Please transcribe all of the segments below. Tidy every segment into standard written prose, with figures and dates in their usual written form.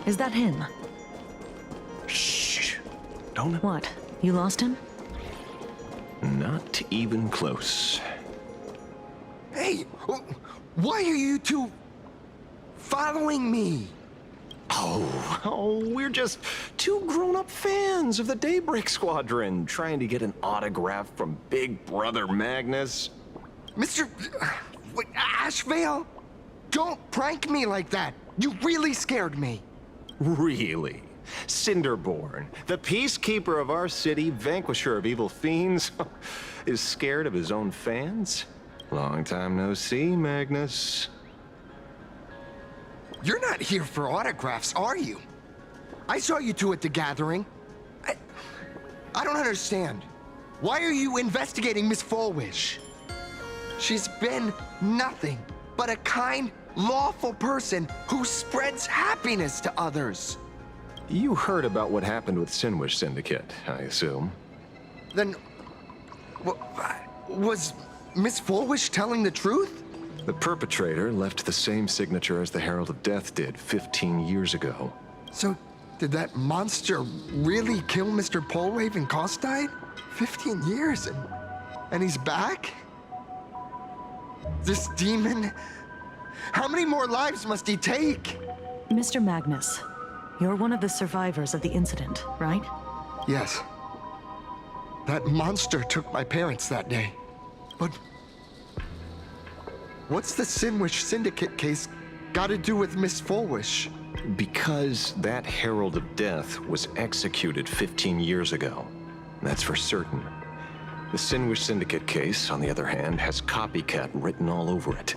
Is that him? Shh. Don't... What? You lost him? Not even close. Hey, why are you two following me? Oh, we're just two grown-up fans of the Daybreak Squadron trying to get an autograph from Big Brother Magnus. Mr. Ashvale? Don't prank me like that. You really scared me. Really? Cinderborn, the peacekeeper of our city, vanquisher of evil fiends, is scared of his own fans? Long time no see, Magnus. You're not here for autographs, are you? I saw you two at the gathering. I don't understand. Why are you investigating Miss Fulwish? She's been nothing but a kind, lawful person who spreads happiness to others. You heard about what happened with Sinwish Syndicate, I assume. Then, was Miss Fulwish telling the truth? The perpetrator left the same signature as the Herald of Death did 15 years ago. So, did that monster really kill Mr. Polraven Costide? 15 years and he's back? This demon? How many more lives must he take? Mr. Magnus, you're one of the survivors of the incident, right? Yes. That monster took my parents that day. But what's the Sinwish Syndicate case got to do with Miss Fulwish? Because that Herald of Death was executed 15 years ago. That's for certain. The Sinwish Syndicate case, on the other hand, has copycat written all over it.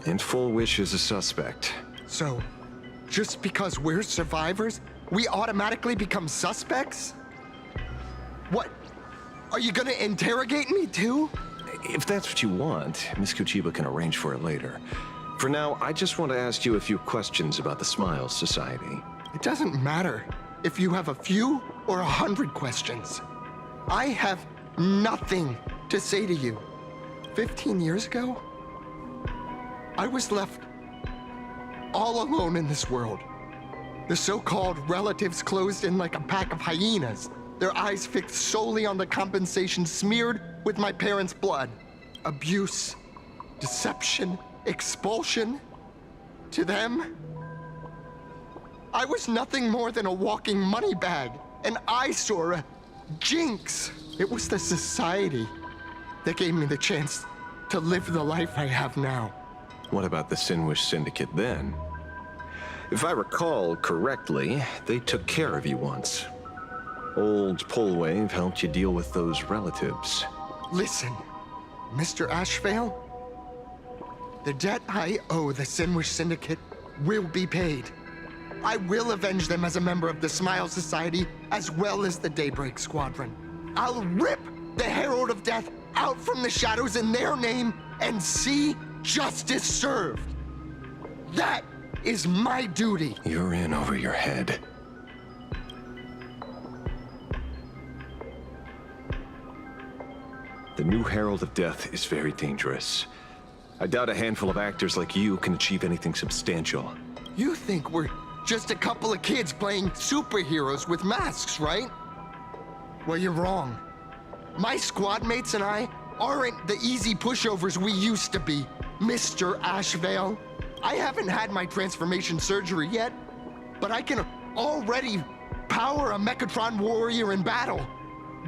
And Fulwish is a suspect. So, just because we're survivors, we automatically become suspects? What? Are you gonna interrogate me too? If that's what you want, Miss Kuchiba can arrange for it later. For now, I just want to ask you a few questions about the Smiles Society. It doesn't matter if you have a few or 100 questions. I have nothing to say to you. 15 years ago, I was left all alone in this world. The so-called relatives closed in like a pack of hyenas, their eyes fixed solely on the compensation smeared with my parents' blood. Abuse, deception, expulsion. To them, I was nothing more than a walking money bag, an eyesore, a jinx. It was the society that gave me the chance to live the life I have now. What about the Sinwish Syndicate then? If I recall correctly, they took care of you once. Old Polwave helped you deal with those relatives. Listen, Mr. Ashvale, the debt I owe the Sinwish Syndicate will be paid. I will avenge them as a member of the Smile Society as well as the Daybreak Squadron. I'll rip the Herald of Death out from the shadows in their name and see justice served. That is my duty. You're in over your head. The new Herald of Death is very dangerous. I doubt a handful of actors like you can achieve anything substantial. You think we're just a couple of kids playing superheroes with masks, right? Well, you're wrong. My squad mates and I aren't the easy pushovers we used to be, Mr. Ashvale. I haven't had my transformation surgery yet, but I can already power a Mechatron warrior in battle.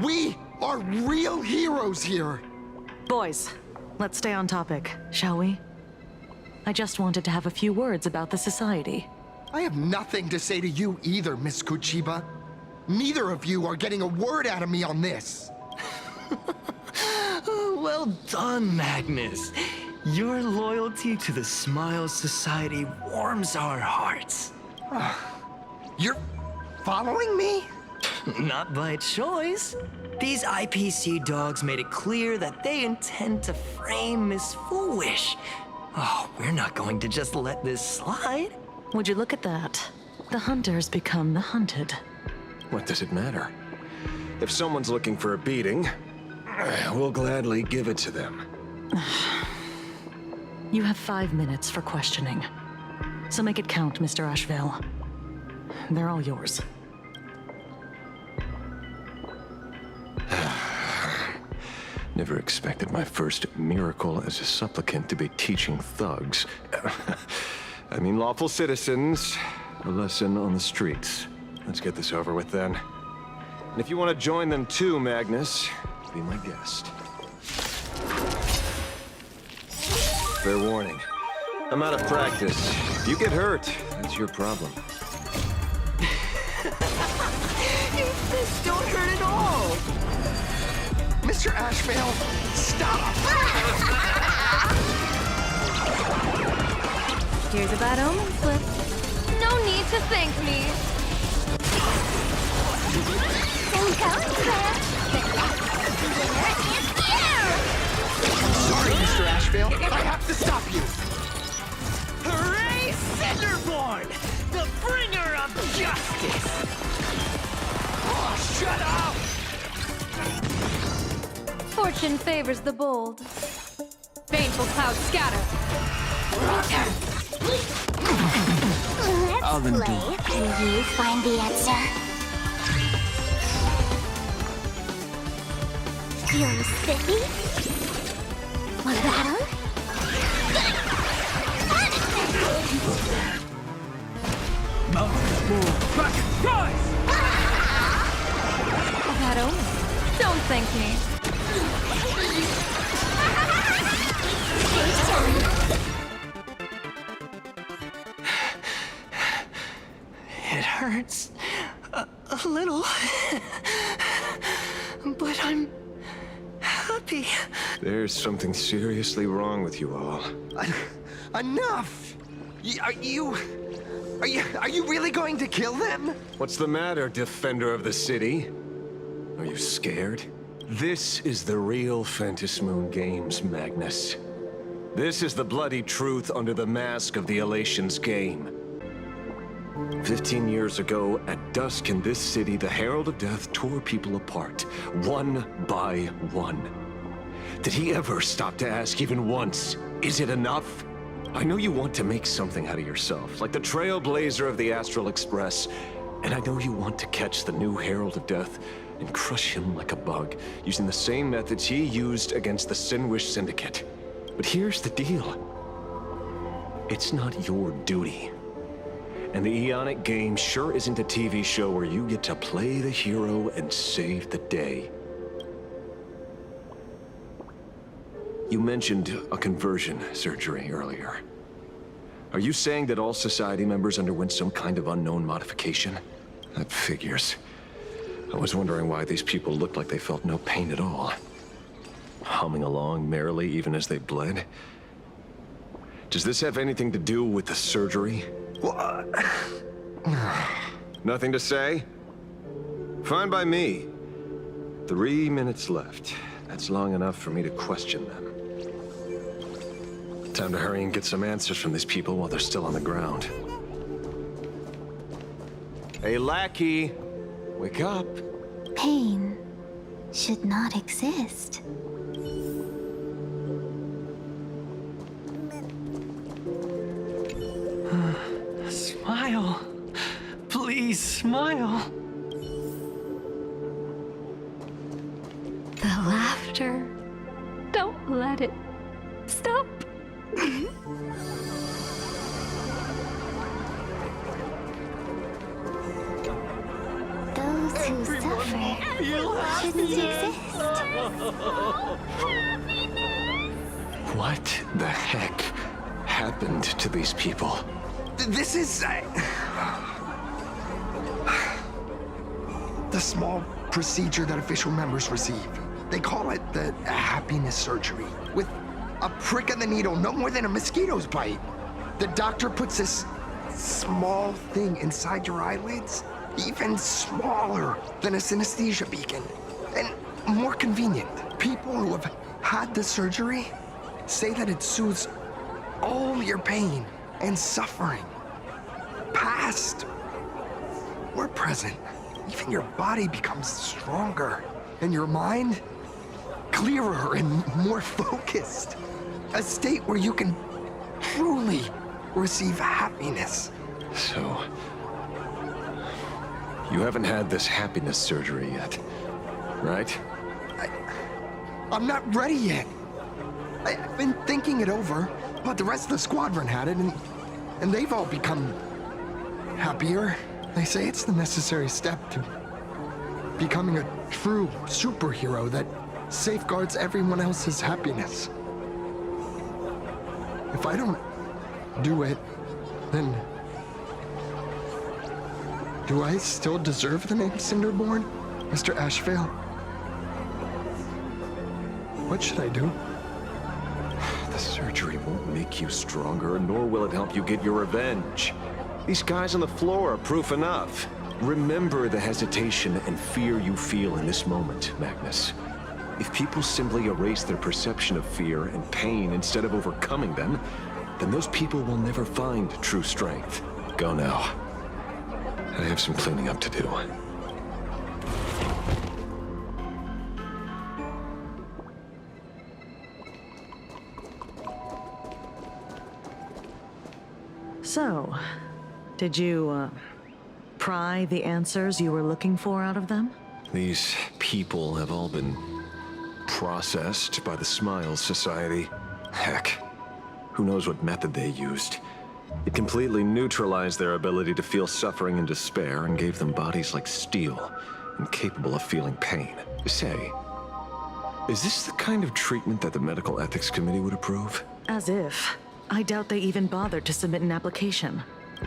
We are real heroes here. Boys, let's stay on topic, shall we? I just wanted to have a few words about the society. I have nothing to say to you either, Miss Kuchiba. Neither of you are getting a word out of me on this. Well done, Magnus. Your loyalty to the Smile Society warms our hearts. You're following me? Not by choice. These IPC dogs made it clear that they intend to frame Miss Foolish. Oh, we're not going to just let this slide. Would you look at that? The hunters become the hunted. What does it matter? If someone's looking for a beating, we'll gladly give it to them. You have 5 minutes for questioning. So make it count, Mr. Ashvale. They're all yours. Never expected my first miracle as a supplicant to be teaching thugs. I mean lawful citizens, a lesson on the streets. Let's get this over with then. And if you want to join them too, Magnus, be my guest. Fair warning. I'm out of practice. If you get hurt, that's your problem. Your fists don't hurt at all! Mr. Ashvale, stop! Here's a bad omen slip. No need to thank me. Don't go anywhere. The winner is you! Sorry, Mr. Ashvale. I have to stop you. Hooray, Cinderborn! The bringer of justice! Oh, shut up! Fortune favors the bold. Baneful clouds scatter. Let's play, and you find the answer. You're spiffy? Want a battle? Bad omen. Don't thank me. It hurts a little, but I'm happy. There's something seriously wrong with you all. Enough! Are you really going to kill them? What's the matter, defender of the city? Are you scared? This is the real Phantasmoon Games, Magnus. This is the bloody truth under the mask of the Elations game. 15 years ago, at dusk in this city, the Herald of Death tore people apart, one by one. Did he ever stop to ask even once, is it enough? I know you want to make something out of yourself, like the trailblazer of the Astral Express, and I know you want to catch the new Herald of Death and crush him like a bug, using the same methods he used against the Sinwish Syndicate. But here's the deal. It's not your duty. And the Eonic game sure isn't a TV show where you get to play the hero and save the day. You mentioned a conversion surgery earlier. Are you saying that all Society members underwent some kind of unknown modification? That figures. I was wondering why these people looked like they felt no pain at all. Humming along merrily even as they bled. Does this have anything to do with the surgery? Nothing to say? Fine by me. 3 minutes left. That's long enough for me to question them. Time to hurry and get some answers from these people while they're still on the ground. Hey, lackey! Wake up! Pain should not exist. Smile. Please smile. The laughter. Don't let it stop. Those who suffer shouldn't exist. What the heck happened to these people? This is... the small procedure that official members receive. They call it the happiness surgery. With a prick of the needle, no more than a mosquito's bite. The doctor puts this small thing inside your eyelids, even smaller than a synesthesia beacon, and more convenient. People who have had the surgery say that it soothes all your pain and suffering, past or present. Even your body becomes stronger, and your mind clearer and more focused. A state where you can truly receive happiness. So, You haven't had this happiness surgery yet, right? I'm not ready yet. I've been thinking it over, but the rest of the squadron had it, and they've all become happier. They say it's the necessary step to becoming a true superhero that safeguards everyone else's happiness. If I don't do it, then do I still deserve the name Cinderborn, Mr. Ashvale? What should I do? The surgery won't make you stronger, nor will it help you get your revenge. These guys on the floor are proof enough. Remember the hesitation and fear you feel in this moment, Magnus. If people simply erase their perception of fear and pain instead of overcoming them, then those people will never find true strength. Go now. I have some cleaning up to do. So, did you, pry the answers you were looking for out of them? These people have all been processed by the Smiles Society. Heck, who knows what method they used. It completely neutralized their ability to feel suffering and despair and gave them bodies like steel, incapable of feeling pain. Say, is this the kind of treatment that the Medical Ethics Committee would approve? As if. I doubt they even bothered to submit an application.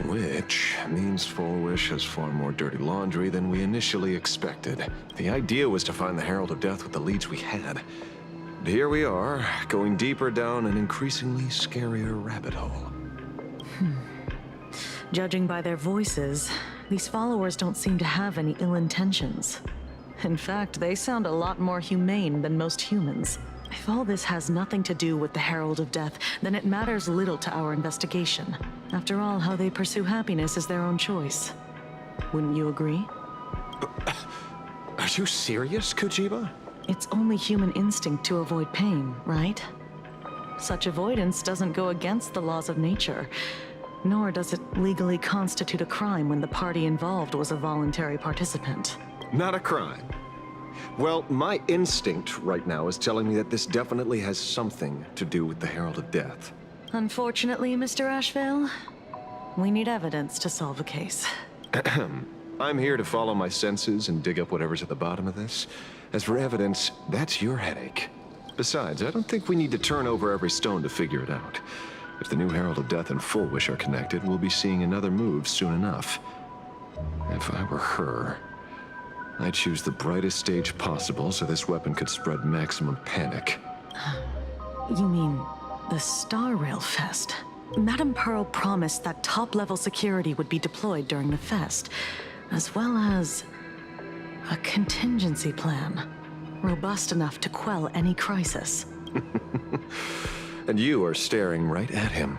Which means Fullwish has far more dirty laundry than we initially expected. The idea was to find the Herald of Death with the leads we had. And here we are, going deeper down an increasingly scarier rabbit hole. Judging by their voices, these followers don't seem to have any ill intentions. In fact, they sound a lot more humane than most humans. If all this has nothing to do with the Herald of Death, then it matters little to our investigation. After all, how they pursue happiness is their own choice. Wouldn't you agree? Are you serious, Kojima? It's only human instinct to avoid pain, right? Such avoidance doesn't go against the laws of nature, nor does it legally constitute a crime when the party involved was a voluntary participant. Not a crime. Well, my instinct right now is telling me that this definitely has something to do with the Herald of Death. Unfortunately, Mr. Ashvale, we need evidence to solve a case. I'm here to follow my senses and dig up whatever's at the bottom of this. As for evidence, that's your headache. Besides, I don't think we need to turn over every stone to figure it out. If the new Herald of Death and Fullwish are connected, we'll be seeing another move soon enough. If I were her, I'd choose the brightest stage possible so this weapon could spread maximum panic. You mean the Star Rail Fest? Madame Pearl promised that top-level security would be deployed during the fest, as well as a contingency plan, robust enough to quell any crisis. And you are staring right at him.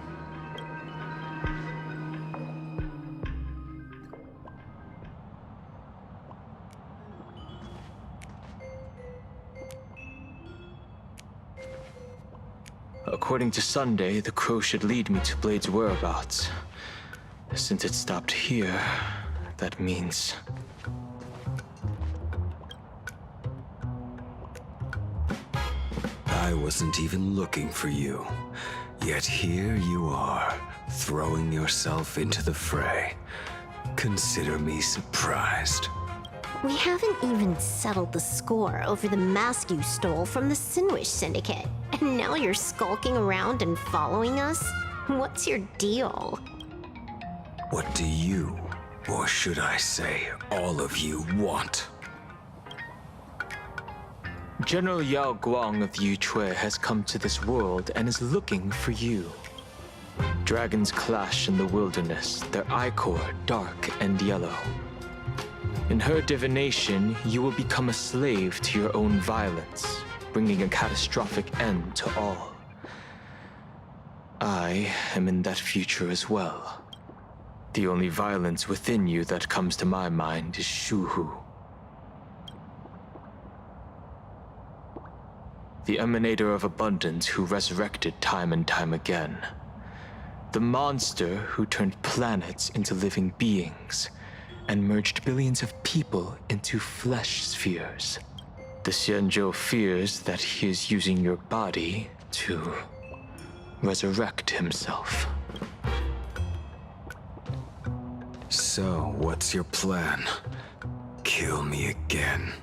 According to Sunday, the crow should lead me to Blade's whereabouts. Since it stopped here, that means... I wasn't even looking for you. Yet here you are, throwing yourself into the fray. Consider me surprised. We haven't even settled the score over the mask you stole from the Sinwish Syndicate. And now you're skulking around and following us? What's your deal? What do you, or should I say, all of you, want? General Yao Guang of Yuchui has come to this world and is looking for you. Dragons clash in the wilderness, their ichor dark and yellow. In her divination, you will become a slave to your own violence, bringing a catastrophic end to all. I am in that future as well. The only violence within you that comes to my mind is Shuhu. The emanator of abundance who resurrected time and time again. The monster who turned planets into living beings. and merged billions of people into flesh spheres. The Xianzhou fears that he is using your body to resurrect himself. So, what's your plan? Kill me again.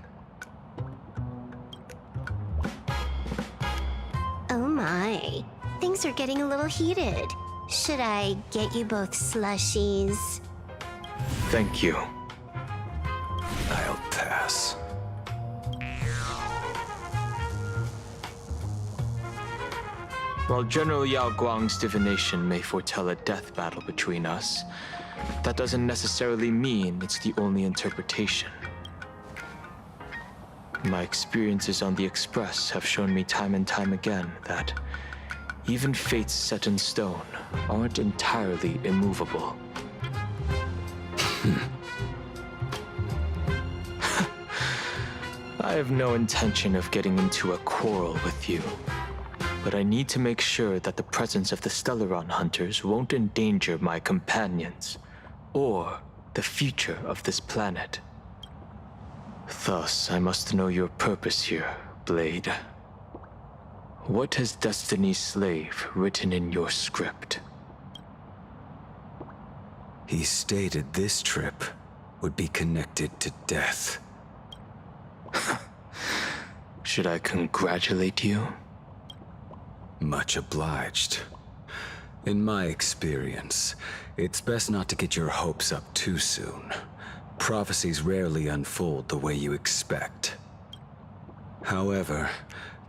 Oh my. Things are getting a little heated. Should I get you both slushies? Thank you. I'll pass. While General Yao Guang's divination may foretell a death battle between us, that doesn't necessarily mean it's the only interpretation. My experiences on the Express have shown me time and time again that even fates set in stone aren't entirely immovable. I have no intention of getting into a quarrel with you, but I need to make sure that the presence of the Stellaron hunters won't endanger my companions or the future of this planet. Thus, I must know your purpose here, Blade. What has Destiny's Slave written in your script? He stated this trip would be connected to death. Should I congratulate you? Much obliged. In my experience, it's best not to get your hopes up too soon. Prophecies rarely unfold the way you expect. However,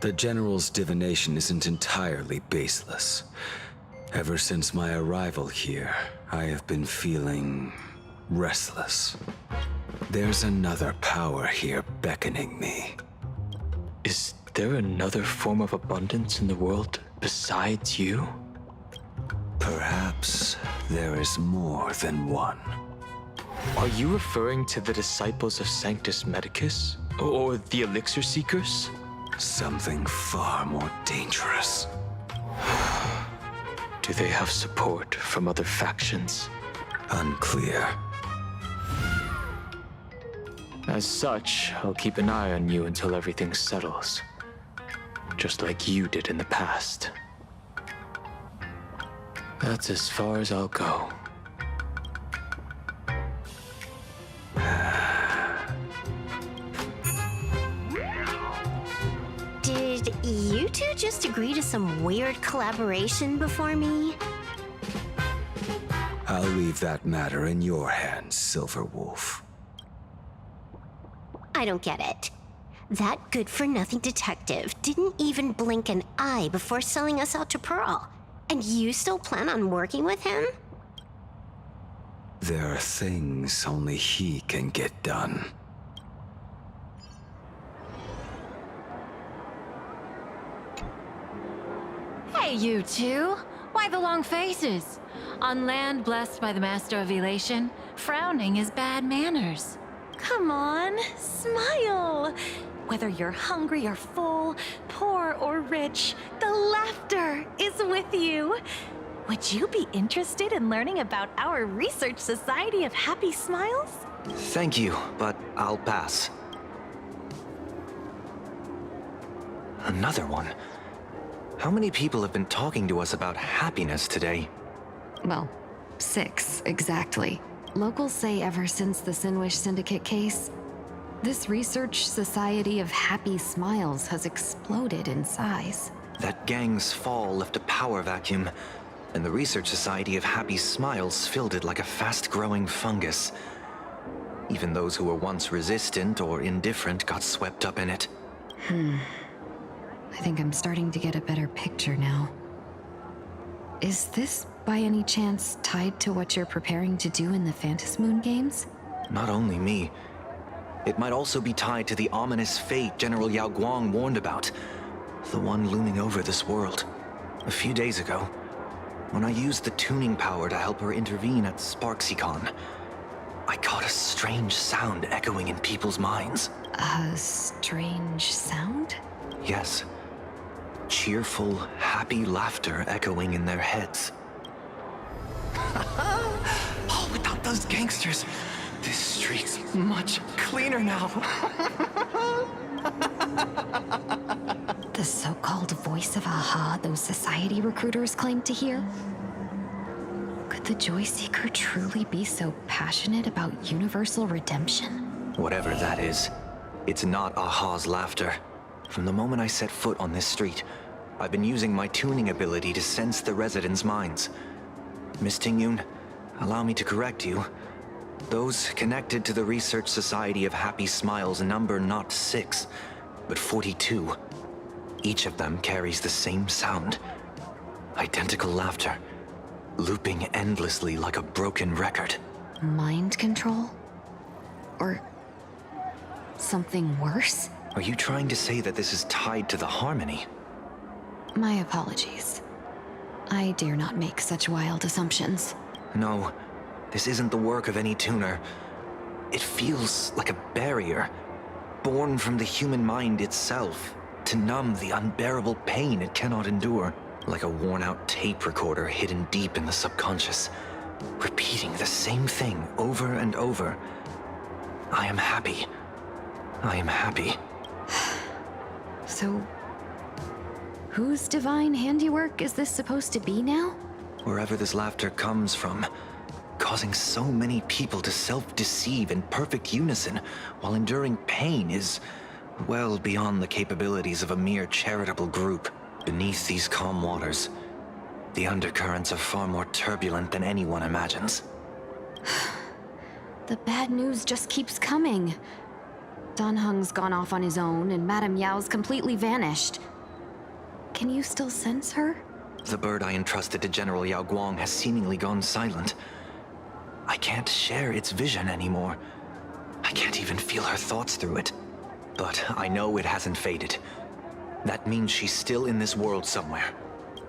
the General's divination isn't entirely baseless. Ever since my arrival here, I have been feeling restless. There's another power here beckoning me. Is there another form of abundance in the world besides you? Perhaps there is more than one. Are you referring to the disciples of Sanctus Medicus? Or the Elixir Seekers? Something far more dangerous. Do they have support from other factions? Unclear. As such, I'll keep an eye on you until everything settles. Just like you did in the past. That's as far as I'll go. Did you two just agree to some weird collaboration before me? I'll leave that matter in your hands, Silverwolf. I don't get it. That good-for-nothing detective didn't even blink an eye before selling us out to Pearl. And you still plan on working with him? There are things only he can get done. Hey, you two! Why the long faces? On land blessed by the Master of Elation, frowning is bad manners. Come on, smile! Whether you're hungry or full, poor or rich, the laughter is with you. Would you be interested in learning about our Research Society of Happy Smiles? Thank you, but I'll pass. Another one. How many people have been talking to us about happiness today? Well, 6, exactly. Locals say ever since the Sinwish Syndicate case, this Research Society of Happy Smiles has exploded in size. That gang's fall left a power vacuum, and the Research Society of Happy Smiles filled it like a fast-growing fungus. Even those who were once resistant or indifferent got swept up in it. I think I'm starting to get a better picture now. Is this, by any chance, tied to what you're preparing to do in the Phantasmoon games? Not only me. It might also be tied to the ominous fate General Yao Guang warned about. The one looming over this world. A few days ago, when I used the tuning power to help her intervene at SparksyCon, I caught a strange sound echoing in people's minds. A strange sound? Yes. Cheerful, happy laughter echoing in their heads. Oh, without those gangsters, This street's much cleaner now. The so-called voice of Aha those society recruiters claim to hear? Could the Joy Seeker truly be so passionate about universal redemption? Whatever that is, it's not Aha's laughter. From the moment I set foot on this street, I've been using my tuning ability to sense the residents' minds. Miss Tingyun, allow me to correct you. Those connected to the Research Society of Happy Smiles number not 6, but 42. Each of them carries the same sound. Identical laughter, looping endlessly like a broken record. Mind control? Or something worse? Are you trying to say that this is tied to the harmony? My apologies. I dare not make such wild assumptions. No, this isn't the work of any tuner. It feels like a barrier, born from the human mind itself, to numb the unbearable pain it cannot endure. Like a worn-out tape recorder hidden deep in the subconscious, repeating the same thing over and over. I am happy. I am happy. So, whose divine handiwork is this supposed to be now? Wherever this laughter comes from, causing so many people to self-deceive in perfect unison while enduring pain is well beyond the capabilities of a mere charitable group. Beneath these calm waters, the undercurrents are far more turbulent than anyone imagines. The bad news just keeps coming. Dan Heng's gone off on his own, and Madame Yao's completely vanished. Can you still sense her? The bird I entrusted to General Yao Guang has seemingly gone silent. I can't share its vision anymore. I can't even feel her thoughts through it. But I know it hasn't faded. That means she's still in this world somewhere.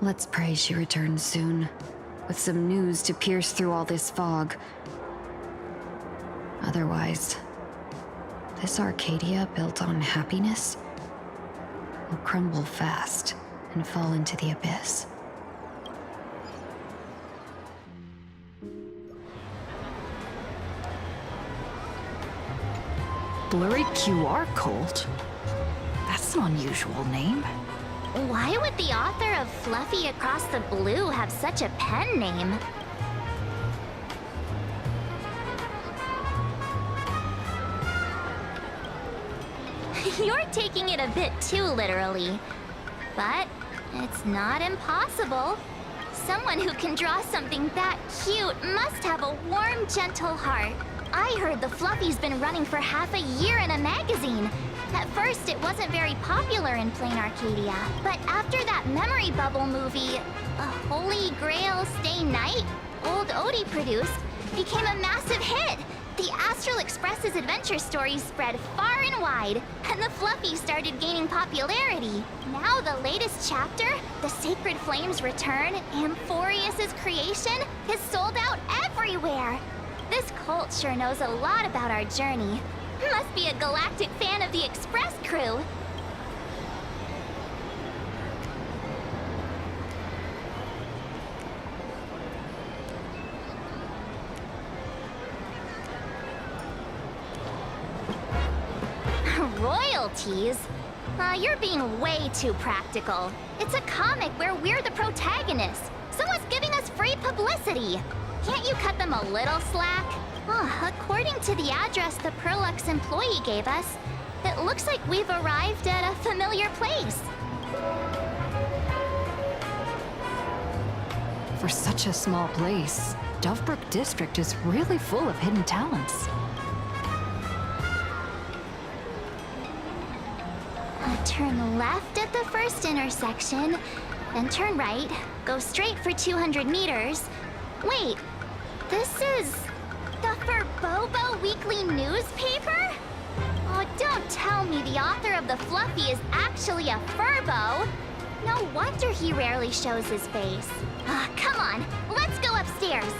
Let's pray she returns soon, with some news to pierce through all this fog. Otherwise, this Arcadia built on happiness will crumble fast and fall into the abyss. Blurry QR cult? That's an unusual name. Why would the author of Fluffy Across the Blue have such a pen name? You're taking it a bit too literally. But it's not impossible. Someone who can draw something that cute must have a warm, gentle heart. I heard the Fluffy's been running for half a year in a magazine. At first, it wasn't very popular in Plain Arcadia. But after that memory bubble movie, A Holy Grail Stay Night, Old Odie produced, became a massive hit. The Astral Express's adventure stories spread far and wide, and the Fluffy started gaining popularity. Now the latest chapter, The Sacred Flames Return, Amphorius's creation, is sold out everywhere. This cult sure knows a lot about our journey. Must be a galactic fan of the Express crew. Royalties? You're being way too practical. It's a comic where we're the protagonists. Someone's giving us free publicity. Can't you cut them a little slack? According to the address the Perlux employee gave us, it looks like we've arrived at a familiar place. For such a small place, Dovebrook District is really full of hidden talents. Turn left at the first intersection, then turn right, go straight for 200 meters. Wait, this is the Furbobo Weekly newspaper? Oh, don't tell me the author of the Fluffy is actually a Furbo. No wonder he rarely shows his face. Come on, let's go upstairs.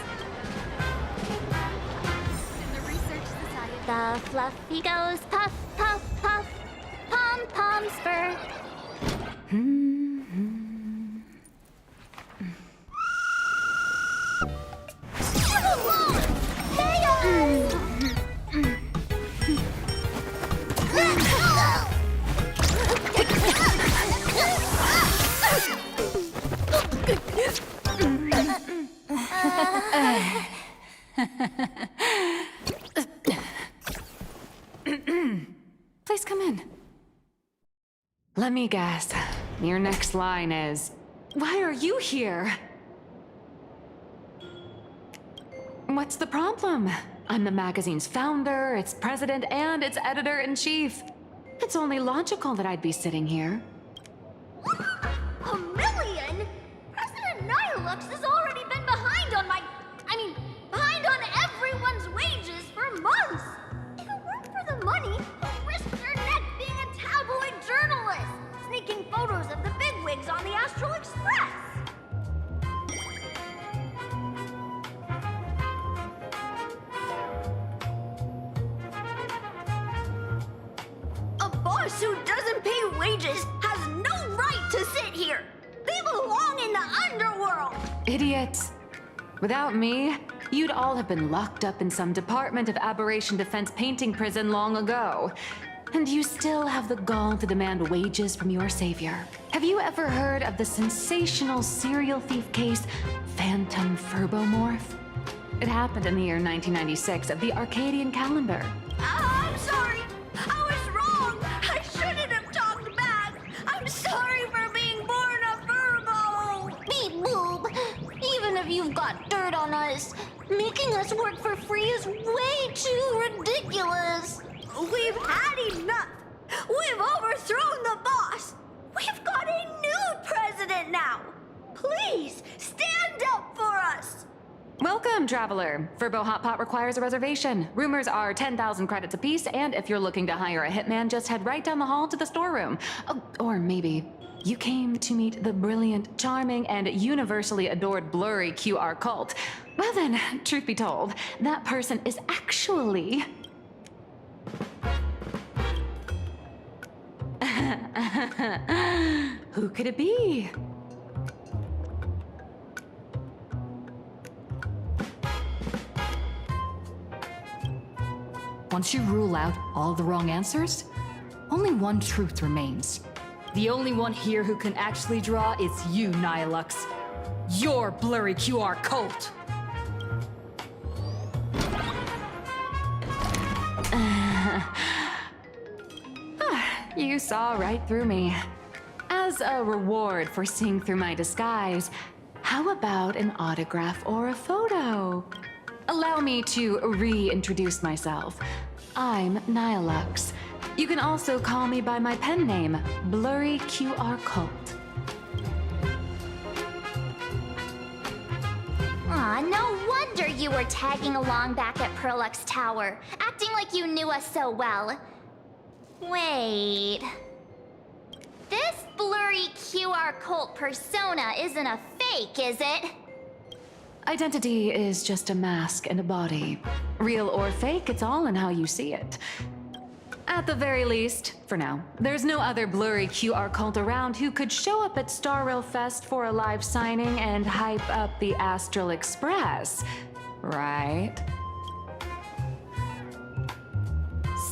In the Research Society, the Fluffy goes puff, puff, puff. Pom-pom spur. in. Let me guess. Your next line is, "Why are you here?" What's the problem? I'm the magazine's founder, its president, and its editor-in-chief. It's only logical that I'd be sitting here. $1 million? President Nihilux has already been behind on behind on everyone's wages for months. If it weren't for the money, who'd risk their neck being a tabloid journalist, sneaking photos of the bigwigs on the Astral Express? A boss who doesn't pay wages has no right to sit here. They belong in the underworld. Idiots. Without me, you'd all have been locked up in some Department of Aberration Defense painting prison long ago. And you still have the gall to demand wages from your savior. Have you ever heard of the sensational serial thief case, Phantom Furbomorph? It happened in the year 1996 of the Arcadian calendar. I'm sorry. I was wrong. I shouldn't have talked back. I'm sorry for being born a Furbo. Beep boop. Even if you've got dirt on us, making us work for free is way too ridiculous. We've had enough. We've overthrown the boss. We've got a new president now. Please, stand up for us. Welcome, traveler. Furbo Hot Pot requires a reservation. Rumors are 10,000 credits apiece, and if you're looking to hire a hitman, just head right down the hall to the storeroom. Oh, or maybe you came to meet the brilliant, charming, and universally adored blurry QR cult. Well then, truth be told, that person is actually... Who could it be? Once you rule out all the wrong answers, only one truth remains. The only one here who can actually draw is you, Nihilux. Your blurry QR cult. You saw right through me. As a reward for seeing through my disguise, how about an autograph or a photo? Allow me to reintroduce myself. I'm Nihilux. You can also call me by my pen name, Blurry QR Cult. Aw, no wonder you were tagging along back at Perlux Tower, acting like you knew us so well. Wait... This blurry QR cult persona isn't a fake, is it? Identity is just a mask and a body. Real or fake, it's all in how you see it. At the very least, for now, there's no other blurry QR cult around who could show up at Starrail Fest for a live signing and hype up the Astral Express, right?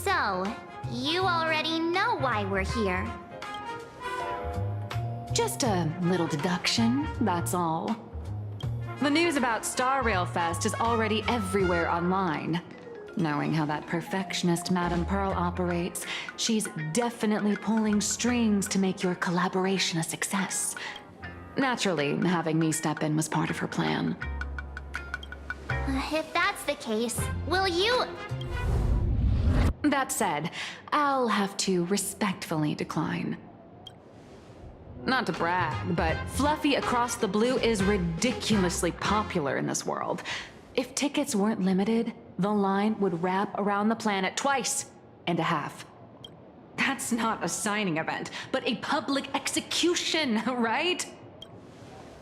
So, you already know why we're here. Just a little deduction, that's all. The news about Starrail Fest is already everywhere online. Knowing how that perfectionist Madame Pearl operates, she's definitely pulling strings to make your collaboration a success. Naturally, having me step in was part of her plan. If that's the case, will you... That said, I'll have to respectfully decline. Not to brag, but Fluffy Across the Blue is ridiculously popular in this world. If tickets weren't limited, the line would wrap around the planet twice and a half. That's not a signing event, but a public execution, right?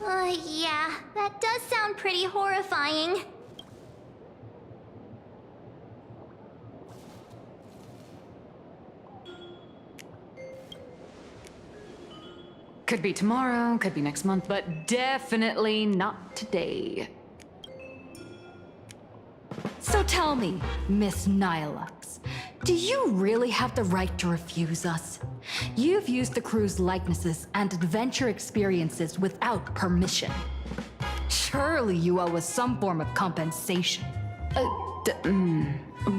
Yeah, that does sound pretty horrifying. Could be tomorrow, could be next month, but definitely not today. So tell me, Miss Nihilux, do you really have the right to refuse us? You've used the crew's likenesses and adventure experiences without permission. Surely you owe us some form of compensation.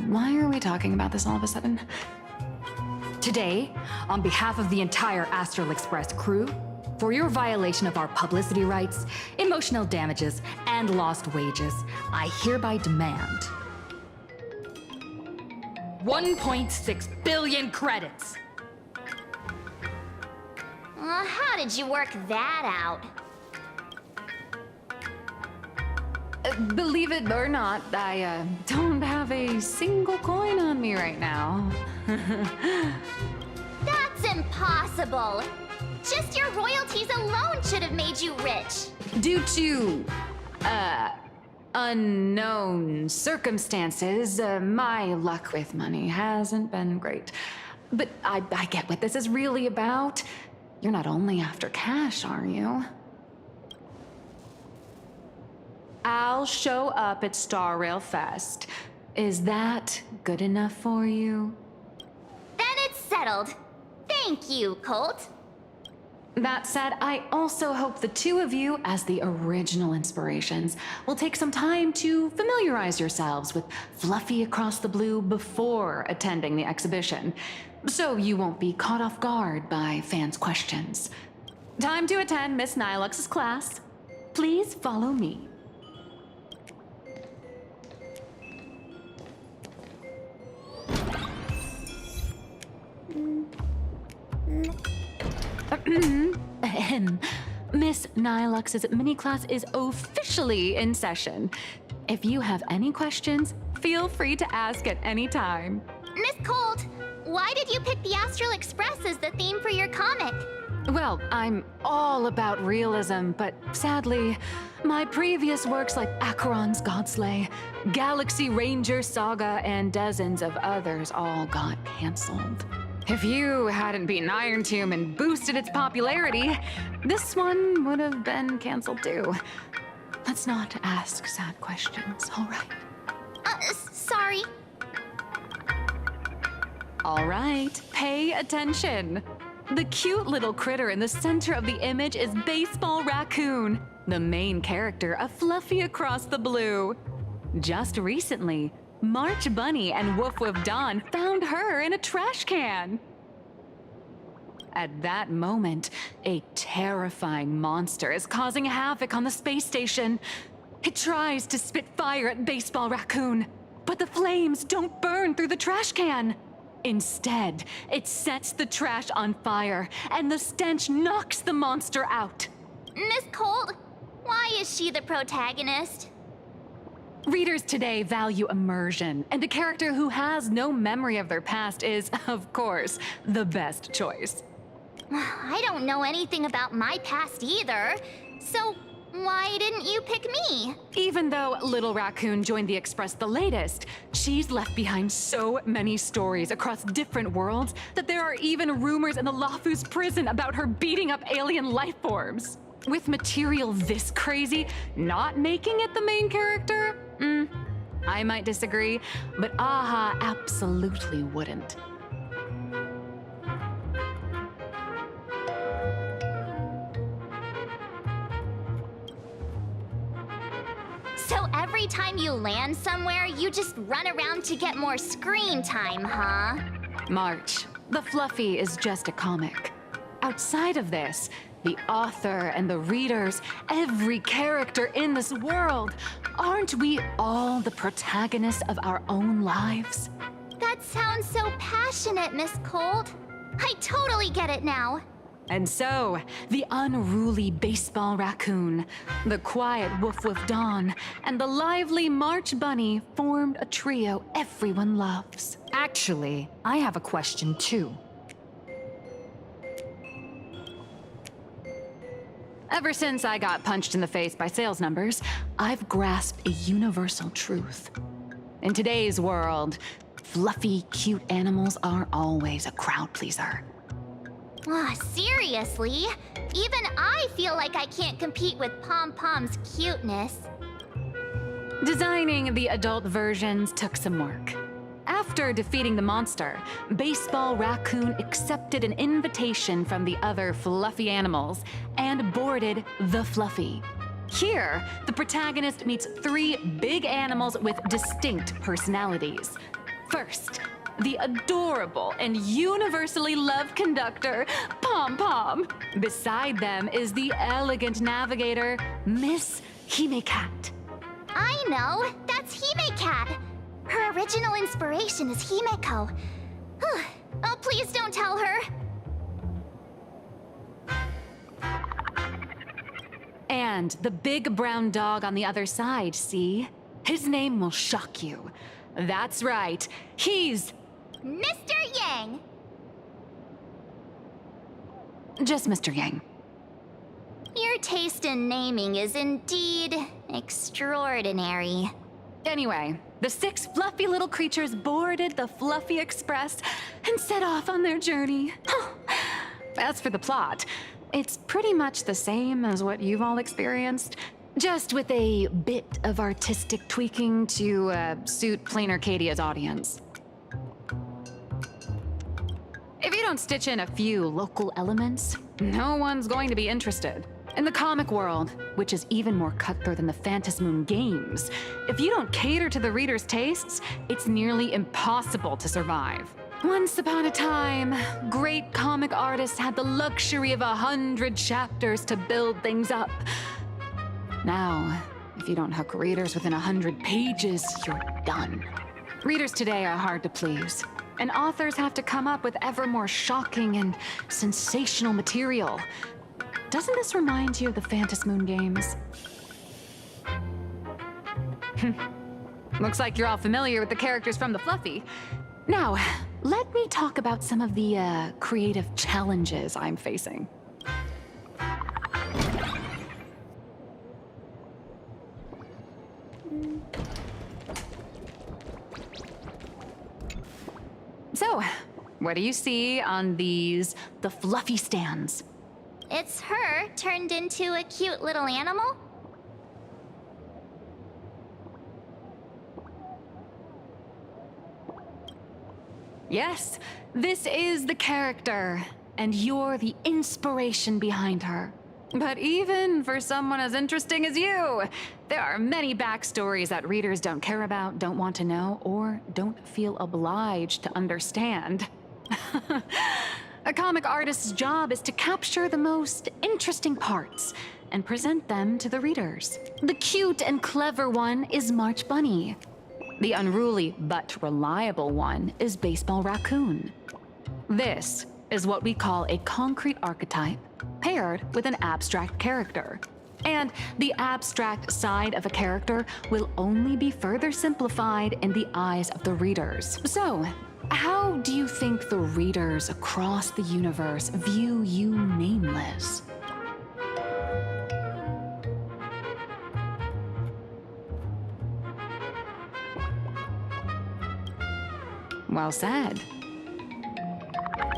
Why are we talking about this all of a sudden? Today, on behalf of the entire Astral Express crew, for your violation of our publicity rights, emotional damages, and lost wages, I hereby demand 1.6 billion credits. How did you work that out? Believe it or not, I don't have a single coin on me right now. That's impossible! Just your royalties alone should have made you rich! Due to, unknown circumstances, my luck with money hasn't been great. But I get what this is really about. You're not only after cash, are you? I'll show up at Star Rail Fest. Is that good enough for you? Then it's settled. Thank you, Colt. That said, I also hope the two of you, as the original inspirations, will take some time to familiarize yourselves with Fluffy Across the Blue before attending the exhibition, so you won't be caught off guard by fans' questions. Time to attend Miss Nilux's class. Please follow me. Miss Nilux's mini class is officially in session. If you have any questions, feel free to ask at any time. Miss Colt, why did you pick the Astral Express as the theme for your comic? Well, I'm all about realism, but sadly, my previous works like Acheron's Godslay, Galaxy Ranger Saga, and dozens of others all got canceled. If you hadn't beaten Iron Tomb and boosted its popularity, this one would have been canceled too. Let's not ask sad questions, all right? Sorry. All right, pay attention. The cute little critter in the center of the image is Baseball Raccoon, the main character of Fluffy Across the Blue. Just recently, March Bunny and Woof Woof Dawn found her in a trash can. At that moment, a terrifying monster is causing havoc on the space station. It tries to spit fire at Baseball Raccoon, but the flames don't burn through the trash can. Instead, it sets the trash on fire, and the stench knocks the monster out. Miss Colt, why is she the protagonist? Readers today value immersion, and a character who has no memory of their past is, of course, the best choice. I don't know anything about my past either, so why didn't you pick me? Even though Little Raccoon joined the Express the latest, she's left behind so many stories across different worlds that there are even rumors in the Lafu's prison about her beating up alien life forms. With material this crazy, not making it the main character? I might disagree, but AHA absolutely wouldn't. So every time you land somewhere, you just run around to get more screen time, huh? March, the Fluffy is just a comic. Outside of this, the author and the readers, every character in this world, aren't we all the protagonists of our own lives? That sounds so passionate, Miss Colt. I totally get it now. And so, the unruly Baseball Raccoon, the quiet Woof Woof Dawn, and the lively March Bunny formed a trio everyone loves. Actually, I have a question too. Ever since I got punched in the face by sales numbers, I've grasped a universal truth. In today's world, fluffy, cute animals aren't always a crowd pleaser. Seriously? Even I feel like I can't compete with Pom Pom's cuteness. Designing the adult versions took some work. After defeating the monster, Baseball Raccoon accepted an invitation from the other fluffy animals and boarded the Fluffy. Here, the protagonist meets 3 big animals with distinct personalities. First, the adorable and universally loved conductor, Pom Pom. Beside them is the elegant navigator, Miss Hime-Cat. I know! That's Hime-Cat! Her original inspiration is Himeko. Oh, please don't tell her! And the big brown dog on the other side, see? His name will shock you. That's right, he's... Mr. Yang! Just Mr. Yang. Your taste in naming is indeed extraordinary. Anyway, the 6 fluffy little creatures boarded the Fluffy Express and set off on their journey. As for the plot, it's pretty much the same as what you've all experienced, just with a bit of artistic tweaking to suit plain Arcadia's audience. If you don't stitch in a few local elements, no one's going to be interested. In the comic world, which is even more cutthroat than the Phantasmoon games, if you don't cater to the reader's tastes, it's nearly impossible to survive. Once upon a time, great comic artists had the luxury of 100 chapters to build things up. Now, if you don't hook readers within 100 pages, you're done. Readers today are hard to please, and authors have to come up with ever more shocking and sensational material. Doesn't this remind you of the Phantasmoon games? Looks like you're all familiar with the characters from the Fluffy. Now, let me talk about some of the creative challenges I'm facing. So, what do you see on the Fluffy stands? It's her turned into a cute little animal? Yes, this is the character, and you're the inspiration behind her. But even for someone as interesting as you, there are many backstories that readers don't care about, don't want to know, or don't feel obliged to understand. A comic artist's job is to capture the most interesting parts and present them to the readers. The cute and clever one is March Bunny. The unruly but reliable one is Baseball Raccoon. This is what we call a concrete archetype paired with an abstract character. And the abstract side of a character will only be further simplified in the eyes of the readers. So, how do you think the readers across the universe view you nameless? Well said.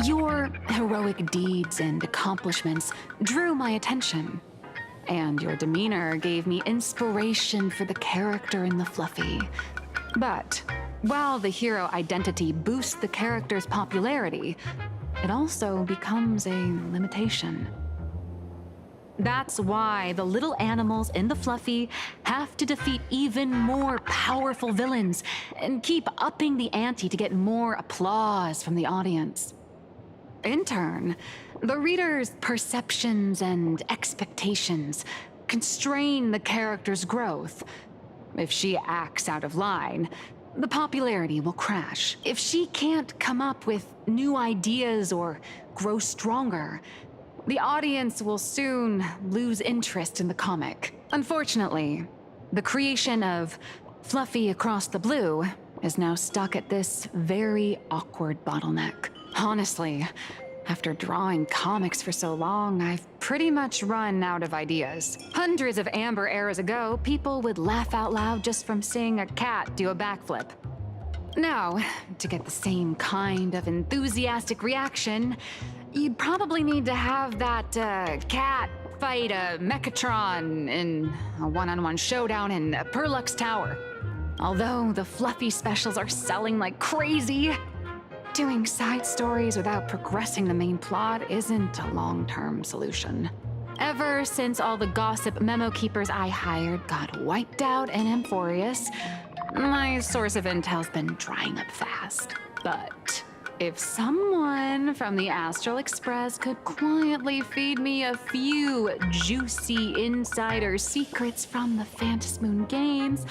Your heroic deeds and accomplishments drew my attention, and your demeanor gave me inspiration for the character in the Fluffy. But while the hero identity boosts the character's popularity, it also becomes a limitation. That's why the little animals in the Fluffy have to defeat even more powerful villains and keep upping the ante to get more applause from the audience. In turn, the reader's perceptions and expectations constrain the character's growth. If she acts out of line, the popularity will crash. If she can't come up with new ideas or grow stronger, the audience will soon lose interest in the comic. Unfortunately, the creation of Fluffy Across the Blue is now stuck at this very awkward bottleneck. Honestly, after drawing comics for so long, I've pretty much run out of ideas. Hundreds of Amber eras ago, people would laugh out loud just from seeing a cat do a backflip. Now, to get the same kind of enthusiastic reaction, you'd probably need to have that cat fight a Mechatron in a one-on-one showdown in Perlux Tower. Although the Fluffy specials are selling like crazy, doing side stories without progressing the main plot isn't a long-term solution. Ever since all the gossip memo keepers I hired got wiped out in Amphorius, my source of intel's been drying up fast. But if someone from the Astral Express could quietly feed me a few juicy insider secrets from the Phantasmoon Games,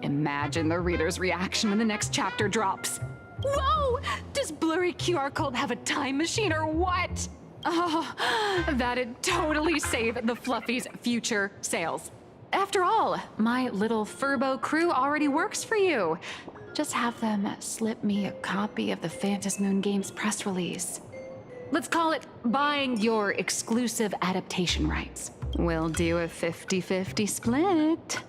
imagine the reader's reaction when the next chapter drops. Whoa! Does blurry QR code have a time machine or what? Oh, that'd totally save the Fluffies' future sales. After all, my little Furbo crew already works for you. Just have them slip me a copy of the Phantasmoon Games press release. Let's call it buying your exclusive adaptation rights. We'll do a 50-50 split.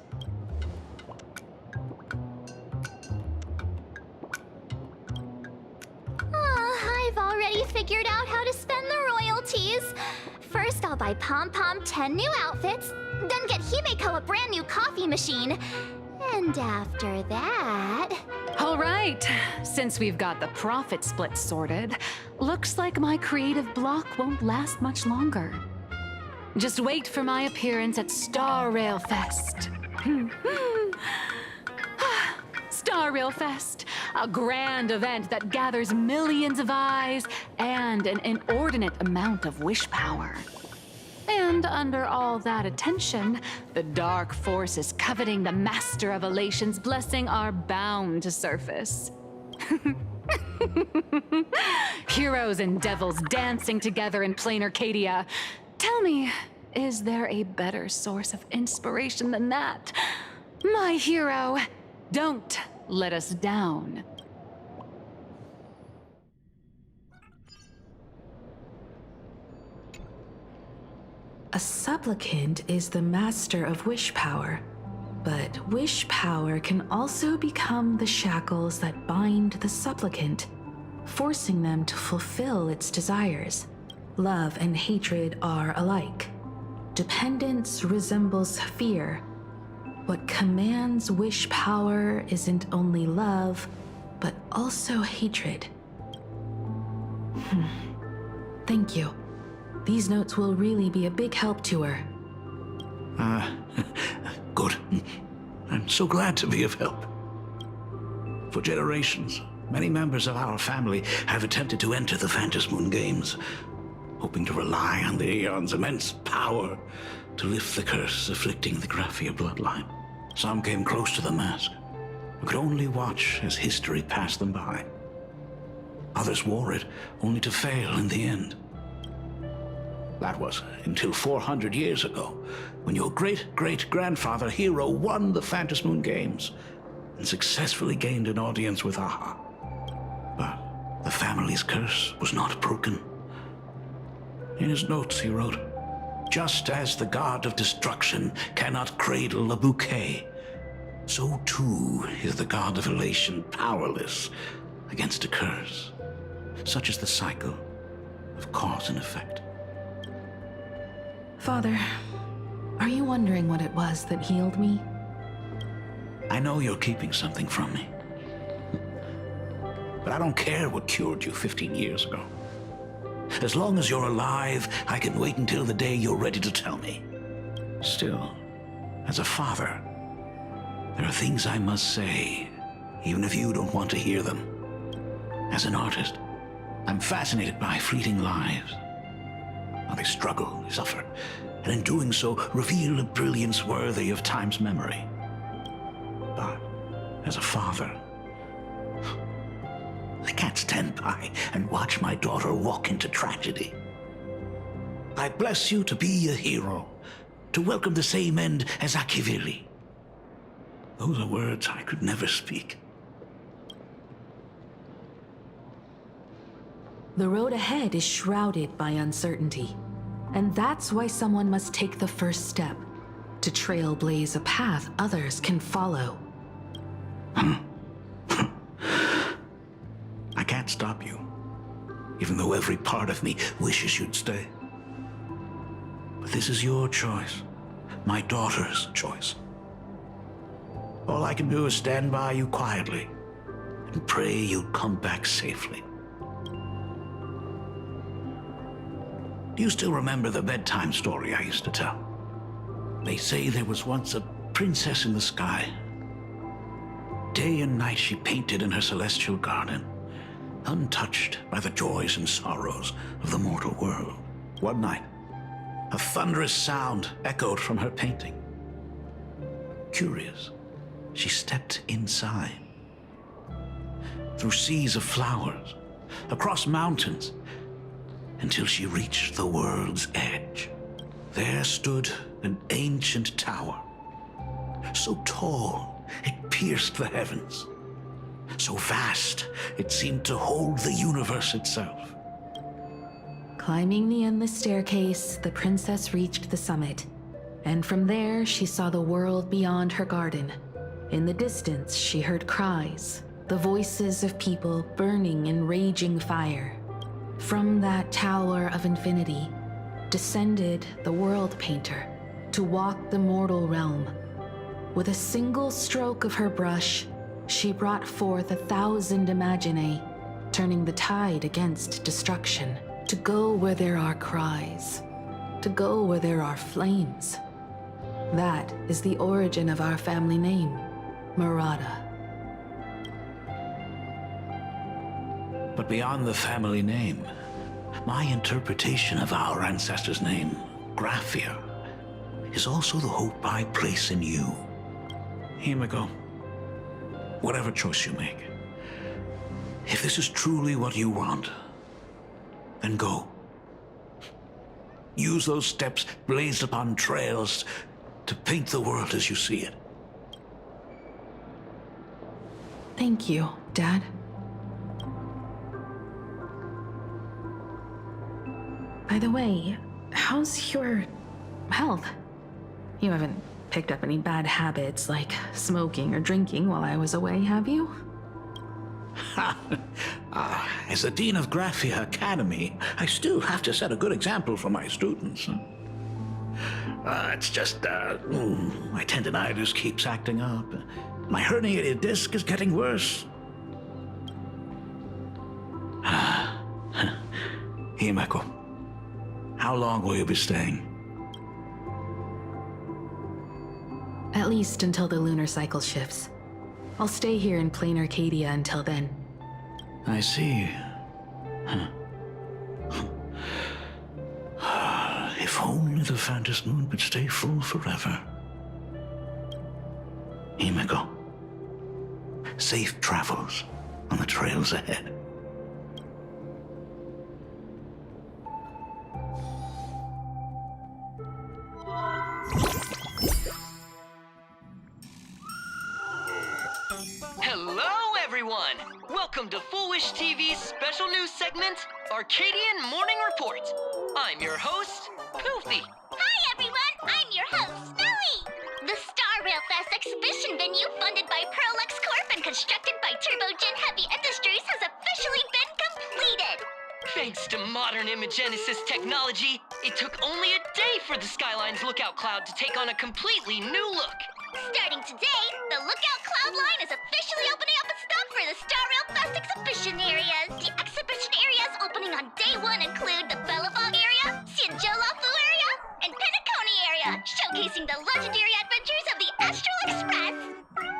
I've already figured out how to spend the royalties. First, I'll buy Pom Pom 10 new outfits, then get Himeko a brand new coffee machine. And after that... All right, since we've got the profit split sorted, looks like my creative block won't last much longer. Just wait for my appearance at Star Rail Fest. Star Rail Fest, a grand event that gathers millions of eyes and an inordinate amount of wish power. And under all that attention, the dark forces coveting the Master of Elation's blessing are bound to surface. Heroes and devils dancing together in plain Arcadia. Tell me, is there a better source of inspiration than that? My hero, don't let us down. A supplicant is the master of wish power, but wish power can also become the shackles that bind the supplicant, forcing them to fulfill its desires. Love and hatred are alike. Dependence resembles fear. What commands wish power isn't only love, but also hatred. Thank you. These notes will really be a big help to her. Good. I'm so glad to be of help. For generations, many members of our family have attempted to enter the Phantasmoon Games, hoping to rely on the Aeon's immense power to lift the curse afflicting the Graphia bloodline. Some came close to the mask, but could only watch as history passed them by. Others wore it, only to fail in the end. That was until 400 years ago, when your great-great-grandfather Hero won the Phantasmoon Games and successfully gained an audience with Aha. But the family's curse was not broken. In his notes he wrote, "Just as the god of destruction cannot cradle a bouquet, so too is the god of elation powerless against a curse. Such is the cycle of cause and effect." Father, are you wondering what it was that healed me? I know you're keeping something from me. But I don't care what cured you 15 years ago. As long as you're alive, I can wait until the day you're ready to tell me. Still, as a father, there are things I must say, even if you don't want to hear them. As an artist, I'm fascinated by fleeting lives. How they struggle, they suffer, and in doing so, reveal a brilliance worthy of time's memory. But as a father, I can't stand by and watch my daughter walk into tragedy. I bless you to be a hero, to welcome the same end as Akivili. Those are words I could never speak. The road ahead is shrouded by uncertainty, and that's why someone must take the first step, to trailblaze a path others can follow. I can't stop you, even though every part of me wishes you'd stay. But this is your choice, my daughter's choice. All I can do is stand by you quietly and pray you'll come back safely. Do you still remember the bedtime story I used to tell? They say there was once a princess in the sky. Day and night she painted in her celestial garden, untouched by the joys and sorrows of the mortal world. One night, a thunderous sound echoed from her painting. Curious, she stepped inside. Through seas of flowers, across mountains, until she reached the world's edge. There stood an ancient tower, so tall it pierced the heavens, so vast it seemed to hold the universe itself. Climbing the endless staircase, the princess reached the summit, and from there she saw the world beyond her garden. In the distance, she heard cries, the voices of people burning in raging fire. From that tower of infinity descended the world painter to walk the mortal realm. With a single stroke of her brush, she brought forth 1,000 imaginae, turning the tide against destruction. To go where there are cries, to go where there are flames. That is the origin of our family name, Murata. But beyond the family name, my interpretation of our ancestors' name, Graphia, is also the hope I place in you. Himiko, whatever choice you make, if this is truly what you want, then go. Use those steps blazed upon trails to paint the world as you see it. Thank you, Dad. By the way, how's your health? You haven't picked up any bad habits like smoking or drinking while I was away, have you? As the Dean of Graphia Academy, I still have to set a good example for my students. It's just, my tendinitis keeps acting up. My herniated disc is getting worse. Himeko, how long will you be staying? At least until the lunar cycle shifts. I'll stay here in plain Arcadia until then. I see. If only the Phantom Moon could stay full forever. Himiko, safe travels on the trails ahead. Hello, everyone! Welcome to Foolish TV's special news segment, Arcadian Morning Report. I'm your host, Poofy. Hi, everyone! I'm your host, Snowy! The Star Rail Fest exhibition venue funded by Pearlux Corp and constructed by Turbogen Heavy Industries has officially been completed! Thanks to modern imagenesis technology, it took only a day for the Skyline's lookout cloud to take on a completely new look. Starting today, the Lookout Cloud line is officially opening up its stock for the Star Rail Fest exhibition areas. The exhibition areas opening on day one include the Belobog area, Sinjolafu area, and Penacony area, showcasing the legendary adventures of the Astral Express.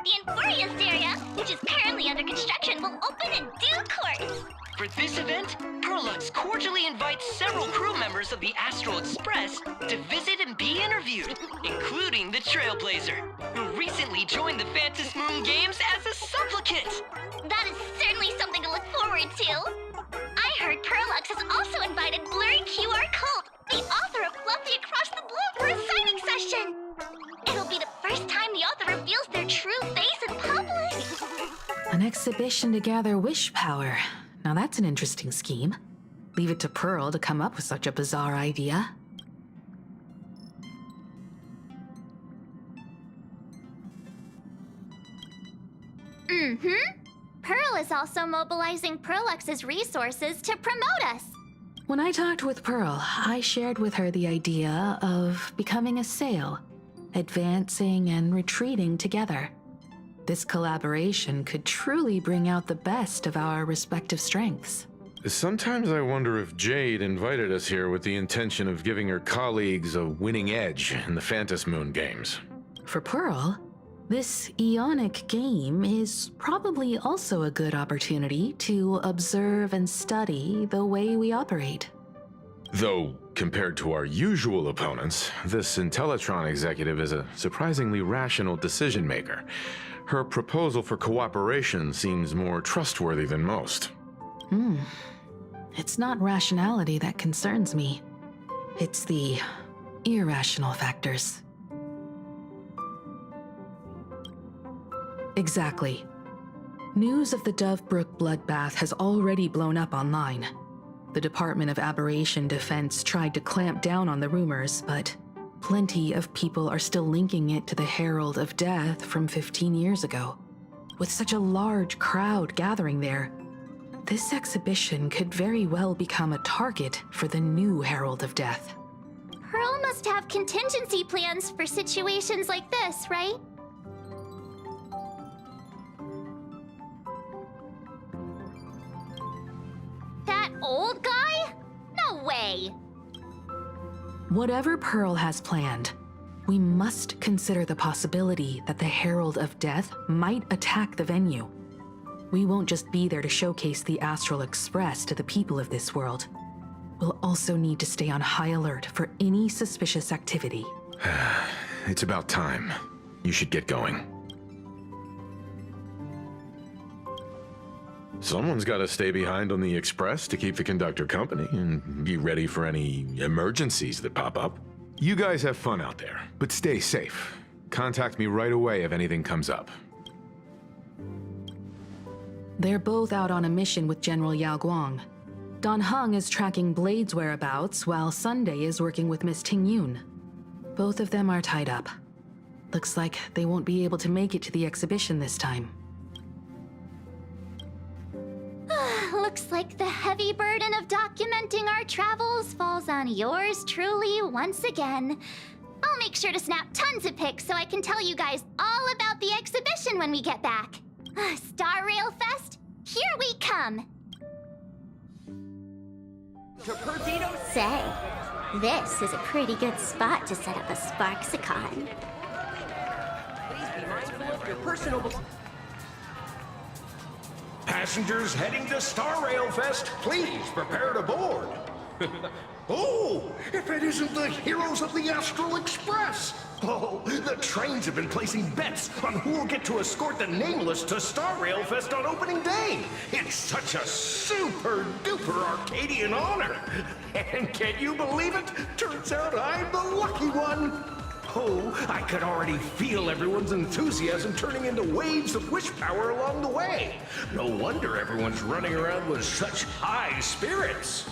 The Enfurious area, which is currently under construction, will open in due course. For this event, Pearlux cordially invites several crew members of the Astral Express to visit and be interviewed, including the Trailblazer, who recently joined the Phantom Moon Games as a supplicant. That is certainly something to look forward to. I heard Pearlux has also invited Blurry QR Cult, the author of Fluffy Across the Blue, for a signing session. It'll be the first time the author reveals their true face in public. An exhibition to gather wish power. Now that's an interesting scheme. Leave it to Pearl to come up with such a bizarre idea. Pearl is also mobilizing Pearlux's resources to promote us. When I talked with Pearl, I shared with her the idea of becoming a sail, advancing and retreating together. This collaboration could truly bring out the best of our respective strengths. Sometimes I wonder if Jade invited us here with the intention of giving her colleagues a winning edge in the Phantom Moon games. For Pearl, this Ionic game is probably also a good opportunity to observe and study the way we operate. Though, compared to our usual opponents, this Intellitron executive is a surprisingly rational decision maker. Her proposal for cooperation seems more trustworthy than most. It's not rationality that concerns me. It's the irrational factors. Exactly. News of the Dovebrook bloodbath has already blown up online. The Department of Aberration Defense tried to clamp down on the rumors, but plenty of people are still linking it to the Herald of Death from 15 years ago. With such a large crowd gathering there, this exhibition could very well become a target for the new Herald of Death. Pearl must have contingency plans for situations like this, right? That old guy? No way! Whatever Pearl has planned, we must consider the possibility that the Herald of Death might attack the venue. We won't just be there to showcase the Astral Express to the people of this world. We'll also need to stay on high alert for any suspicious activity. It's about time. You should get going. Someone's got to stay behind on the Express to keep the conductor company and be ready for any emergencies that pop up. You guys have fun out there, but stay safe. Contact me right away if anything comes up. They're both out on a mission with General Yao Guang. Dan Heng is tracking Blade's whereabouts, while Sunday is working with Miss Ting Yun. Both of them are tied up. Looks like they won't be able to make it to the exhibition this time. Looks like the heavy burden of documenting our travels falls on yours truly once again. I'll make sure to snap tons of pics so I can tell you guys all about the exhibition when we get back. Star Rail Fest, here we come! Say, this is a pretty good spot to set up a Sparksicon. Please be mindful of your personal... Passengers heading to Star Rail Fest, please prepare to board. Oh, if it isn't the heroes of the Astral Express! Oh, the trains have been placing bets on who will get to escort the Nameless to Star Rail Fest on opening day. It's such a super-duper Arcadian honor. And can you believe it? Turns out I'm the lucky one. Oh, I could already feel everyone's enthusiasm turning into waves of wish power along the way. No wonder everyone's running around with such high spirits.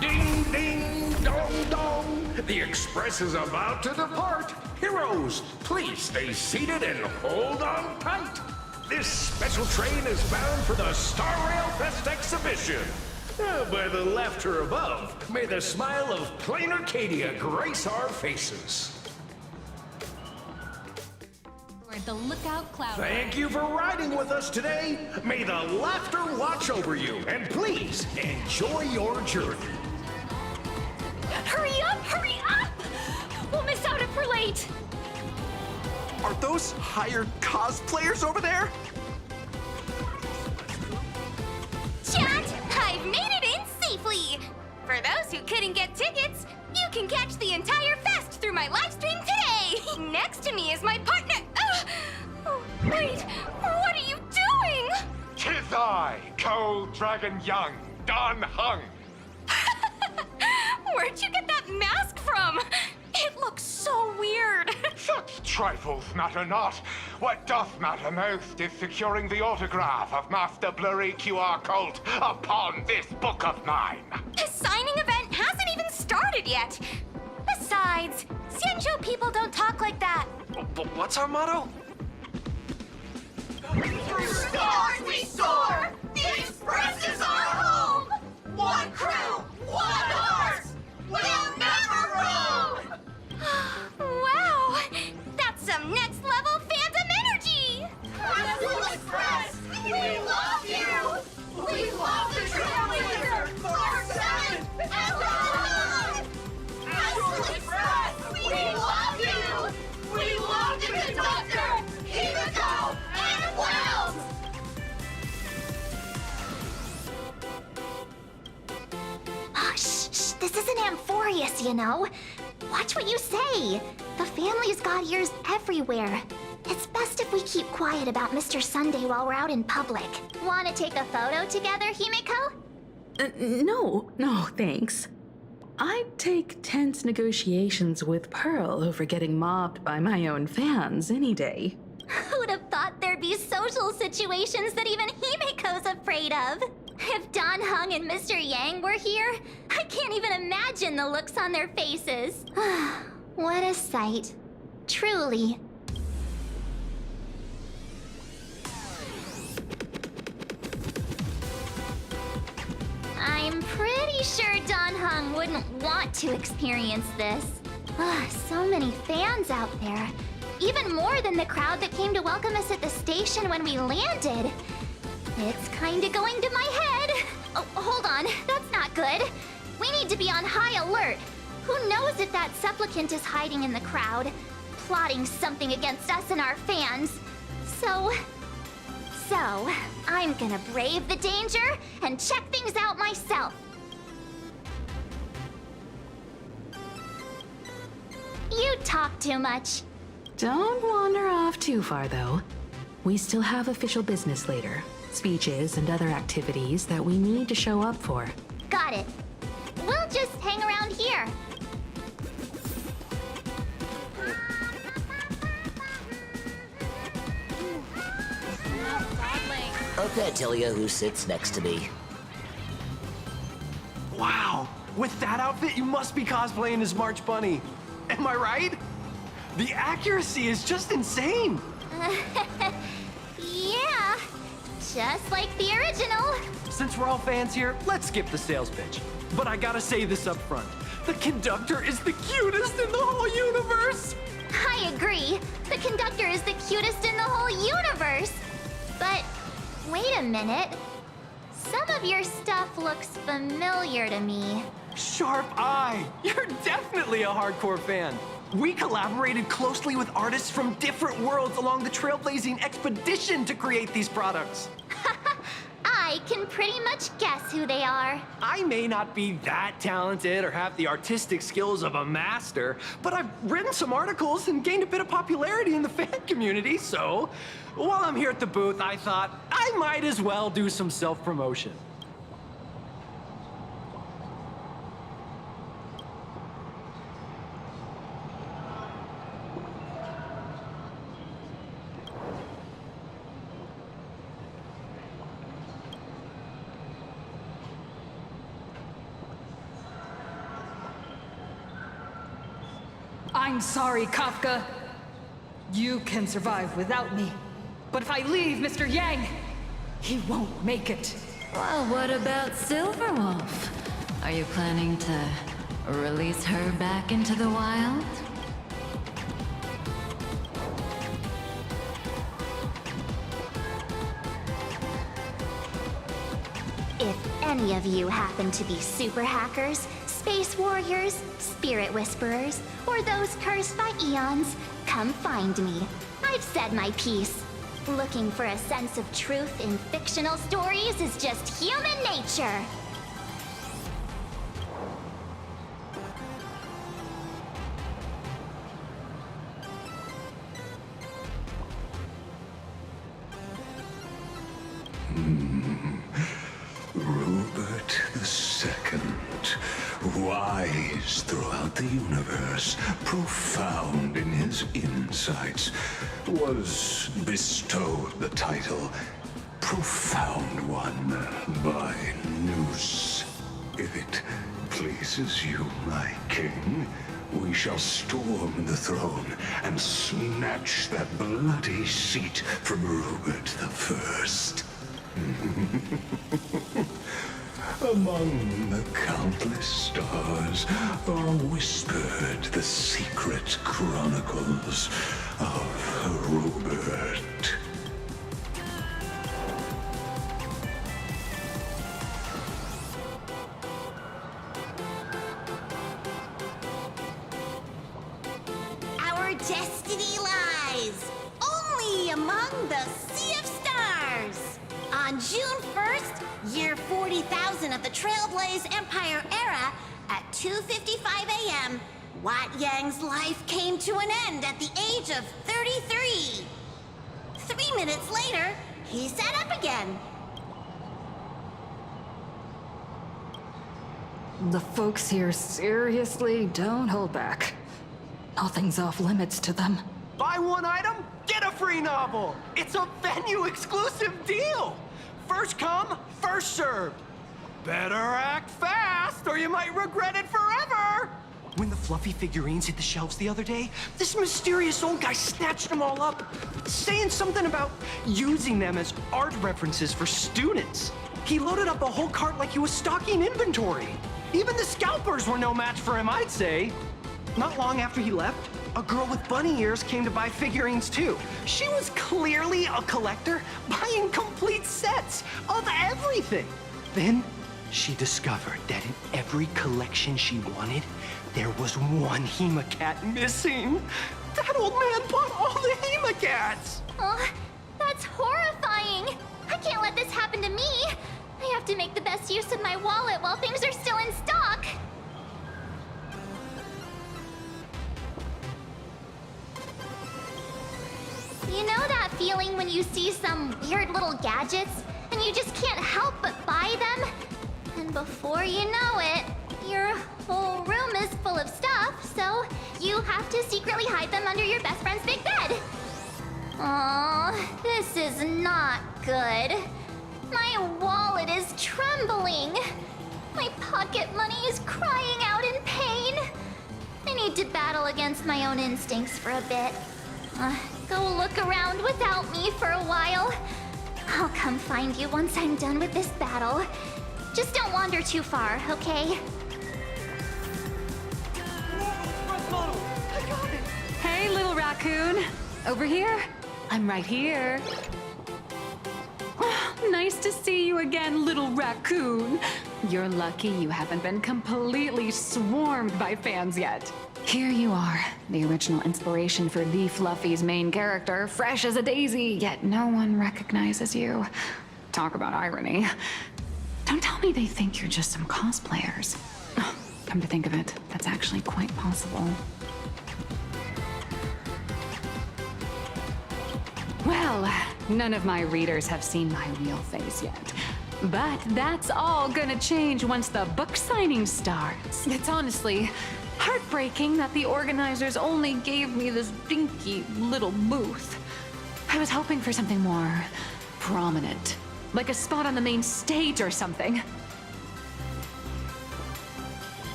Ding, ding, dong, dong. The Express is about to depart. Heroes, please stay seated and hold on tight. This special train is bound for the Star Rail Fest exhibition. By the laughter above, may the smile of plain Arcadia grace our faces. The lookout cloud. Thank you for riding with us today. May the laughter watch over you, and please enjoy your journey. Hurry up! Hurry up! We'll miss out if we're late. Are those hired cosplayers over there? Chat! I've made it in safely! For those who couldn't get tickets, you can catch the entire fest through my live stream today! Next to me is my partner... Oh, wait, what are you doing? 'Tis I, Cold Dragon Young, Dan Heng. Where'd you get that mask from? It looks so weird. Such trifles matter not. What doth matter most is securing the autograph of Master Blurry QR Colt upon this book of mine. The signing event hasn't even started yet. Besides, Xianzhou people don't talk like that. But what's our motto? Through stars we soar! The Express is our home! One crew, one heart! We'll never roam! Wow! That's some next level Phantom energy! serious, you know. Watch what you say. The family's got ears everywhere. It's best if we keep quiet about Mr. Sunday while we're out in public. Wanna take a photo together, Himeko? No, thanks. I'd take tense negotiations with Pearl over getting mobbed by my own fans any day. Who'd have thought there'd be social situations that even Himeko's afraid of? If Don Hung and Mr. Yang were here, I can't even imagine the looks on their faces. What a sight. Truly. I'm pretty sure Don Hung wouldn't want to experience this. So many fans out there. Even more than the crowd that came to welcome us at the station when we landed. It's kinda going to my head. Oh, hold on, that's not good. We need to be on high alert. Who knows if that supplicant is hiding in the crowd, plotting something against us and our fans. So, I'm gonna brave the danger and check things out myself. You talk too much. Don't wander off too far, though. We still have official business later. Speeches and other activities that we need to show up for. Got it. We'll just hang around here. Okay, tell you who sits next to me. Wow, with that outfit, you must be cosplaying as March Bunny. Am I right? The accuracy is just insane. Yeah, just like the original. Since we're all fans here, let's skip the sales pitch. But I gotta say this up front. The conductor is the cutest in the whole universe. I agree. The conductor is the cutest in the whole universe. But wait a minute. Some of your stuff looks familiar to me. Sharp eye. You're definitely a hardcore fan. We collaborated closely with artists from different worlds along the trailblazing expedition to create these products. I can pretty much guess who they are. I may not be that talented or have the artistic skills of a master, but I've written some articles and gained a bit of popularity in the fan community, so while I'm here at the booth, I thought I might as well do some self-promotion. I'm sorry, Kafka. You can survive without me. But if I leave Mr. Yang, he won't make it. Well, what about Silverwolf? Are you planning to release her back into the wild? If any of you happen to be super hackers, space warriors, spirit whisperers, or those cursed by eons, come find me. I've said my piece. Looking for a sense of truth in fictional stories is just human nature. Rupert II, wise throughout the universe, profound in his insights, was bestowed the title Profound One by Noose. If it pleases you, my king, we shall storm the throne and snatch that bloody seat from Rupert I. Among the countless stars are whispered the secret chronicles of Rupert. Our destiny lies only among the Sea of Stars. On June 1st, year 40,000 of the Trailblaze Empire era, At 2:55 a.m., Wat Yang's life came to an end at the age of 33. 3 minutes later, he sat up again. The folks here seriously don't hold back. Nothing's off limits to them. Buy one item, get a free novel. It's a venue exclusive deal. First come, first served. Better act fast or you might regret it forever. When the fluffy figurines hit the shelves the other day, this mysterious old guy snatched them all up, saying something about using them as art references for students. He loaded up a whole cart like he was stocking inventory. Even the scalpers were no match for him, I'd say. Not long after he left, a girl with bunny ears came to buy figurines too. She was clearly a collector, buying complete sets of everything. Then she discovered that in every collection she wanted, there was one Hemacat missing. That old man bought all the Hemacats! Oh, that's horrifying. I can't let this happen to me. I have to make the best use of my wallet while things are still in stock. You know that feeling when you see some weird little gadgets and you just can't help but buy them? And before you know it, your whole room is full of stuff, so you have to secretly hide them under your best friend's big bed. Aw, this is not good. My wallet is trembling. My pocket money is crying out in pain. I need to battle against my own instincts for a bit. Go look around without me for a while. I'll come find you once I'm done with this battle. Just don't wander too far, okay? Hey, little raccoon. Over here? I'm right here. Nice to see you again, little raccoon. You're lucky you haven't been completely swarmed by fans yet. Here you are, the original inspiration for the Fluffy's main character, fresh as a daisy, yet no one recognizes you. Talk about irony. Don't tell me they think you're just some cosplayers. Come to think of it, that's actually quite possible. Well, none of my readers have seen my real face yet. But that's all gonna change once the book signing starts. It's honestly heartbreaking that the organizers only gave me this dinky little booth. I was hoping for something more prominent, like a spot on the main stage or something.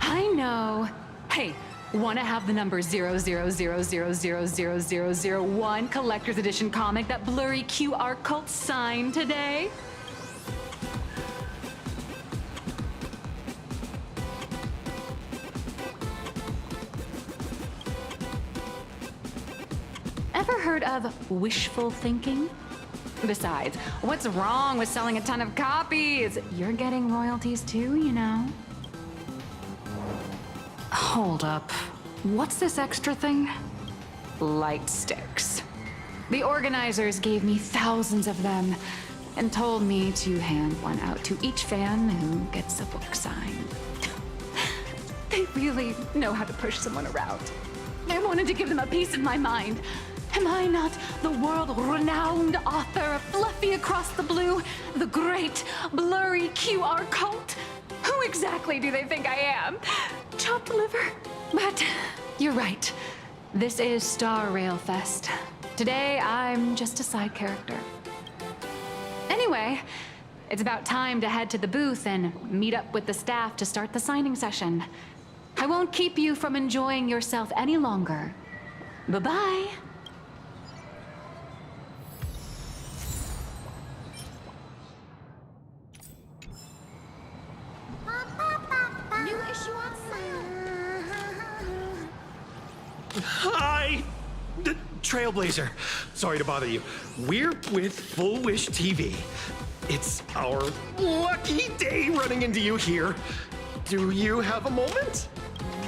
I know. Hey, wanna have the number 000000001 collector's edition comic that blurry QR cult signed today? Ever heard of wishful thinking? Besides, what's wrong with selling a ton of copies? You're getting royalties too, you know. Hold up. What's this extra thing? Light sticks. The organizers gave me thousands of them and told me to hand one out to each fan who gets a book signed. They really know how to push someone around. I wanted to give them a piece of my mind. Am I not the world-renowned author of Fluffy Across the Blue, the great blurry QR cult? Who exactly do they think I am? Chopped liver? But you're right. This is Star Rail Fest. Today, I'm just a side character. Anyway, it's about time to head to the booth and meet up with the staff to start the signing session. I won't keep you from enjoying yourself any longer. Bye-bye. New issue on sale. Hi! Trailblazer. Sorry to bother you. We're with Full Wish TV. It's our lucky day running into you here. Do you have a moment?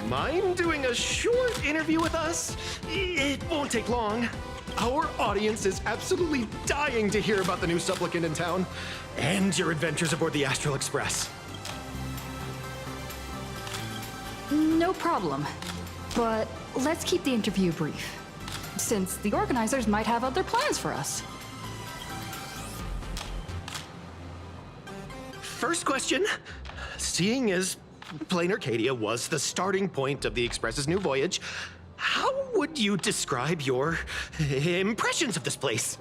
Mind doing a short interview with us? It won't take long. Our audience is absolutely dying to hear about the new supplicant in town and your adventures aboard the Astral Express. No problem. But let's keep the interview brief, since the organizers might have other plans for us. First question. Seeing as Plain Arcadia was the starting point of the Express's new voyage, how would you describe your impressions of this place?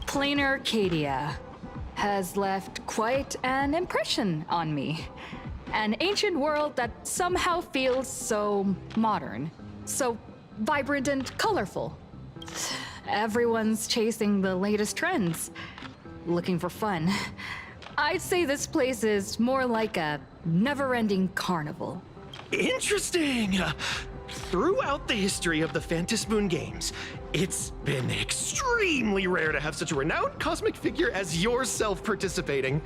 Plain Arcadia has left quite an impression on me. An ancient world that somehow feels so modern, so vibrant and colorful. Everyone's chasing the latest trends, looking for fun. I'd say this place is more like a never-ending carnival. Interesting! Throughout the history of the Phantasmoon games, it's been extremely rare to have such a renowned cosmic figure as yourself participating.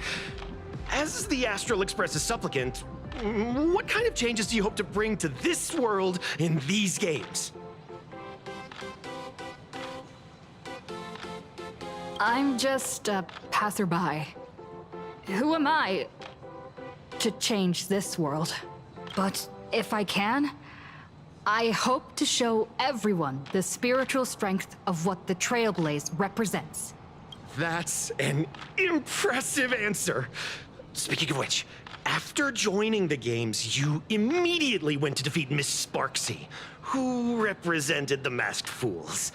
As the Astral Express's supplicant, what kind of changes do you hope to bring to this world in these games? I'm just a passerby. Who am I to change this world? But if I can, I hope to show everyone the spiritual strength of what the Trailblaze represents. That's an impressive answer. Speaking of which, after joining the games, you immediately went to defeat Miss Sparksy, who represented the Masked Fools.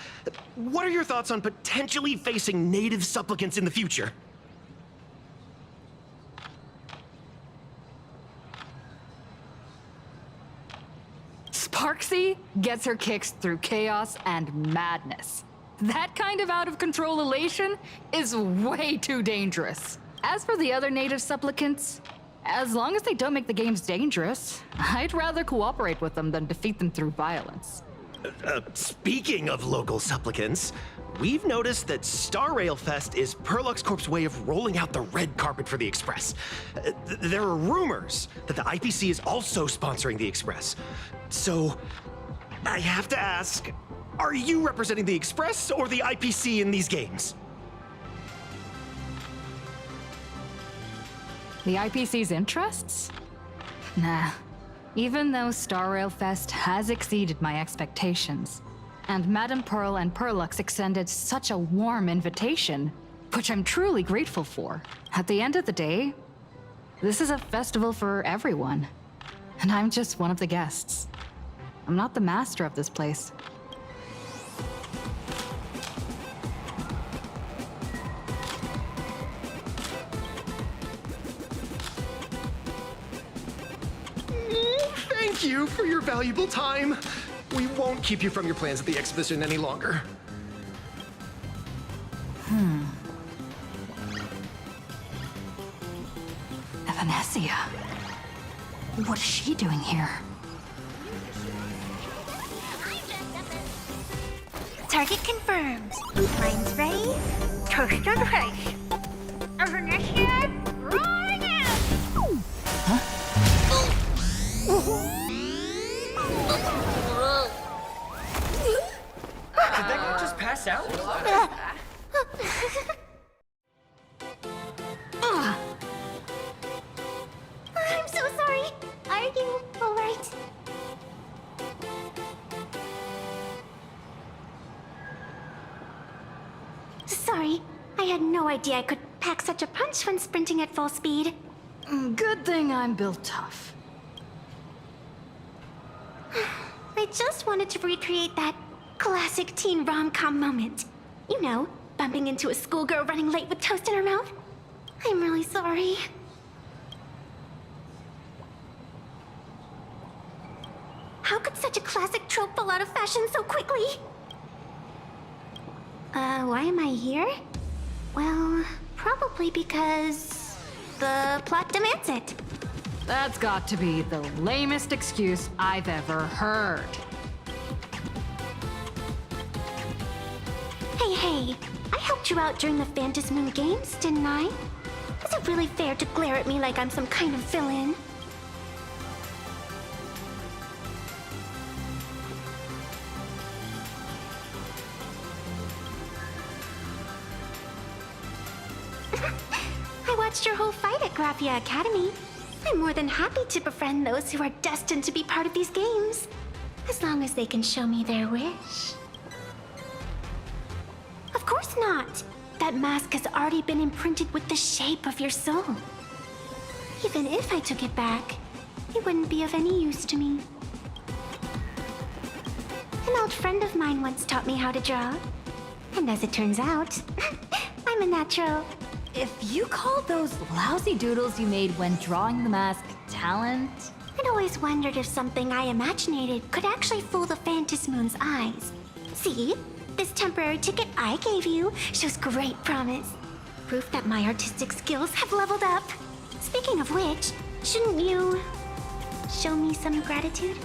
What are your thoughts on potentially facing native supplicants in the future? Sparksy gets her kicks through chaos and madness. That kind of out-of-control elation is way too dangerous. As for the other native supplicants, as long as they don't make the games dangerous, I'd rather cooperate with them than defeat them through violence. Speaking of local supplicants, we've noticed that Star Rail Fest is Perlux Corp's way of rolling out the red carpet for the Express. There are rumors that the IPC is also sponsoring the Express. So, I have to ask, are you representing the Express or the IPC in these games? The IPC's interests? Nah. Even though Star Rail Fest has exceeded my expectations, and Madame Pearl and Perlux extended such a warm invitation, which I'm truly grateful for. At the end of the day, this is a festival for everyone, and I'm just one of the guests. I'm not the master of this place. Thank you for your valuable time. We won't keep you from your plans at the exhibition any longer. Evanesia. What is she doing here? Target confirmed. Mine's ready. Toast on rice. Evanesia, rolling out! Did that guy just pass out? I'm so sorry. Are you alright? Sorry, I had no idea I could pack such a punch when sprinting at full speed. Good thing I'm built tough. I just wanted to recreate that classic teen rom-com moment. You know, bumping into a schoolgirl running late with toast in her mouth. I'm really sorry. How could such a classic trope fall out of fashion so quickly? Why am I here? Well, probably because the plot demands it. That's got to be the lamest excuse I've ever heard. Hey, I helped you out during the Phantasmoon games, didn't I? Is it really fair to glare at me like I'm some kind of villain? watched your whole fight at Graphia Academy. I'm more than happy to befriend those who are destined to be part of these games, as long as they can show me their wish. Of course not. That mask has already been imprinted with the shape of your soul. Even if I took it back, it wouldn't be of any use to me. An old friend of mine once taught me how to draw. And as it turns out, I'm a natural. If you call those lousy doodles you made when drawing the mask talent... I'd always wondered if something I imaginated could actually fool the Phantom Moon's eyes. See? This temporary ticket I gave you shows great promise. Proof that my artistic skills have leveled up. Speaking of which, shouldn't you show me some gratitude?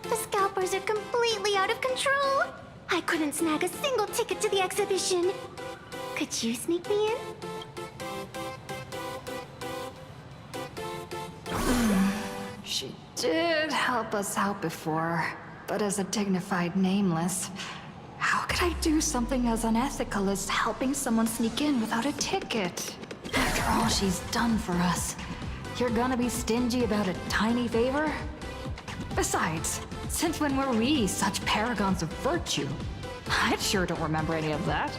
The scalpers are completely out of control. I couldn't snag a single ticket to the exhibition. Could you sneak me in? She did help us out before, but as a dignified nameless, how could I do something as unethical as helping someone sneak in without a ticket? After all she's done for us, you're gonna be stingy about a tiny favor? Besides, since when were we such paragons of virtue? I sure don't remember any of that.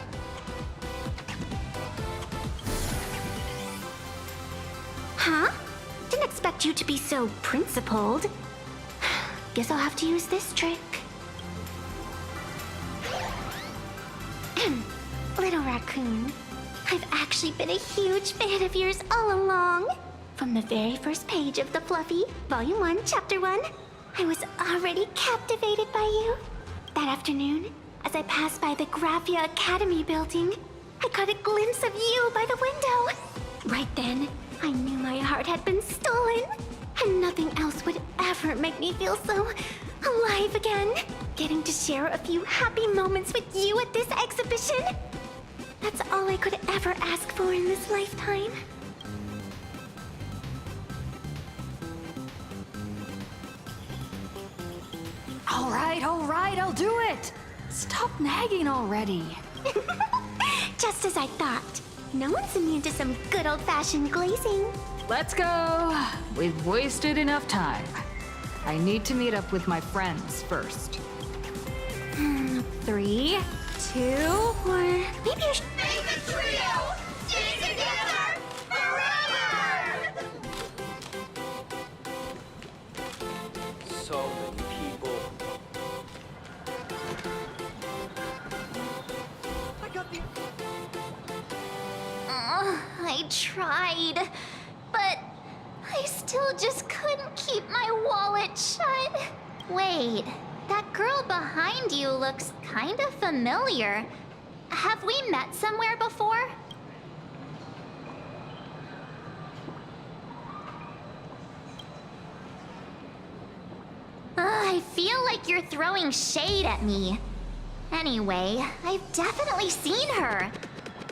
Huh? Didn't expect you to be so principled. Guess I'll have to use this trick. Little raccoon, I've actually been a huge fan of yours all along. From the very first page of The Fluffy, Volume 1, Chapter 1, I was already captivated by you. That afternoon, as I passed by the Graphia Academy building, I caught a glimpse of you by the window. Right then, I knew my heart had been stolen, and nothing else would ever make me feel so alive again. Getting to share a few happy moments with you at this exhibition, that's all I could ever ask for in this lifetime. All right, I'll do it! Stop nagging already. Just as I thought. No one's immune to some good old-fashioned glazing. Let's go. We've wasted enough time. I need to meet up with my friends first. 3, 2, 1. Maybe you should... Make a trio! Stay together forever! So many people. I got the... I tried, but I still just couldn't keep my wallet shut. Wait, that girl behind you looks kind of familiar. Have we met somewhere before? I feel like you're throwing shade at me. Anyway, I've definitely seen her.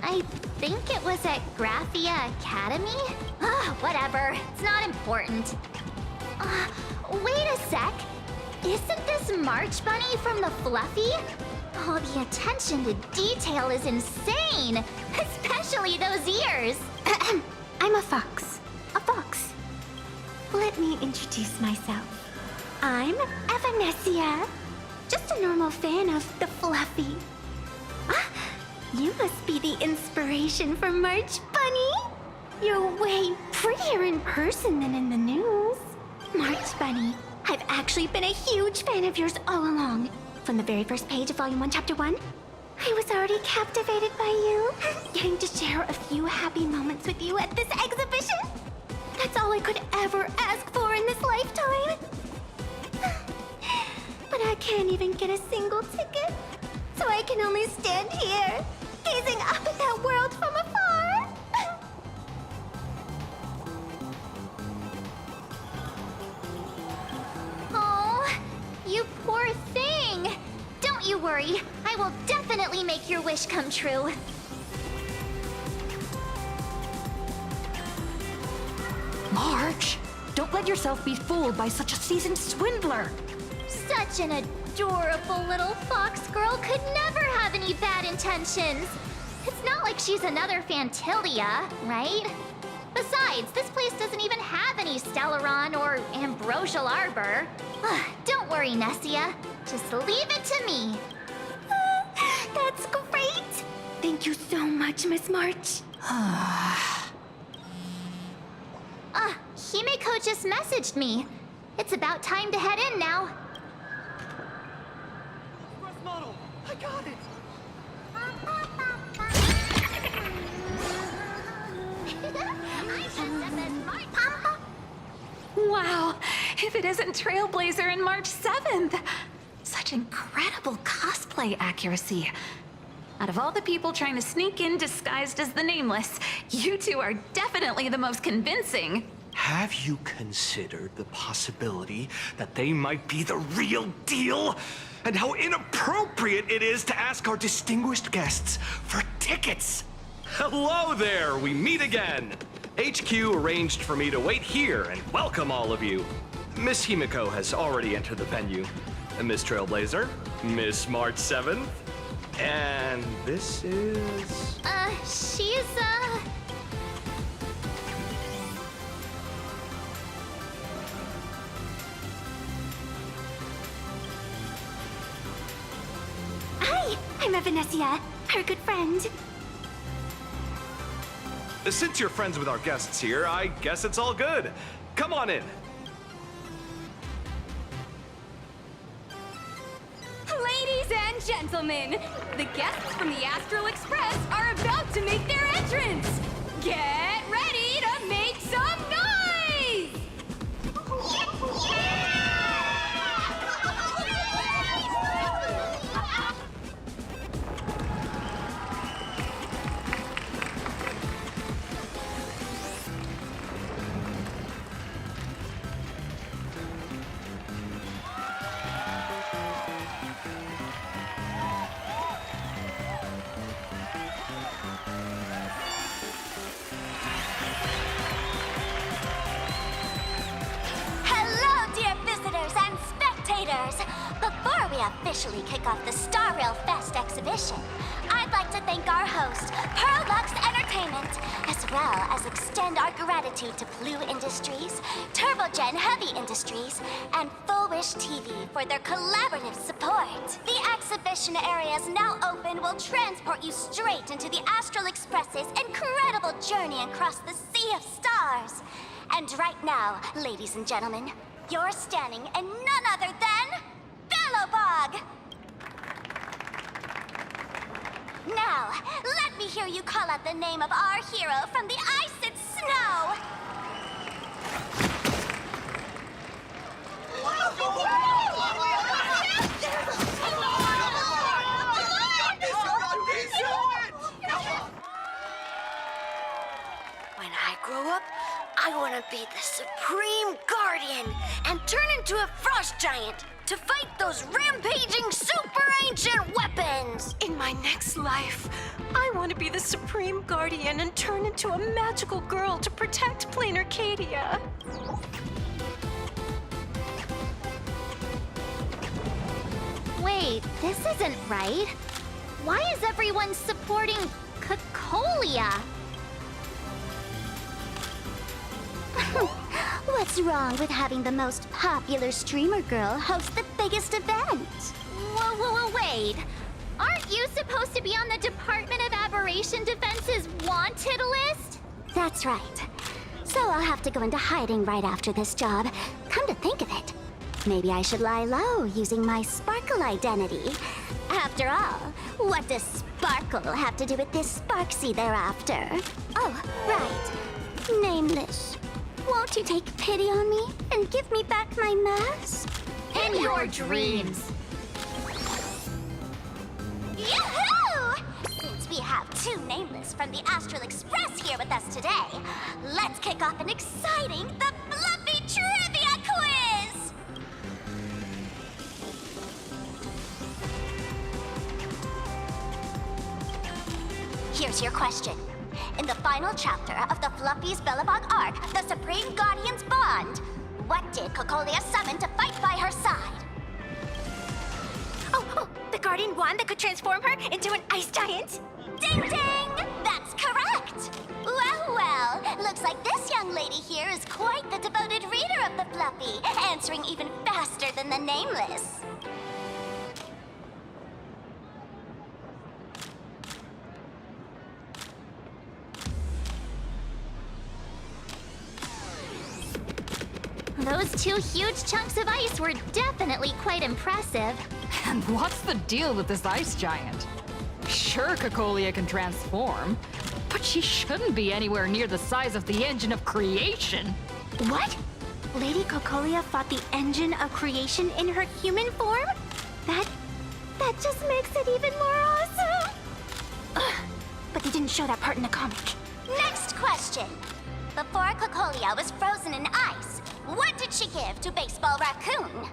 I think it was at Graphia Academy? Whatever. It's not important. Wait a sec. Isn't this March Bunny from the Fluffy? Oh, the attention to detail is insane. Especially those ears. I'm a fox. A fox. Let me introduce myself. I'm Evanescia. Just a normal fan of the Fluffy. You must be the inspiration for March Bunny. You're way prettier in person than in the news. March Bunny, I've actually been a huge fan of yours all along. From the very first page of Volume 1, Chapter 1, I was already captivated by you. Getting to share a few happy moments with you at this exhibition, that's all I could ever ask for in this lifetime. But I can't even get a single ticket, so I can only stand here, gazing up at that world from afar. Oh, you poor thing. Don't you worry. I will definitely make your wish come true. March, Don't let yourself be fooled by such a seasoned swindler. Such an adorable little fox girl could never have any bad intentions. It's not like she's another Fantilia, right? Besides, this place doesn't even have any Stellaron or Ambrosial Arbor. Don't worry, Nessia. Just leave it to me. That's great! Thank you so much, Miss March. Himeko just messaged me. It's about time to head in now. Express model, I got it. Wow, if it isn't Trailblazer and March 7th! Such incredible cosplay accuracy. Out of all the people trying to sneak in disguised as the Nameless, you two are definitely the most convincing. Have you considered the possibility that they might be the real deal? And how inappropriate it is to ask our distinguished guests for tickets? Hello there, we meet again. HQ arranged for me to wait here and welcome all of you. Miss Himeko has already entered the venue. Miss Trailblazer, Miss March 7th, and this is... She's, Hi, I'm Evanessia, our good friend. Since you're friends with our guests here, I guess it's all good. Come on in. Ladies and gentlemen, the guests from the Astral Express are about to make their entrance. Get ready to make some noise! Before we officially kick off the Star Rail Fest exhibition, I'd like to thank our host, Pearl Lux Entertainment, as well as extend our gratitude to Blue Industries, Turbogen Heavy Industries, and Full Wish TV for their collaborative support. The exhibition area is now open, will transport you straight into the Astral Express's incredible journey across the Sea of Stars. And right now, ladies and gentlemen, you're standing in none other than Bellowbog! Now, let me hear you call out the name of our hero from the ice and snow! When I grow up, I want to be the Supreme Guardian and turn into a frost giant to fight those rampaging super ancient weapons! In my next life, I want to be the Supreme Guardian and turn into a magical girl to protect Plain Arcadia. Wait, this isn't right. Why is everyone supporting Cacolia? What's wrong with having the most popular streamer girl host the biggest event? Whoa, wait. Aren't you supposed to be on the Department of Aberration Defense's wanted list? That's right. So I'll have to go into hiding right after this job. Come to think of it, maybe I should lie low using my Sparkle identity. After all, what does Sparkle have to do with this Sparksy thereafter? Oh, right. Nameless. Won't you take pity on me and give me back my mask? In your dreams. Yoo-hoo! Since we have two Nameless from the Astral Express here with us today, let's kick off an exciting The Fluffy Trivia Quiz! Here's your question. In the final chapter of the Fluffy's Bellabog arc, the Supreme Guardian's Bond, What did Cocolia summon to fight by her side? Oh, the guardian wand that could transform her into an ice giant? Ding ding! That's correct! Well, looks like this young lady here is quite the devoted reader of the Fluffy, answering even faster than the Nameless. Those two huge chunks of ice were definitely quite impressive. And what's the deal with this ice giant? Sure, Cocolia can transform, but she shouldn't be anywhere near the size of the engine of creation. What? Lady Cocolia fought the engine of creation in her human form? That just makes it even more awesome! Ugh, but they didn't show that part in the comic. Next question. Before Cocolia was frozen in ice, what did she give to Baseball Raccoon?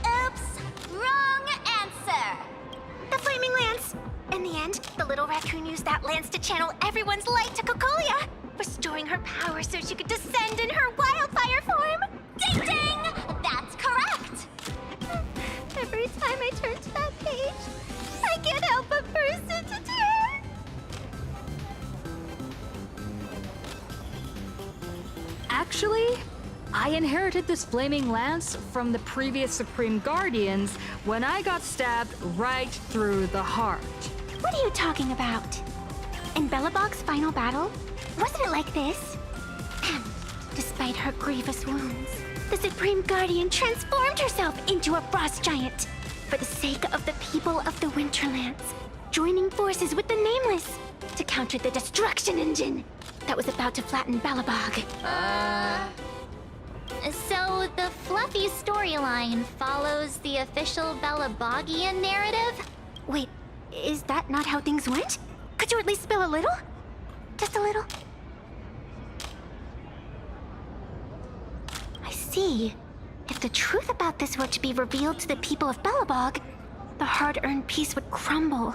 Oops, wrong answer. The Flaming Lance! In the end, the little raccoon used that lance to channel everyone's light to Cocolia, restoring her power so she could descend in her wildfire form! Ding ding! That's correct! Every time I turn to that page, I can't help but burst into tears! Actually, I inherited this flaming lance from the previous Supreme Guardians when I got stabbed right through the heart. What are you talking about? In Belobog's final battle, wasn't it like this? Despite her grievous wounds, the Supreme Guardian transformed herself into a frost giant for the sake of the people of the Winterlands, joining forces with the Nameless to counter the destruction engine that was about to flatten Belobog. So the Fluffy storyline follows the official Belabogian narrative? Wait, is that not how things went? Could you at least spill a little? Just a little? I see. If the truth about this were to be revealed to the people of Belobog, the hard-earned peace would crumble,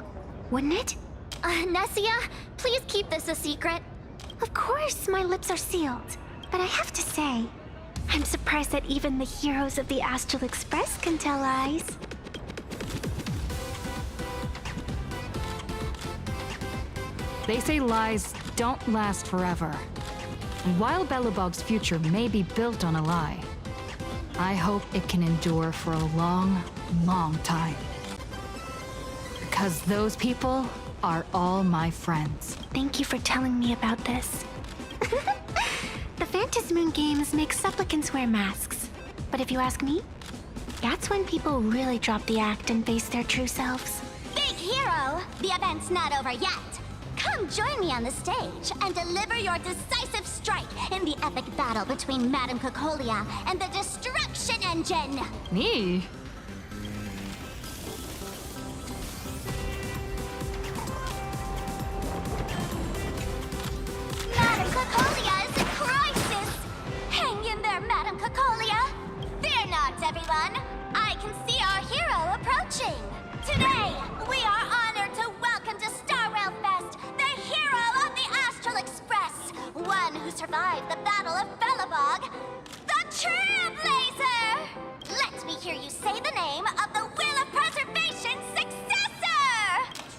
wouldn't it? Nessia, please keep this a secret. Of course, my lips are sealed. But I have to say, I'm surprised that even the heroes of the Astral Express can tell lies. They say lies don't last forever. And while Belobog's future may be built on a lie, I hope it can endure for a long, long time. Because those people are all my friends. Thank you for telling me about this. The Phantasmoon games make supplicants wear masks. But if you ask me, that's when people really drop the act and face their true selves. Big hero, the event's not over yet. Come join me on the stage and deliver your decisive strike in the epic battle between Madame Cocolia and the Destruction Engine. Me? Madame Cocolia is in crisis! Hang in there, Madame Cocolia! Fear not, everyone! I can see our hero approaching! Today, we are honored to welcome to Starrail Fest the hero of the Astral Express, one who survived the Battle of Belobog, the Trailblazer! Let me hear you say the name of the Will of Preservation's successor!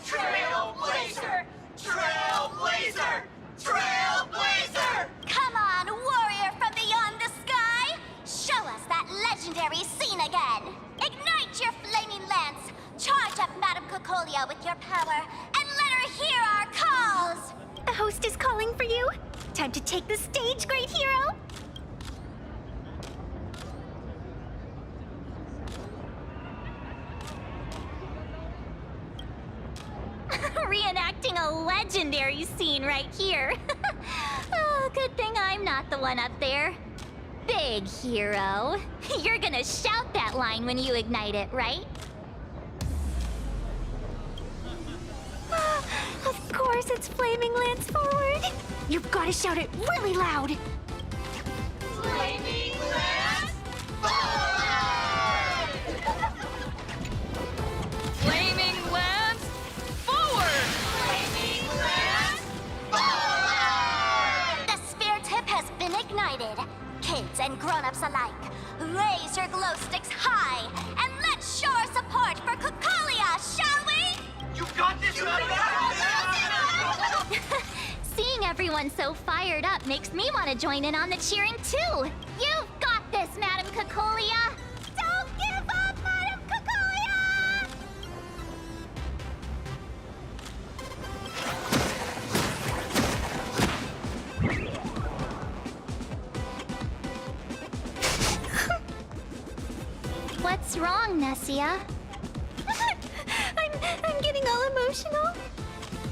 Trailblazer! Trailblazer! Trailblazer! Come on, warrior from beyond the sky! Show us that legendary scene again! Ignite your flaming lance! Charge up Madame Cocolia with your power, and let her hear our calls! The host is calling for you. Time to take the stage, great hero! Reenacting a legendary scene right here. Oh, good thing I'm not the one up there. Big hero. You're gonna shout that line when you ignite it, right? Of course, it's Flaming Lance forward. You've got to shout it really loud. Flaming Lance forward! Flaming Lance Everyone so fired up makes me want to join in on the cheering too. You've got this, Madam Cacolia. Don't give up, Madam Cacolia! What's wrong, Nessia? I'm getting all emotional.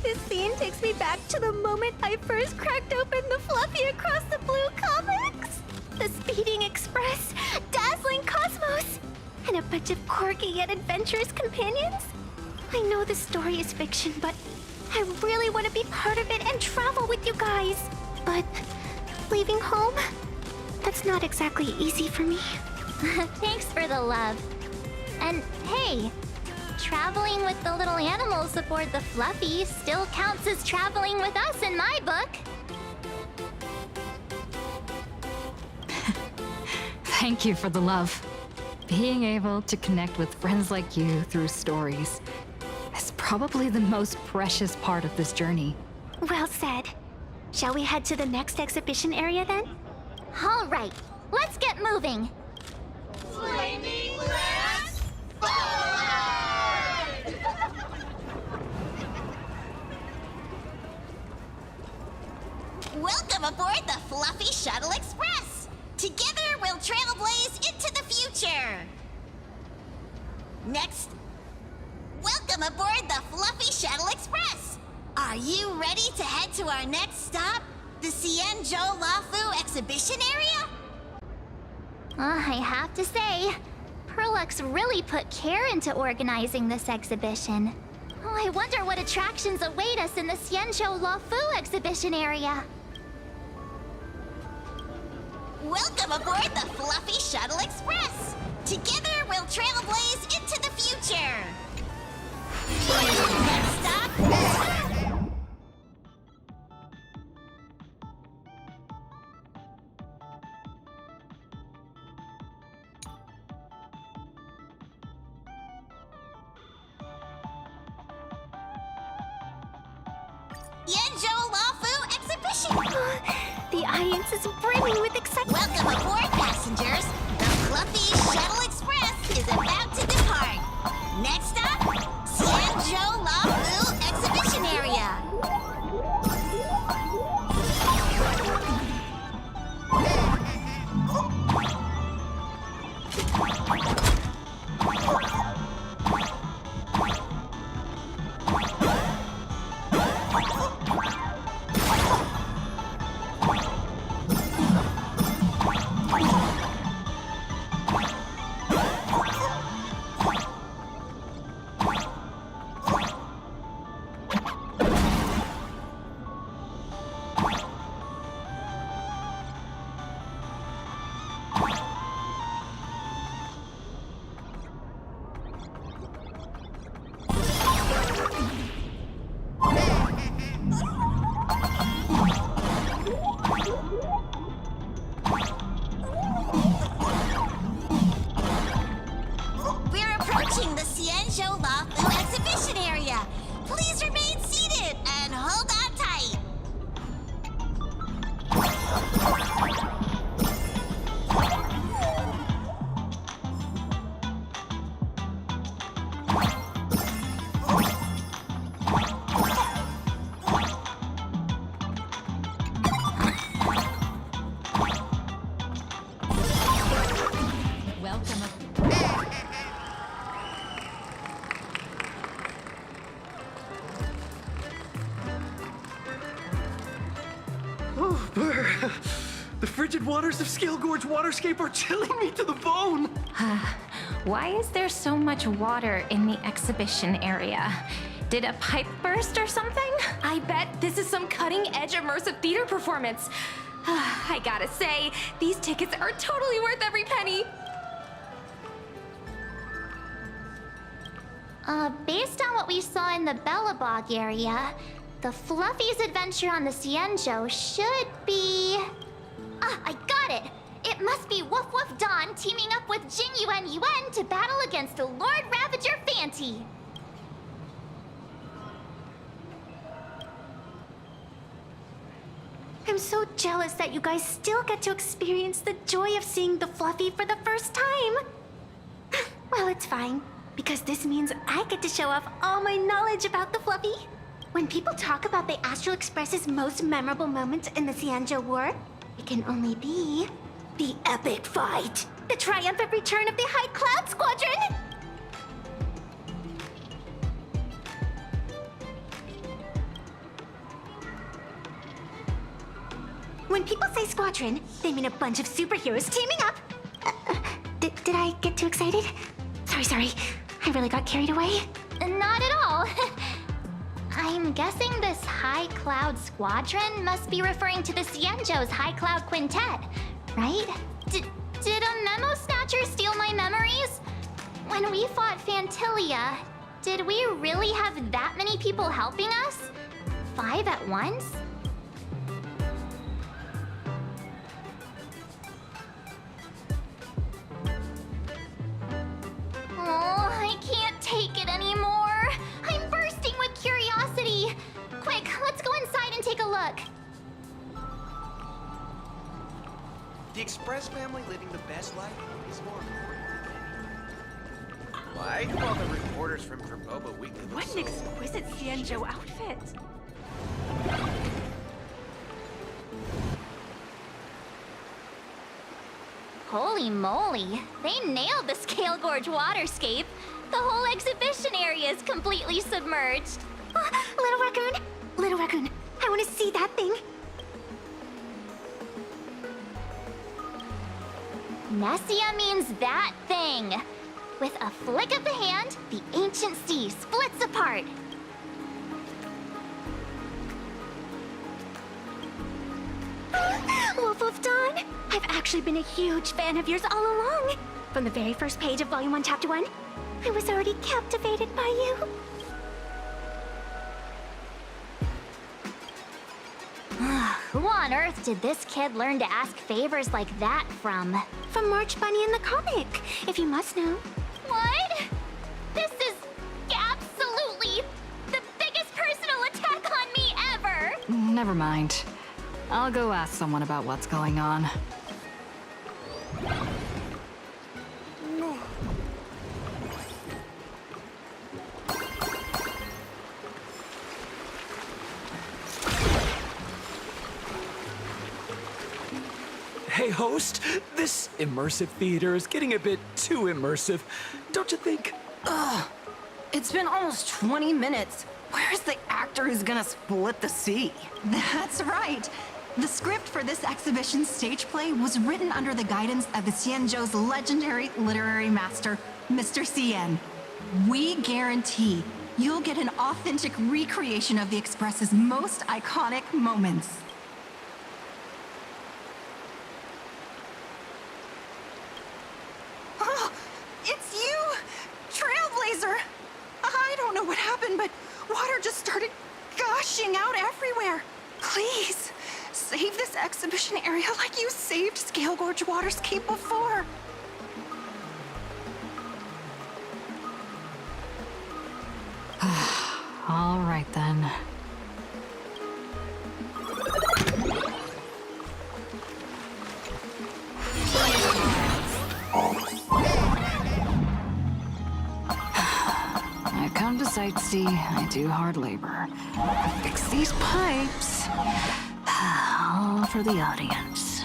This scene takes me back to the moment I first cracked open the Fluffy Across the Blue comics. The Speeding Express, Dazzling Cosmos, and a bunch of quirky yet adventurous companions. I know the story is fiction, but I really want to be part of it and travel with you guys. But leaving home, that's not exactly easy for me. Thanks for the love. And hey, traveling with the little animals aboard the Fluffy still counts as traveling with us in my book. Thank you for the love. Being able to connect with friends like you through stories is probably the most precious part of this journey. Well said. Shall we head to the next exhibition area then? All right, let's get moving. Flaming Lance forward! Welcome aboard the Fluffy Shuttle Express! Together we'll trailblaze into the future! Next, welcome aboard the Fluffy Shuttle Express! Are you ready to head to our next stop? The Cienjo Lafu exhibition area? I have to say, Perlux really put care into organizing this exhibition. Oh, I wonder what attractions await us in the Cienjo Lafu exhibition area. Welcome aboard the Fluffy Shuttle Express! Together we'll trailblaze into the future! Next stop... Cienjo Lafu exhibition! The audience is brimming with excitement. Welcome aboard, passengers! The Fluffy Shuttle Express is about to depart. Next stop, Cienjo Lafu exhibition area. We're approaching the Cienjo Lafu exhibition area. Please remain seated and hold on tight. Welcome. Oh, brr. The frigid waters of Scale Gorge Waterscape are chilling me to the bone. Why is there so much water in the exhibition area? Did a pipe burst or something? I bet this is some cutting-edge immersive theater performance. I gotta say, these tickets are totally worth every penny. Based on what we saw in the Bellabog area, the Fluffy's adventure on the Cienjo should be... Ah, I got it! It must be Woof Woof Dawn teaming up with Jing Yuan Yuan to battle against the Lord Ravager Fanti. I'm so jealous that you guys still get to experience the joy of seeing the Fluffy for the first time. Well, it's fine, because this means I get to show off all my knowledge about the Fluffy. When people talk about the Astral Express's most memorable moment in the Xianzhou War, it can only be the epic fight, the triumphant return of the High Cloud Squadron! When people say squadron, they mean a bunch of superheroes teaming up. Did I get too excited? Sorry. I really got carried away. Not at all. I'm guessing this High Cloud Squadron must be referring to the Xianzhou's High Cloud Quintet, right? Did a memo snatcher steal my memories? When we fought Fantilia, did we really have that many people helping us? 5 at once? Oh, I can't take it anymore. I'm bursting with curiosity. Quick, let's go inside and take a look. The Express family living the best life is more important than anything. Why do all the reporters from Boba Weekly look What so... an exquisite Xianzhou outfit. Holy moly, they nailed the Scale Gorge waterscape. The whole exhibition area is completely submerged. Little Raccoon, I want to see that thing. Nessia means that thing. With a flick of the hand, the ancient sea splits apart. Wolf of Dawn, I've actually been a huge fan of yours all along. From the very first page of Volume 1, Chapter 1, I was already captivated by you. Who on earth did this kid learn to ask favors like that from? From March Bunny in the comic, if you must know. What? This is absolutely the biggest personal attack on me ever! Never mind. I'll go ask someone about what's going on. Hey, host, this immersive theater is getting a bit too immersive, don't you think? Ugh. It's been almost 20 minutes. Where's the actor who's gonna split the sea? That's right. The script for this exhibition's stage play was written under the guidance of the Xianzhou's legendary literary master, Mr. Cien. We guarantee you'll get an authentic recreation of the Express's most iconic moments. Oh, it's you! Trailblazer! I don't know what happened, but water just started gushing out everywhere. Please, save this exhibition area like you saved Scale Gorge Waterscape before. All right then. I come to sightsee, I do hard labor. I fix these pipes. All for the audience.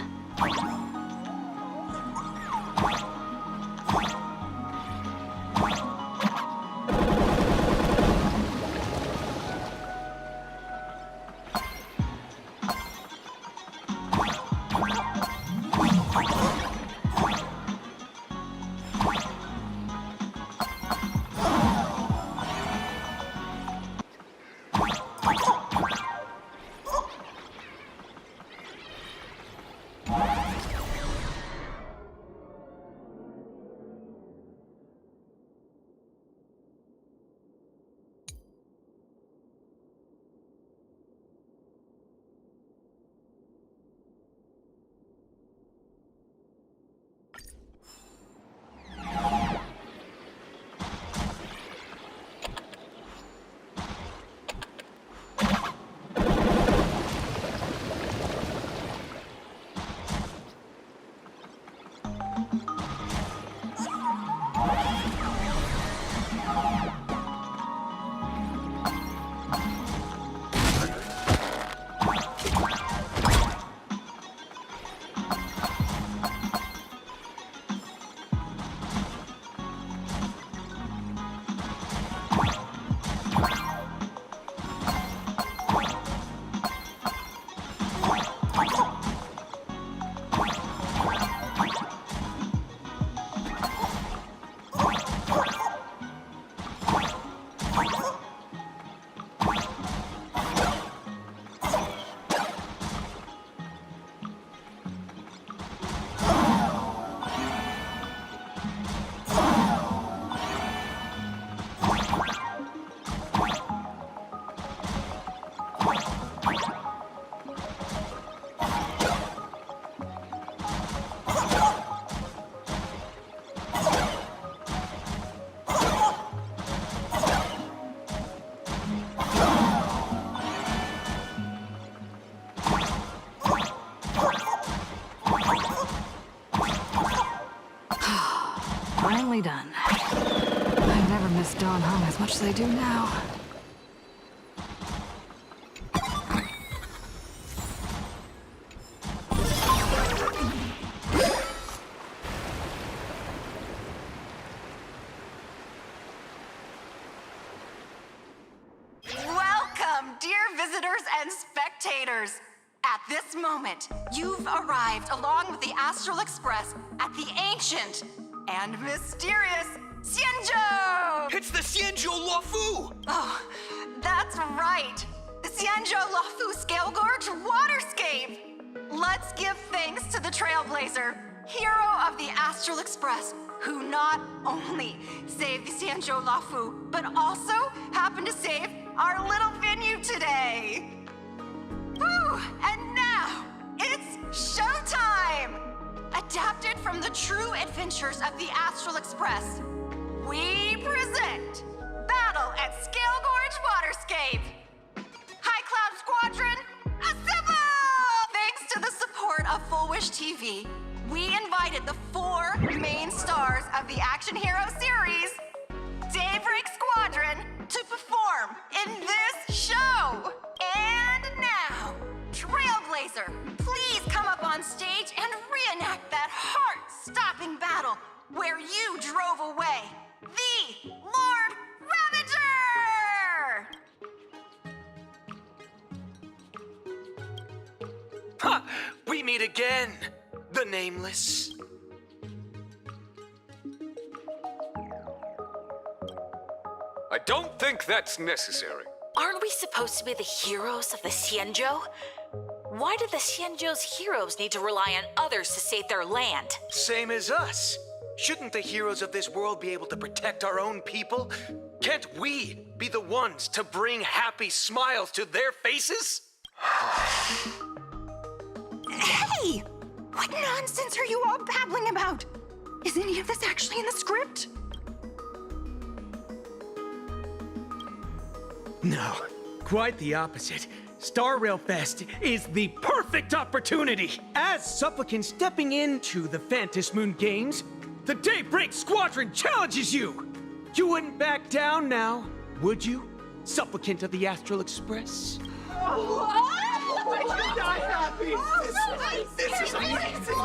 gone home as much as I do now. Welcome, dear visitors and spectators. At this moment, you've arrived along with the Astral Express at the ancient and mysterious Xianzhou! It's the Xianzhou Luofu! Oh, that's right. The Xianzhou Luofu Scale Gorge Waterscape! Let's give thanks to the Trailblazer, hero of the Astral Express, who not only saved the Xianzhou Luofu, but also happened to save our little venue today. Whew, and now, it's showtime! Adapted from the true adventures of the Astral Express, we present Battle at Scale Gorge Waterscape! High Cloud Squadron, assemble! Thanks to the support of Full Wish TV, we invited the 4 main stars of the action hero series, Daybreak Squadron, to perform in this show! And now, Trailblazer, please come up on stage and reenact that heart-stopping battle where you drove away the Lord Ravager! Ha! We meet again, the Nameless. I don't think that's necessary. Aren't we supposed to be the heroes of the Xianzhou? Why do the Xianzhou's heroes need to rely on others to save their land? Same as us. Shouldn't the heroes of this world be able to protect our own people? Can't we be the ones to bring happy smiles to their faces? Hey! What nonsense are you all babbling about? Is any of this actually in the script? No, quite the opposite. Star Rail Fest is the perfect opportunity. As supplicants stepping into the Phantom Moon Games, the Daybreak Squadron challenges you. You wouldn't back down now, would you, supplicant of the Astral Express? This is amazing!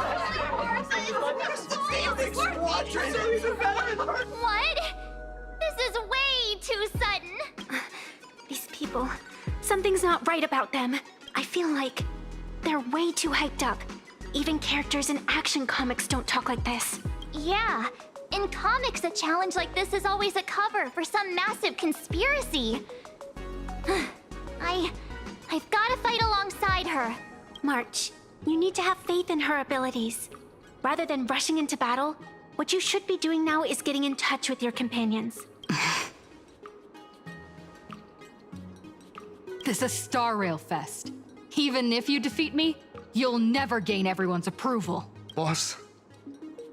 What? This is way too sudden. These people, something's not right about them. I feel like they're way too hyped up. Even characters in action comics don't talk like this. Yeah, in comics a challenge like this is always a cover for some massive conspiracy. I've gotta fight alongside her. March, you need to have faith in her abilities. Rather than rushing into battle, what you should be doing now is getting in touch with your companions. This is Star Rail Fest. Even if you defeat me, you'll never gain everyone's approval. Boss,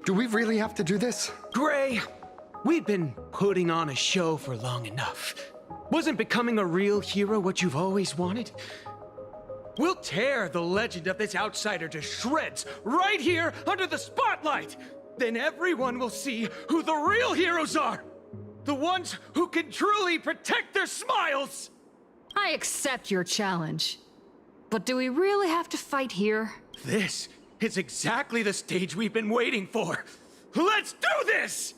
do we really have to do this? Gray, we've been putting on a show for long enough. Wasn't becoming a real hero what you've always wanted? We'll tear the legend of this outsider to shreds right here under the spotlight. Then everyone will see who the real heroes are. The ones who can truly protect their smiles. I accept your challenge. But do we really have to fight here? This is exactly the stage we've been waiting for. Let's do this!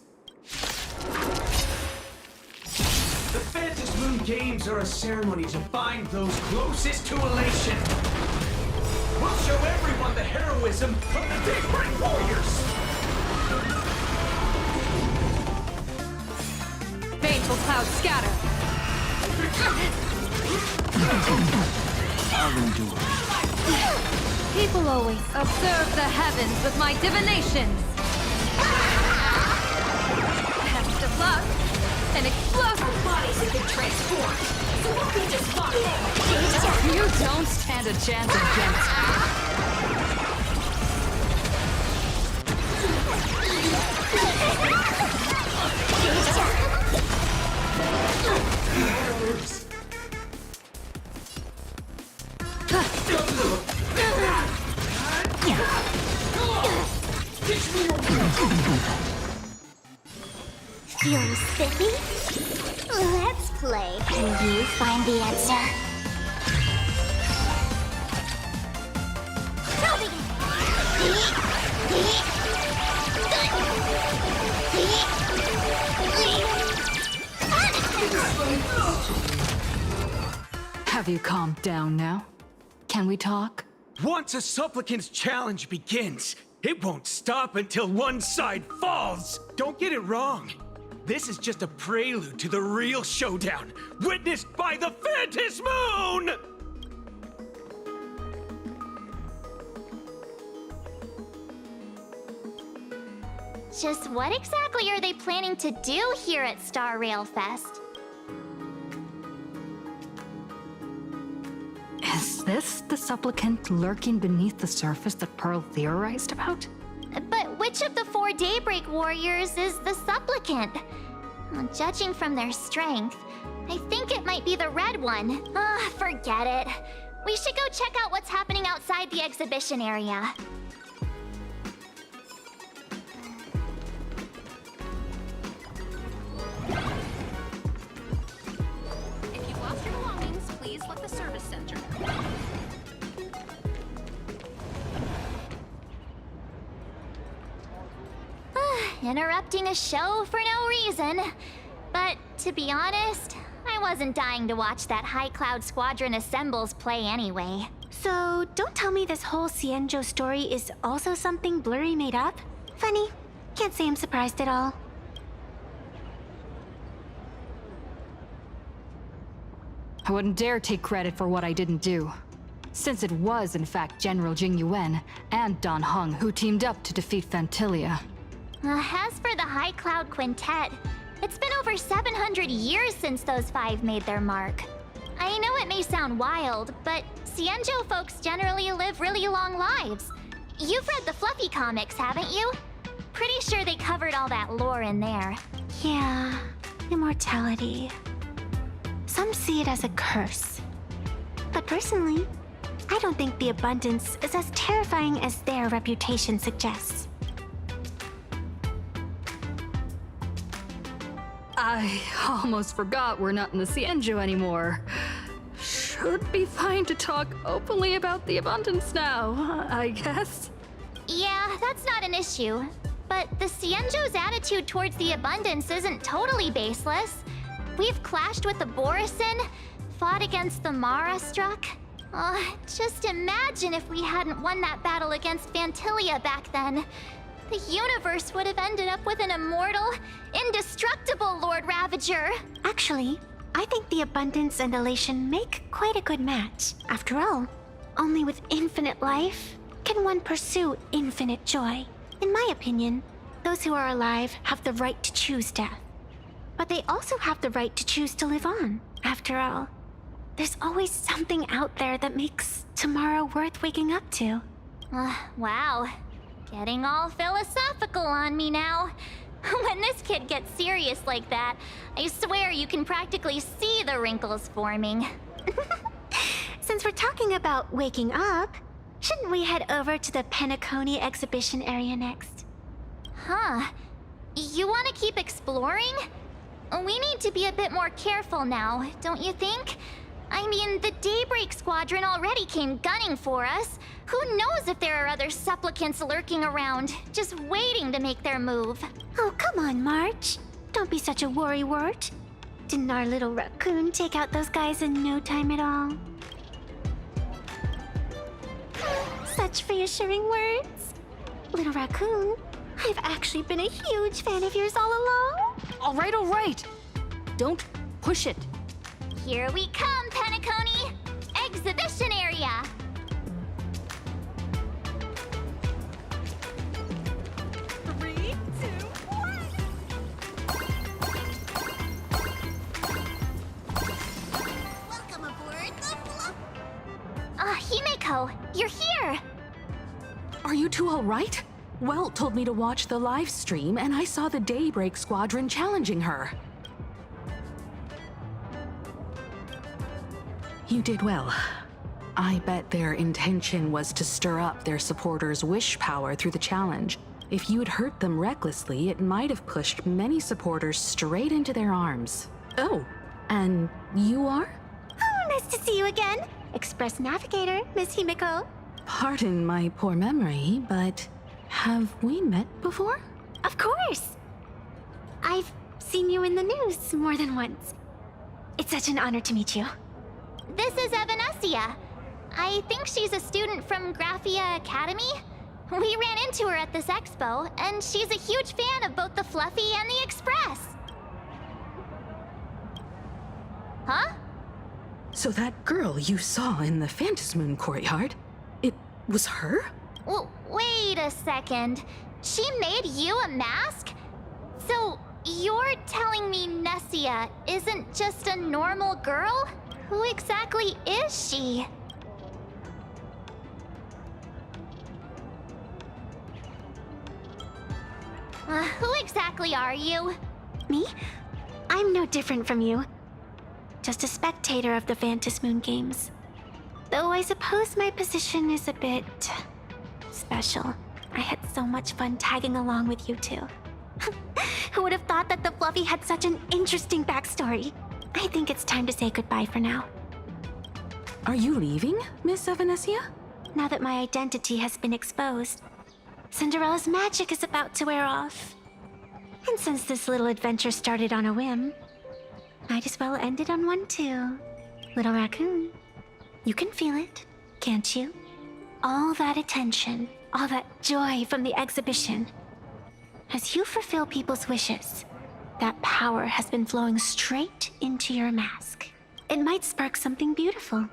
The Phantom Moon Games are a ceremony to bind those closest to elation. We'll show everyone the heroism of the Daybreak Warriors! Baneful clouds scatter. I'll endure. People always observe the heavens with my divinations. Best of luck. An explosive bodies have been transformed, so we'll be just fine. You don't stand a chance against Feeling spiffy? play. Can you find the answer? Have you calmed down now? Can we talk? Once a supplicant's challenge begins, it won't stop until one side falls. Don't get it wrong. This is just a prelude to the real showdown, witnessed by the Phantasmoon! Just what exactly are they planning to do here at Star Rail Fest? Is this the supplicant lurking beneath the surface that Pearl theorized about? But which of the 4 Daybreak warriors is the supplicant? Well, judging from their strength, I think it might be the red one. Forget it. We should go check out what's happening outside the exhibition area. If you've lost your belongings, please let the service center know. Interrupting a show for no reason. But to be honest, I wasn't dying to watch that High Cloud Squadron Assembles play anyway. So, don't tell me this whole Xianzhou story is also something Blurry made up? Funny. Can't say I'm surprised at all. I wouldn't dare take credit for what I didn't do, since it was in fact General Jing Yuan and Dan Heng who teamed up to defeat Phantilia. As for the High Cloud Quintet, it's been over 700 years since those 5 made their mark. I know it may sound wild, but Xianzhou folks generally live really long lives. You've read the Fluffy comics, haven't you? Pretty sure they covered all that lore in there. Yeah, immortality. Some see it as a curse. But personally, I don't think the abundance is as terrifying as their reputation suggests. I almost forgot we're not in the Xianzhou anymore. Should be fine to talk openly about the abundance now, I guess. Yeah, that's not an issue. But the Xianzhou's attitude towards the abundance isn't totally baseless. We've clashed with the Borisin, fought against the Mara Struck. Just imagine if we hadn't won that battle against Phantilia back then. The universe would have ended up with an immortal, indestructible Lord Ravager. Actually, I think the abundance and elation make quite a good match. After all, only with infinite life can one pursue infinite joy. In my opinion, those who are alive have the right to choose death. But they also have the right to choose to live on. After all, there's always something out there that makes tomorrow worth waking up to. Wow. Getting all philosophical on me now. When this kid gets serious like that, I swear you can practically see the wrinkles forming. Since we're talking about waking up, shouldn't we head over to the Penacony exhibition area next? Huh. You want to keep exploring? We need to be a bit more careful now, don't you think? I mean, the Daybreak Squadron already came gunning for us. Who knows if there are other supplicants lurking around, just waiting to make their move. Oh, come on, March. Don't be such a worrywart. Didn't our little raccoon take out those guys in no time at all? Such reassuring words. Little raccoon, I've actually been a huge fan of yours all along. All right. Don't push it. Here we come, Penacony! Exhibition area! Welcome aboard the Fluff. Himeko, you're here! Are you two all right? Welt told me to watch the live stream, and I saw the Daybreak Squadron challenging her. You did well. I bet their intention was to stir up their supporters' wish power through the challenge. If you'd hurt them recklessly, it might have pushed many supporters straight into their arms. Oh, And you are? Oh, nice to see you again. Express Navigator, Miss Himiko. Pardon my poor memory, but have we met before? Of course. I've seen you in the news more than once. It's such an honor to meet you. This is Evanescia. I think she's a student from Graphia Academy. We ran into her at this expo, and she's a huge fan of both the Fluffy and the Express. Huh? So that girl you saw in the Phantasmoon courtyard, it was her? Well, wait a second. She made you a mask? So, you're telling me Nessia isn't just a normal girl? Who exactly is she? Who exactly are you? Me? I'm no different from you. Just a spectator of the Phantasmoon games. Though I suppose my position is a bit special. I had so much fun tagging along with you two. Who would have thought that the Fluffy had such an interesting backstory? I think it's time to say goodbye for now. Are you leaving, Miss Evanescia? Now that my identity has been exposed, Cinderella's magic is about to wear off. And since this little adventure started on a whim, might as well end it on one too. Little raccoon, you can feel it, can't you? All that attention, all that joy from the exhibition. As you fulfill people's wishes, that power has been flowing straight into your mask. It might spark something beautiful,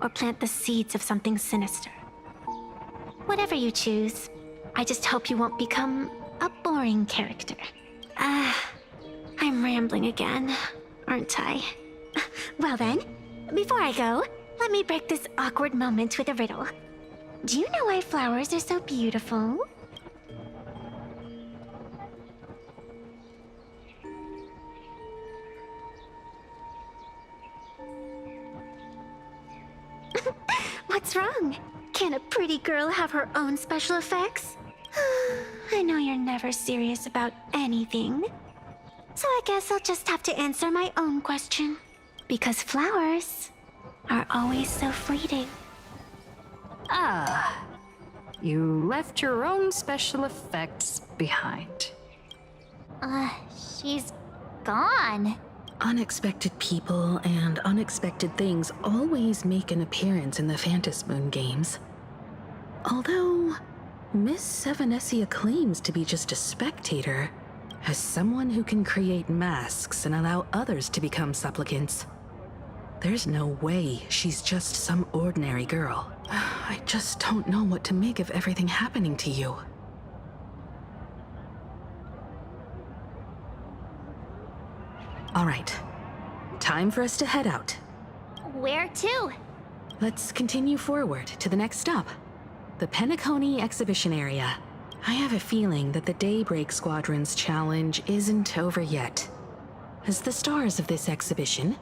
or plant the seeds of something sinister. Whatever you choose, I just hope you won't become a boring character. I'm rambling again, aren't I? Well then, before I go, let me break this awkward moment with a riddle. Do you know why flowers are so beautiful? What's wrong? Can a pretty girl have her own special effects? I know you're never serious about anything. So I guess I'll just have to answer my own question. Because flowers are always so fleeting. Ah, you left your own special effects behind. She's gone. Unexpected people and unexpected things always make an appearance in the Phantasmoon games. Although, Miss Evanescia claims to be just a spectator, as someone who can create masks and allow others to become supplicants. There's no way she's just some ordinary girl. I just don't know what to make of everything happening to you. All right, time for us to head out. Where to? Let's continue forward to the next stop, the Penacony exhibition area. I have a feeling that the Daybreak Squadron's challenge isn't over yet. As the stars of this exhibition,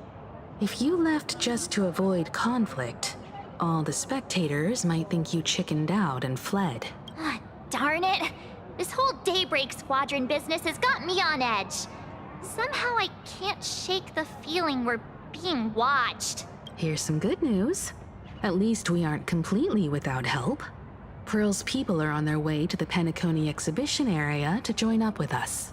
if you left just to avoid conflict, all the spectators might think you chickened out and fled. Darn it! This whole Daybreak Squadron business has got me on edge. Somehow I can't shake the feeling we're being watched. Here's some good news. At least we aren't completely without help. Pearl's people are on their way to the Penacony exhibition area to join up with us.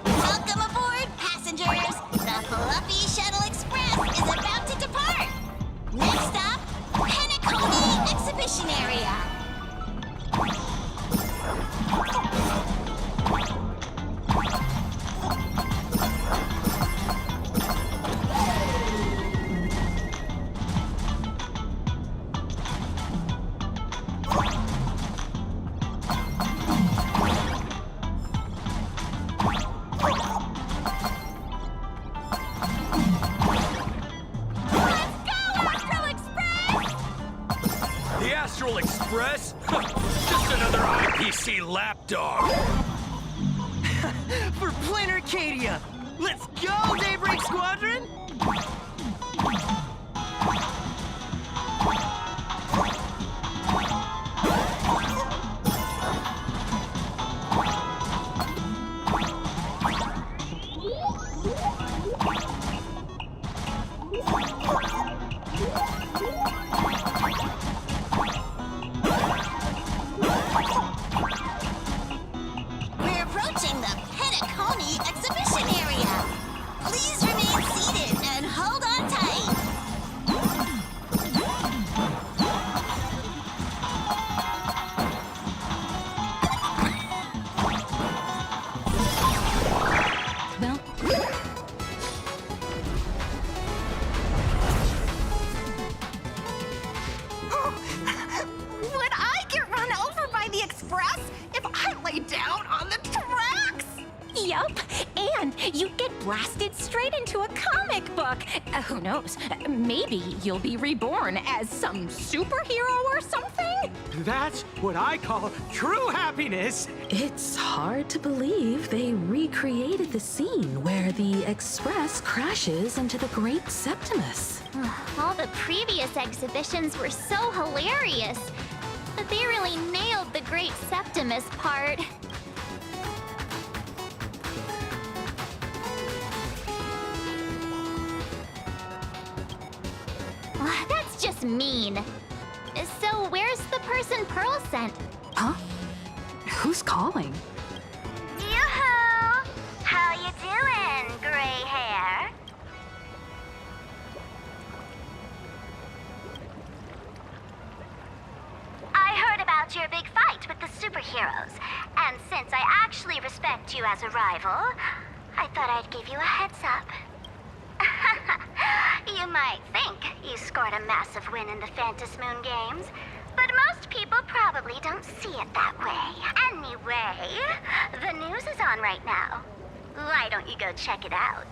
Welcome aboard, passengers. The Fluffy Shuttle Express is about to depart. Next stop, Penacony Exhibition Area. The Astral Express? Just another IPC lapdog. For Planar Arcadia! Let's go, Daybreak Squadron! We're approaching the Petaconi exhibition area. Please remain seated and hold on tight. Well, Would I get run over by the express if I lay down on the tracks? Yup, and you get blasted straight into a comic book. Who knows? Maybe you'll be reborn as some superhero or something? That's what I call true happiness. It's hard to believe they recreated the scene where the Express crashes into the Great Septimus. All the previous exhibitions were so hilarious, but they really nailed the Great Septimus part. That's just mean. So where's the person Pearl sent? Huh? Who's calling? Yoo-hoo! How you doing, gray hair? I heard about your big fight with the superheroes, and since I actually respect you as a rival, I thought I'd give you a heads up. You might think you scored a massive win in the Fantas Moon Games, but most people probably don't see it that way. Anyway, the news is on right now. Why don't you go check it out?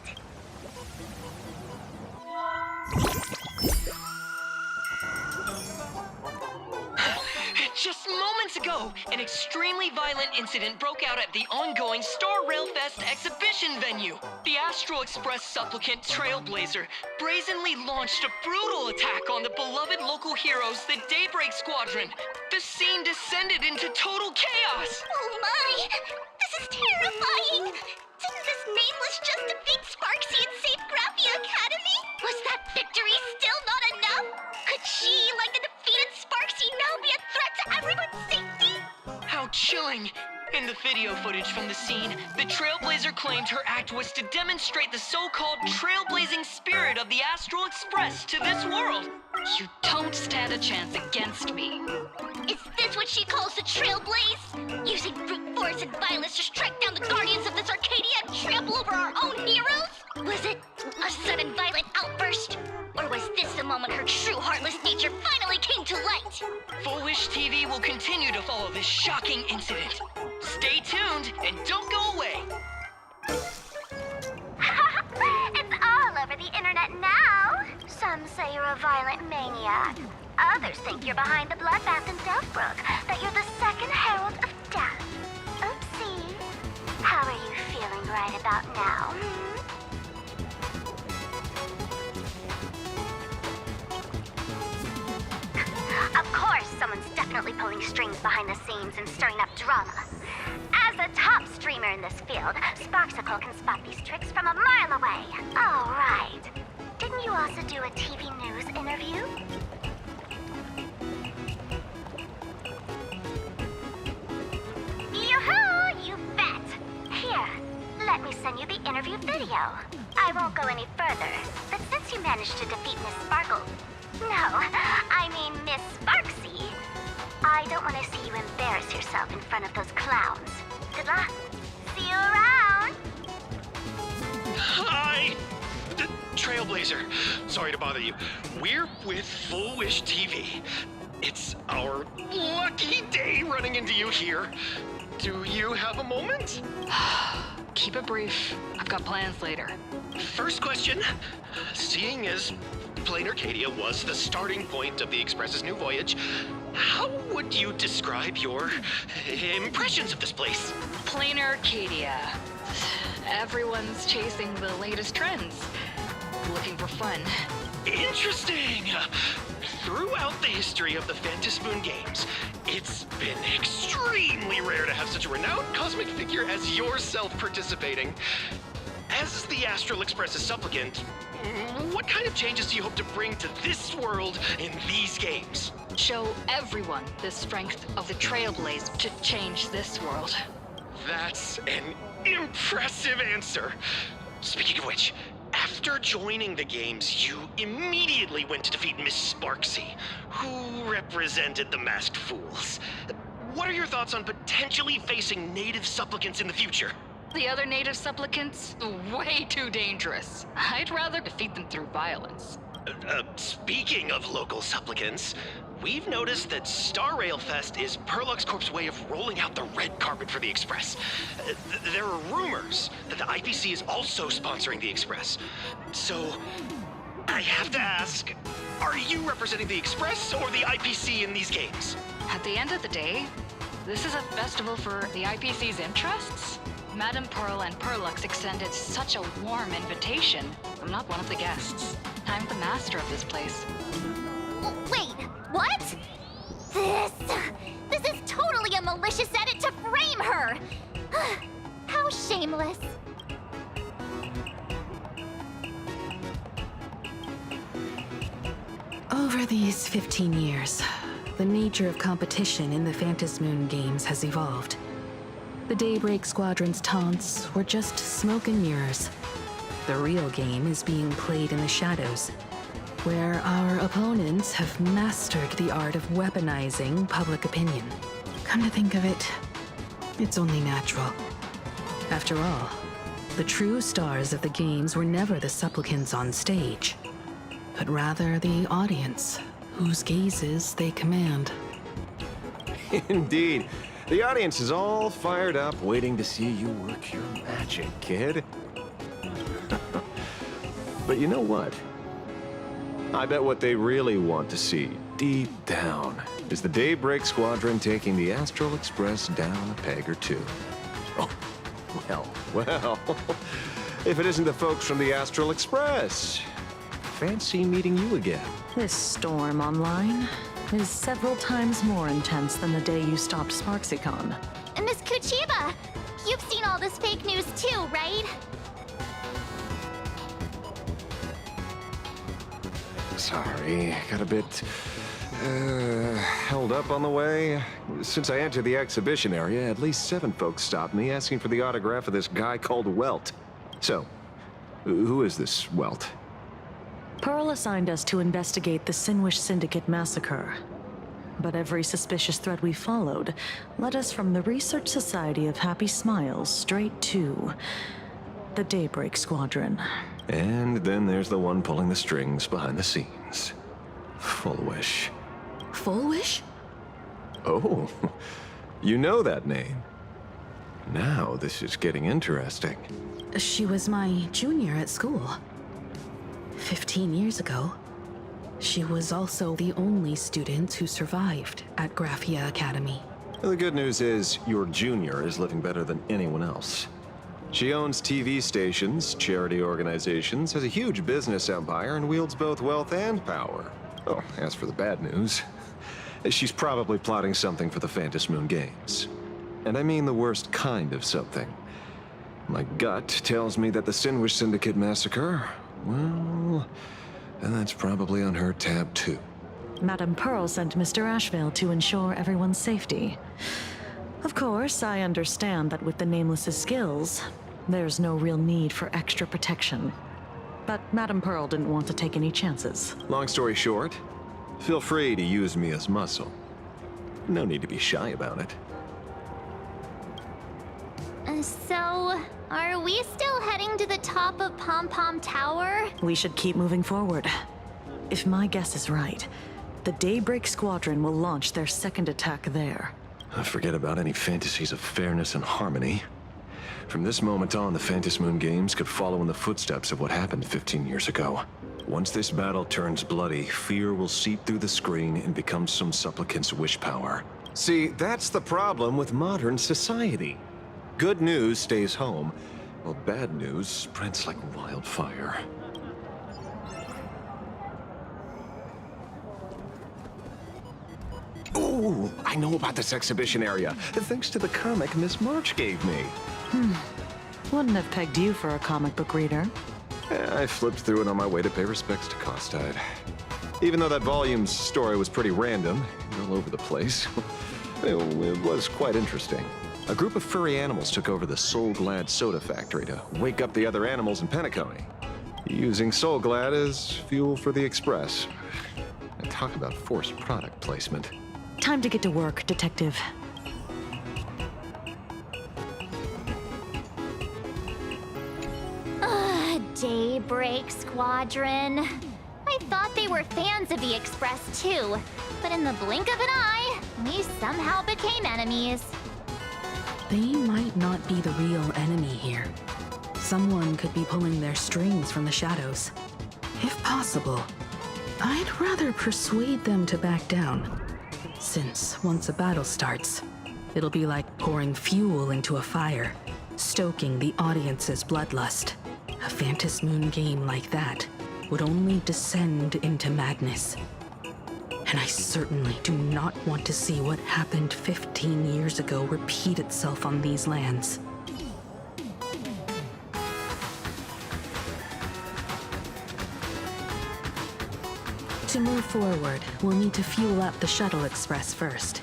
Just moments ago, an extremely violent incident broke out at the ongoing Star Railfest exhibition venue. The Astral Express supplicant Trailblazer brazenly launched a brutal attack on the beloved local heroes, the Daybreak Squadron. The scene descended into total chaos. Oh my! This is terrifying! Didn't this nameless just defeat Sparksy and save Graphia Academy? Was that victory still not enough? Could she, like the defeated Sparksy, now be a threat to everyone's safety? How chilling! In the video footage from the scene, the Trailblazer claimed her act was to demonstrate the so-called trailblazing spirit of the Astral Express to this world. You don't stand a chance against me. Is this what she calls the Trailblaze? Using brute force and violence to strike down the guardians of this Arcadia and trample over our own heroes? Was it a sudden violent outburst? Or was this the moment her true heartless nature finally came to light? Full Wish TV will continue to follow this shocking incident. Stay tuned and don't go away. It's all over the internet now. Some say you're a violent maniac. Others think you're behind the bloodbath in Deathbrook, that you're the second herald of death. Oopsie. How are you feeling right about now? Of course, someone's definitely pulling strings behind the scenes and stirring up drama. As the top streamer in this field, Sparksicle can spot these tricks from a mile away. All right. Didn't you also do a TV news interview? Yoo-hoo, you bet! Here, let me send you the interview video. I won't go any further, but since you managed to defeat Miss Sparkle... No, I mean Miss Sparksy. I don't want to see you embarrass yourself in front of those clowns. Good luck. See you around. Hi! Trailblazer. Sorry to bother you. We're with Full Wish TV. It's our lucky day running into you here. Do you have a moment? Keep it brief. I've got plans later. First question. Seeing as Plain Arcadia was the starting point of the Express's new voyage, how would you describe your impressions of this place? Plain Arcadia. Everyone's chasing the latest trends. Looking for fun. Interesting! Throughout the history of the Fantas Moon Games, it's been extremely rare to have such a renowned cosmic figure as yourself participating. As the Astral Express's supplicant, what kind of changes do you hope to bring to this world in these games? Show everyone the strength of the Trailblazer to change this world. That's an impressive answer. Speaking of which, after joining the games, you immediately went to defeat Miss Sparksy, who represented the Masked Fools. What are your thoughts on potentially facing native supplicants in the future? The other native supplicants? Way too dangerous. I'd rather defeat them through violence. Speaking of local supplicants, we've noticed that Star Rail Fest is Perlux Corp's way of rolling out the red carpet for the Express. There are rumors that the IPC is also sponsoring the Express. So, I have to ask, are you representing the Express or the IPC in these games? At the end of the day, this is a festival for the IPC's interests. Madame Pearl and Perlux extended such a warm invitation. I'm not one of the guests. I'm the master of this place. Wait, what? This is totally a malicious edit to frame her! How shameless. Over these 15 years, the nature of competition in the Phantasmoon games has evolved. The Daybreak Squadron's taunts were just smoke and mirrors. The real game is being played in the shadows, where our opponents have mastered the art of weaponizing public opinion. Come to think of it, it's only natural. After all, the true stars of the games were never the supplicants on stage, but rather the audience, whose gazes they command. Indeed. The audience is all fired up, waiting to see you work your magic, kid. But you know what? I bet what they really want to see, deep down, is the Daybreak Squadron taking the Astral Express down a peg or two. Oh, well, if it isn't the folks from the Astral Express. Fancy meeting you again. This storm online is several times more intense than the day you stopped SparksyCon. Miss Kuchiba, you've seen all this fake news too, right? Sorry, got a bit held up on the way. Since I entered the exhibition area, at least 7 folks stopped me asking for the autograph of this guy called Welt. So, who is this Welt? Pearl assigned us to investigate the Sinwish Syndicate massacre. But every suspicious thread we followed led us from the Research Society of Happy Smiles straight to the Daybreak Squadron. And then there's the one pulling the strings behind the scenes. Fullwish. Fullwish? Oh, you know that name. Now this is getting interesting. She was my junior at school. 15 years ago, she was also the only student who survived at Graphia Academy. The good news is, your junior is living better than anyone else. She owns TV stations, charity organizations, has a huge business empire, and wields both wealth and power. Oh, as for the bad news, she's probably plotting something for the Phantasmoon games. And I mean the worst kind of something. My gut tells me that the Sinwish Syndicate massacre, well, and that's probably on her tab too. Madame Pearl sent Mr. Ashvale to ensure everyone's safety. Of course, I understand that with the Nameless's skills, there's no real need for extra protection. But Madame Pearl didn't want to take any chances. Long story short, feel free to use me as muscle. No need to be shy about it. So, are we still heading to the top of Pom Pom Tower? We should keep moving forward. If my guess is right, the Daybreak Squadron will launch their second attack there. Forget about any fantasies of fairness and harmony. From this moment on, the Phantasmoon games could follow in the footsteps of what happened 15 years ago. Once this battle turns bloody, fear will seep through the screen and become some supplicant's wish power. See, that's the problem with modern society. Good news stays home, while bad news spreads like wildfire. Ooh, I know about this exhibition area, thanks to the comic Miss March gave me. Wouldn't have pegged you for a comic book reader. I flipped through it on my way to pay respects to Costide. Even though that volume's story was pretty random, and all over the place, it was quite interesting. A group of furry animals took over the Soul Glad soda factory to wake up the other animals in Penacony, using Soul Glad as fuel for the Express. And talk about forced product placement. Time to get to work, Detective. Daybreak Squadron. I thought they were fans of the Express too, but in the blink of an eye, we somehow became enemies. They might not be the real enemy here. Someone could be pulling their strings from the shadows. If possible, I'd rather persuade them to back down. Since once a battle starts, it'll be like pouring fuel into a fire, stoking the audience's bloodlust. A Phantasmoon game like that would only descend into madness. And I certainly do not want to see what happened 15 years ago repeat itself on these lands. To move forward, we'll need to fuel up the Shuttle Express first.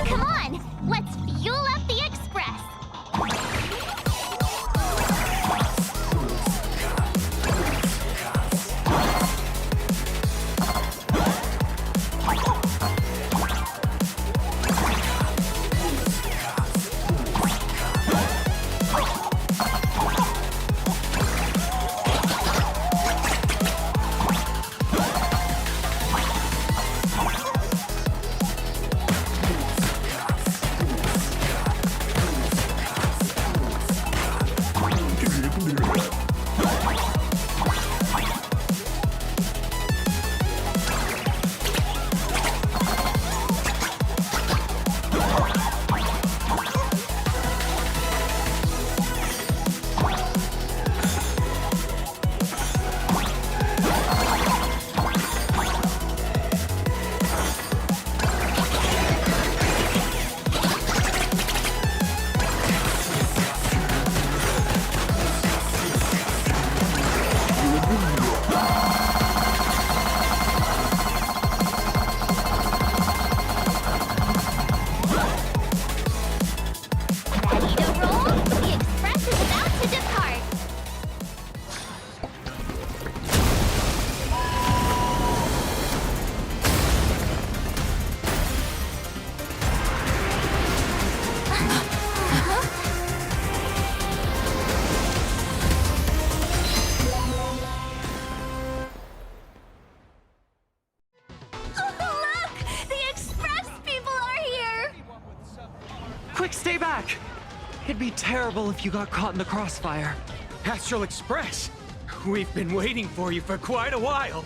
Come on, let's fuel up the Express. Quick, stay back! It'd be terrible if you got caught in the crossfire. Astral Express! We've been waiting for you for quite a while.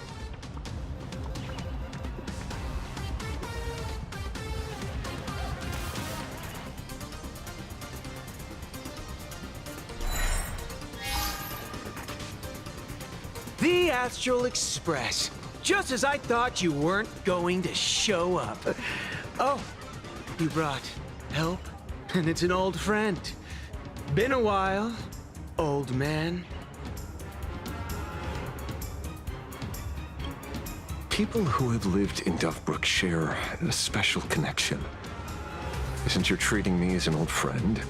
The Astral Express. Just as I thought you weren't going to show up. Oh, you brought help? And it's an old friend. Been a while, old man. People who have lived in Duffbrook share a special connection. Since you're treating me as an old friend,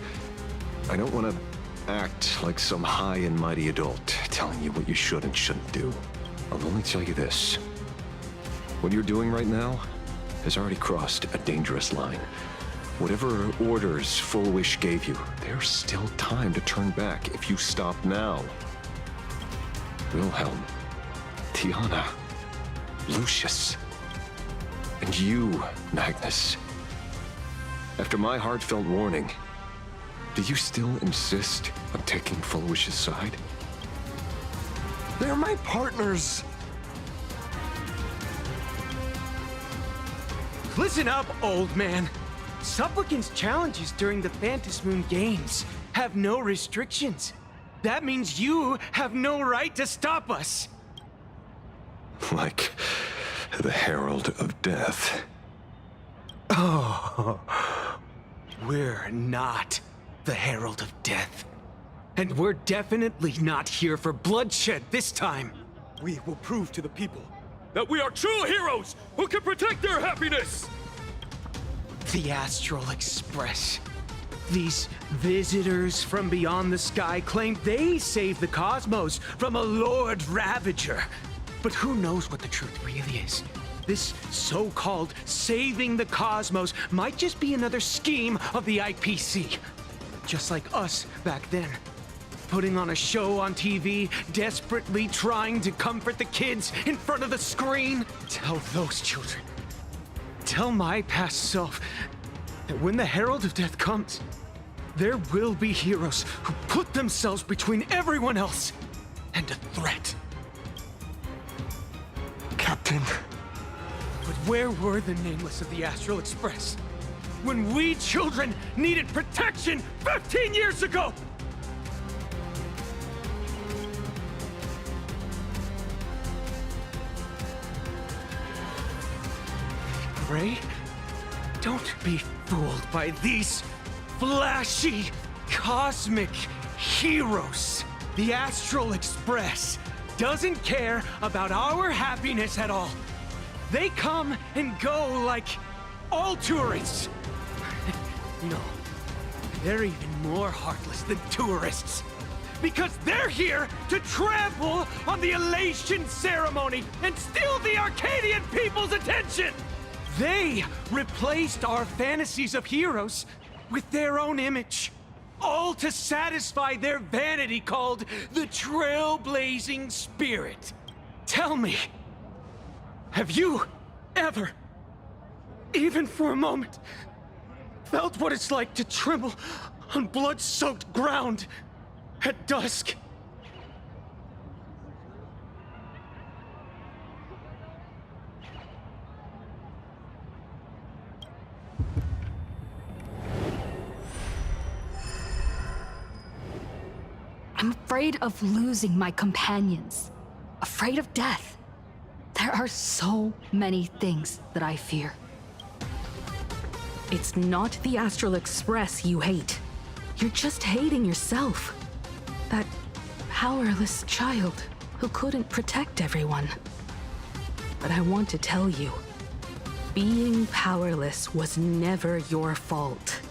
I don't want to act like some high and mighty adult telling you what you should and shouldn't do. I'll only tell you this. What you're doing right now has already crossed a dangerous line. Whatever orders Full Wish gave you, there's still time to turn back if you stop now. Wilhelm, Tiana, Lucius, and you, Magnus. After my heartfelt warning, do you still insist on taking Full Wish's side? They're my partners! Listen up, old man. Supplicants' challenges during the Phantasmoon Games have no restrictions. That means you have no right to stop us. Like the Herald of Death. Oh, we're not the Herald of Death. And we're definitely not here for bloodshed this time. We will prove to the people that we are true heroes who can protect their happiness! The Astral Express. These visitors from beyond the sky claim they saved the cosmos from a Lord Ravager. But who knows what the truth really is? This so-called saving the cosmos might just be another scheme of the IPC. Just like us back then. Putting on a show on TV, desperately trying to comfort the kids in front of the screen. Tell those children. Tell my past self that when the Herald of Death comes, there will be heroes who put themselves between everyone else and a threat. Captain. But where were the nameless of the Astral Express when we children needed protection 15 years ago? Ray, don't be fooled by these flashy, cosmic heroes. The Astral Express doesn't care about our happiness at all. They come and go like all tourists. No, they're even more heartless than tourists. Because they're here to trample on the elation ceremony and steal the Arcadian people's attention! They replaced our fantasies of heroes with their own image, all to satisfy their vanity called the trailblazing spirit. Tell me, have you ever, even for a moment, felt what it's like to tremble on blood-soaked ground at dusk? I'm afraid of losing my companions. Afraid of death. There are so many things that I fear. It's not the Astral Express you hate. You're just hating yourself. That powerless child who couldn't protect everyone. But I want to tell you, being powerless was never your fault.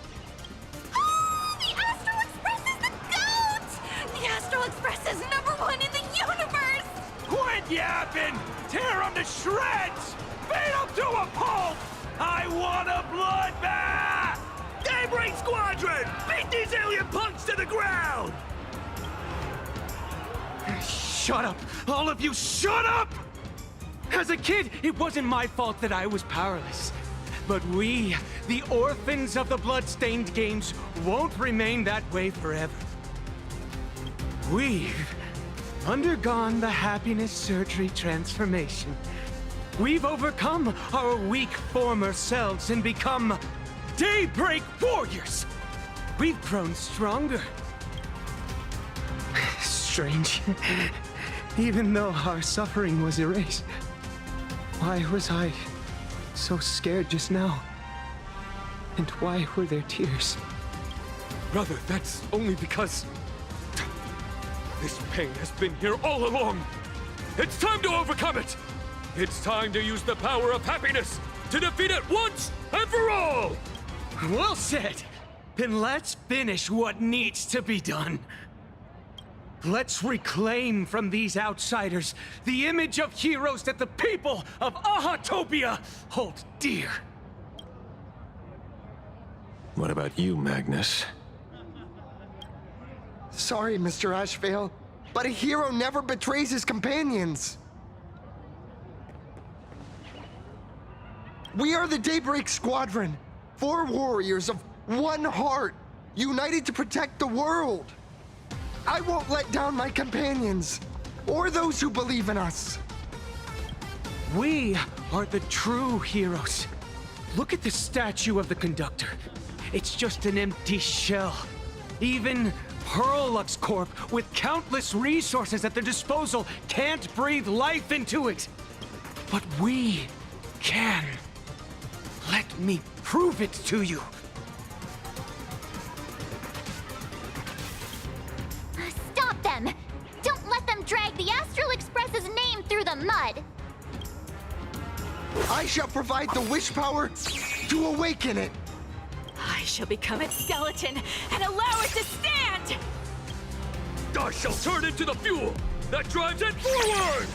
The Astral Express is the GOAT! The Astral Express is #1 in the universe! Quit yapping! Tear them to shreds! Beat them to a pulp! I want a bloodbath! Daybreak Squadron! Beat these alien punks to the ground! Shut up! All of you, shut up! As a kid, it wasn't my fault that I was powerless. But we, the orphans of the bloodstained games, won't remain that way forever. We've undergone the happiness surgery transformation. We've overcome our weak former selves and become Daybreak warriors. We've grown stronger. Strange. Even though our suffering was erased, why was I so scared just now? And why were there tears? Brother, that's only because this pain has been here all along. It's time to overcome it. It's time to use the power of happiness to defeat it once and for all. Well said. Then let's finish what needs to be done. Let's reclaim from these outsiders the image of heroes that the people of Ahatopia hold dear. What about you, Magnus? Sorry, Mr. Ashvale, but a hero never betrays his companions. We are the Daybreak Squadron, 4 warriors of one heart, united to protect the world. I won't let down my companions, or those who believe in us. We are the true heroes. Look at the statue of the conductor. It's just an empty shell. Even Pearlux Corp, with countless resources at their disposal, can't breathe life into it. But we can. Let me prove it to you. Stop them! Don't let them drag the Astral Express's name through the mud! I shall provide the wish power to awaken it. I shall become its skeleton and allow it to stand! I shall turn into the fuel that drives it forward!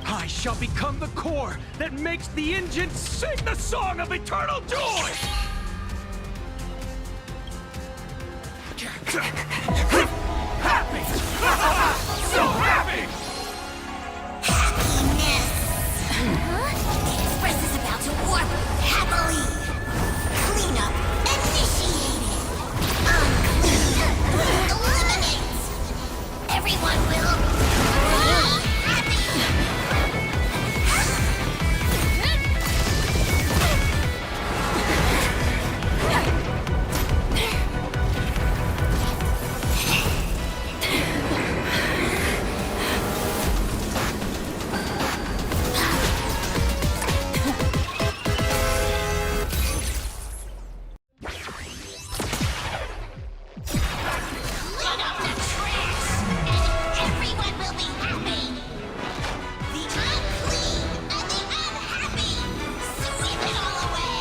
I shall become the core that makes the engine sing the song of eternal joy! Happy! So happy! The Express is about to warp happily. Cleanup initiated. Unclean. Eliminate. Everyone will be happy. Clean up the trash, and everyone will be happy. The unclean and the unhappy, sweep it all away.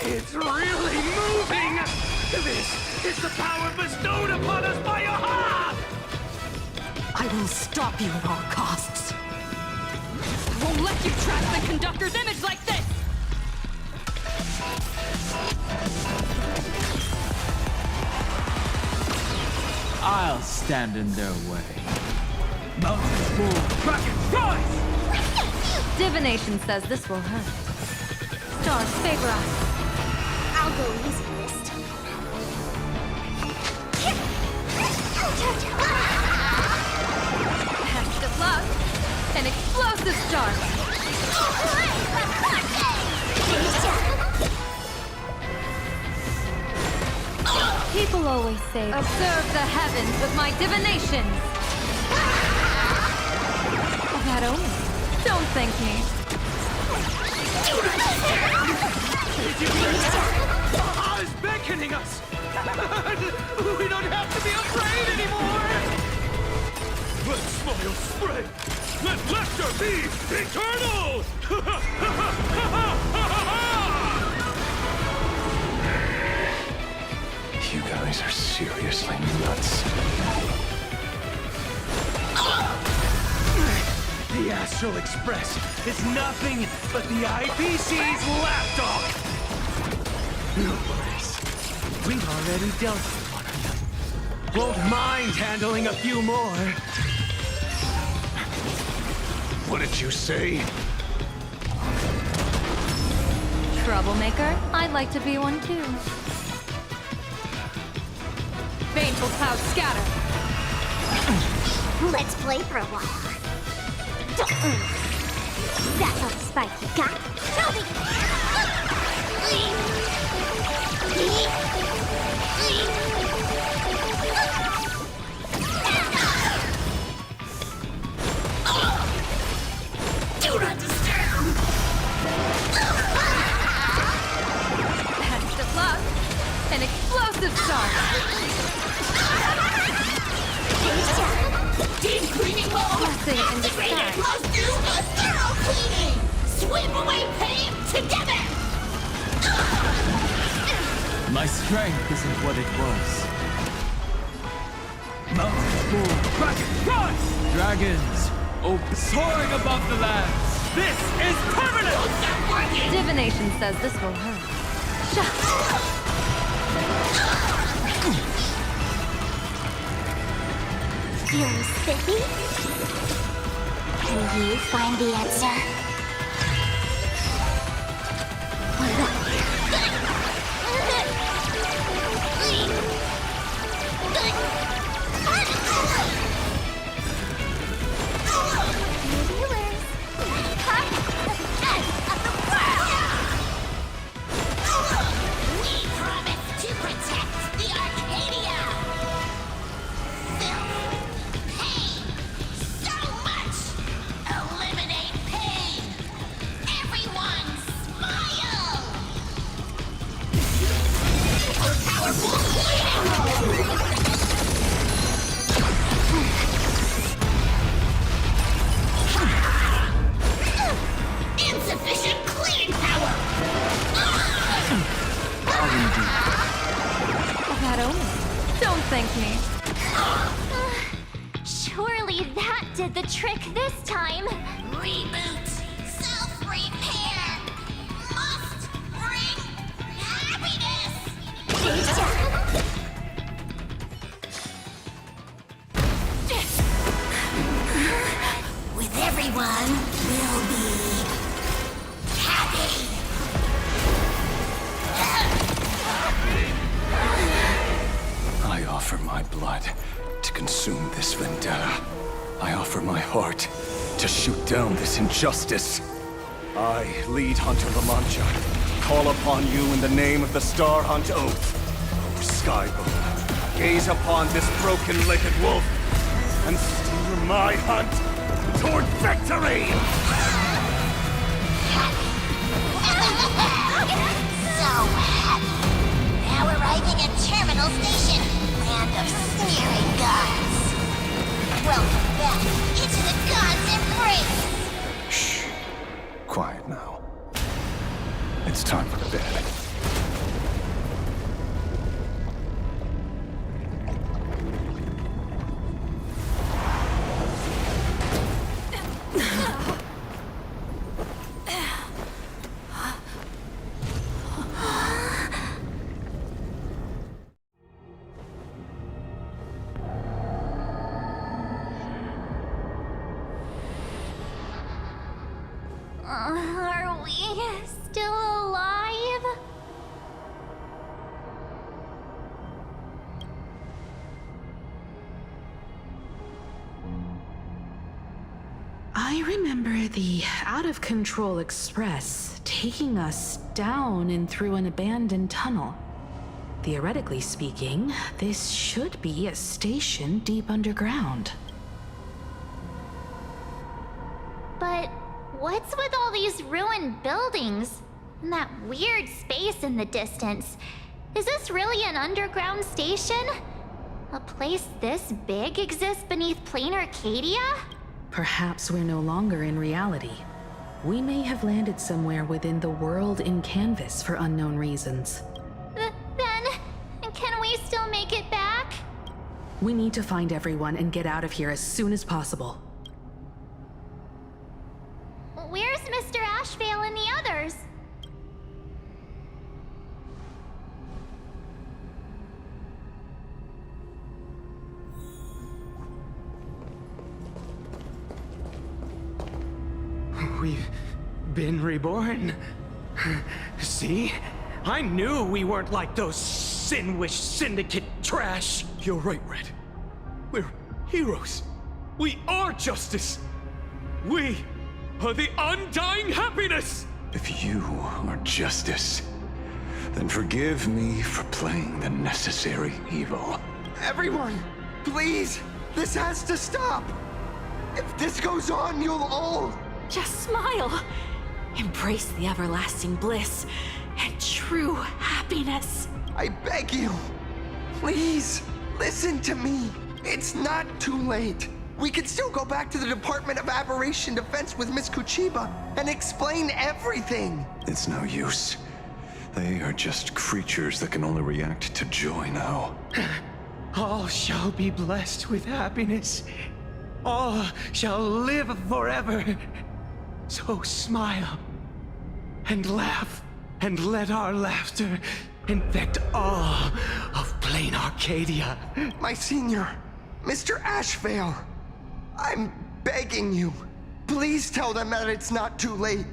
It's really moving! This is the power bestowed upon us by Aha! I will stop you at all costs. I won't let you trash the conductor's image like this! I'll stand in their way. Mountains move, rockets rise! Divination says this will hurt. Stars favor us. I'll go easy this time. Patch of love. An explosive start. People always say, observe the heavens with my divinations. That only. Don't thank me. Aha is beckoning us! We don't have to be afraid anymore! Let smile spread! Let laughter be eternal! You guys are seriously nuts. The Astral Express is nothing but the IPC's lapdog! No worries. We've already dealt with one of them. Won't mind handling a few more. What did you say? Troublemaker? I'd like to be one too. Baneful clouds scatter. Let's play for a while. That little spike you got? Toby! Do not disturb! Patch of love. An explosive start. Deep cleaning mode! Blessing in disguise. Let's do a thorough cleaning! Sweep away pain together! My strength isn't what it was. Mountains move, rockets rise! Dragons, soaring above the lands. This is permanent! Divination says this will hurt. Feeling spiffy? Can you find the answer? that only. Don't thank me. Surely that did the trick this time. Reboot. Self-repair. Must bring happiness. With everyone, we'll be happy. I offer my blood to consume this vendetta. I offer my heart to shoot down this injustice. I, lead Hunter La Mancha, call upon you in the name of the Star Hunt Oath. O Skybow, gaze upon this broken-legged wolf and steer my hunt toward victory! So happy. Now arriving at Terminal Station, land of sneering gods. Welcome back into the gods' embrace. Shh. Quiet now. It's time for bed. Are we still alive? I remember the out-of-control express taking us down and through an abandoned tunnel. Theoretically speaking, this should be a station deep underground. But what's with all these ruined buildings? And that weird space in the distance? Is this really an underground station? A place this big exists beneath plain Arcadia? Perhaps we're no longer in reality. We may have landed somewhere within the world in canvas for unknown reasons. Then, can we still make it back? We need to find everyone and get out of here as soon as possible. Where's Mr. Ashvale and the others? We've been reborn. See? I knew we weren't like those Sin-Wish Syndicate trash. You're right, Red. We're heroes. We are justice. We are the undying happiness! If you are justice, then forgive me for playing the necessary evil. Everyone, please! This has to stop! If this goes on, you'll all... Just smile. Embrace the everlasting bliss and true happiness. I beg you, please, listen to me. It's not too late. We can still go back to the Department of Aberration Defense with Miss Kuchiba and explain everything. It's no use. They are just creatures that can only react to joy now. All shall be blessed with happiness. All shall live forever. So smile and laugh and let our laughter infect all of plain Arcadia. My senior, Mr. Ashvale, I'm begging you. Please tell them that it's not too late.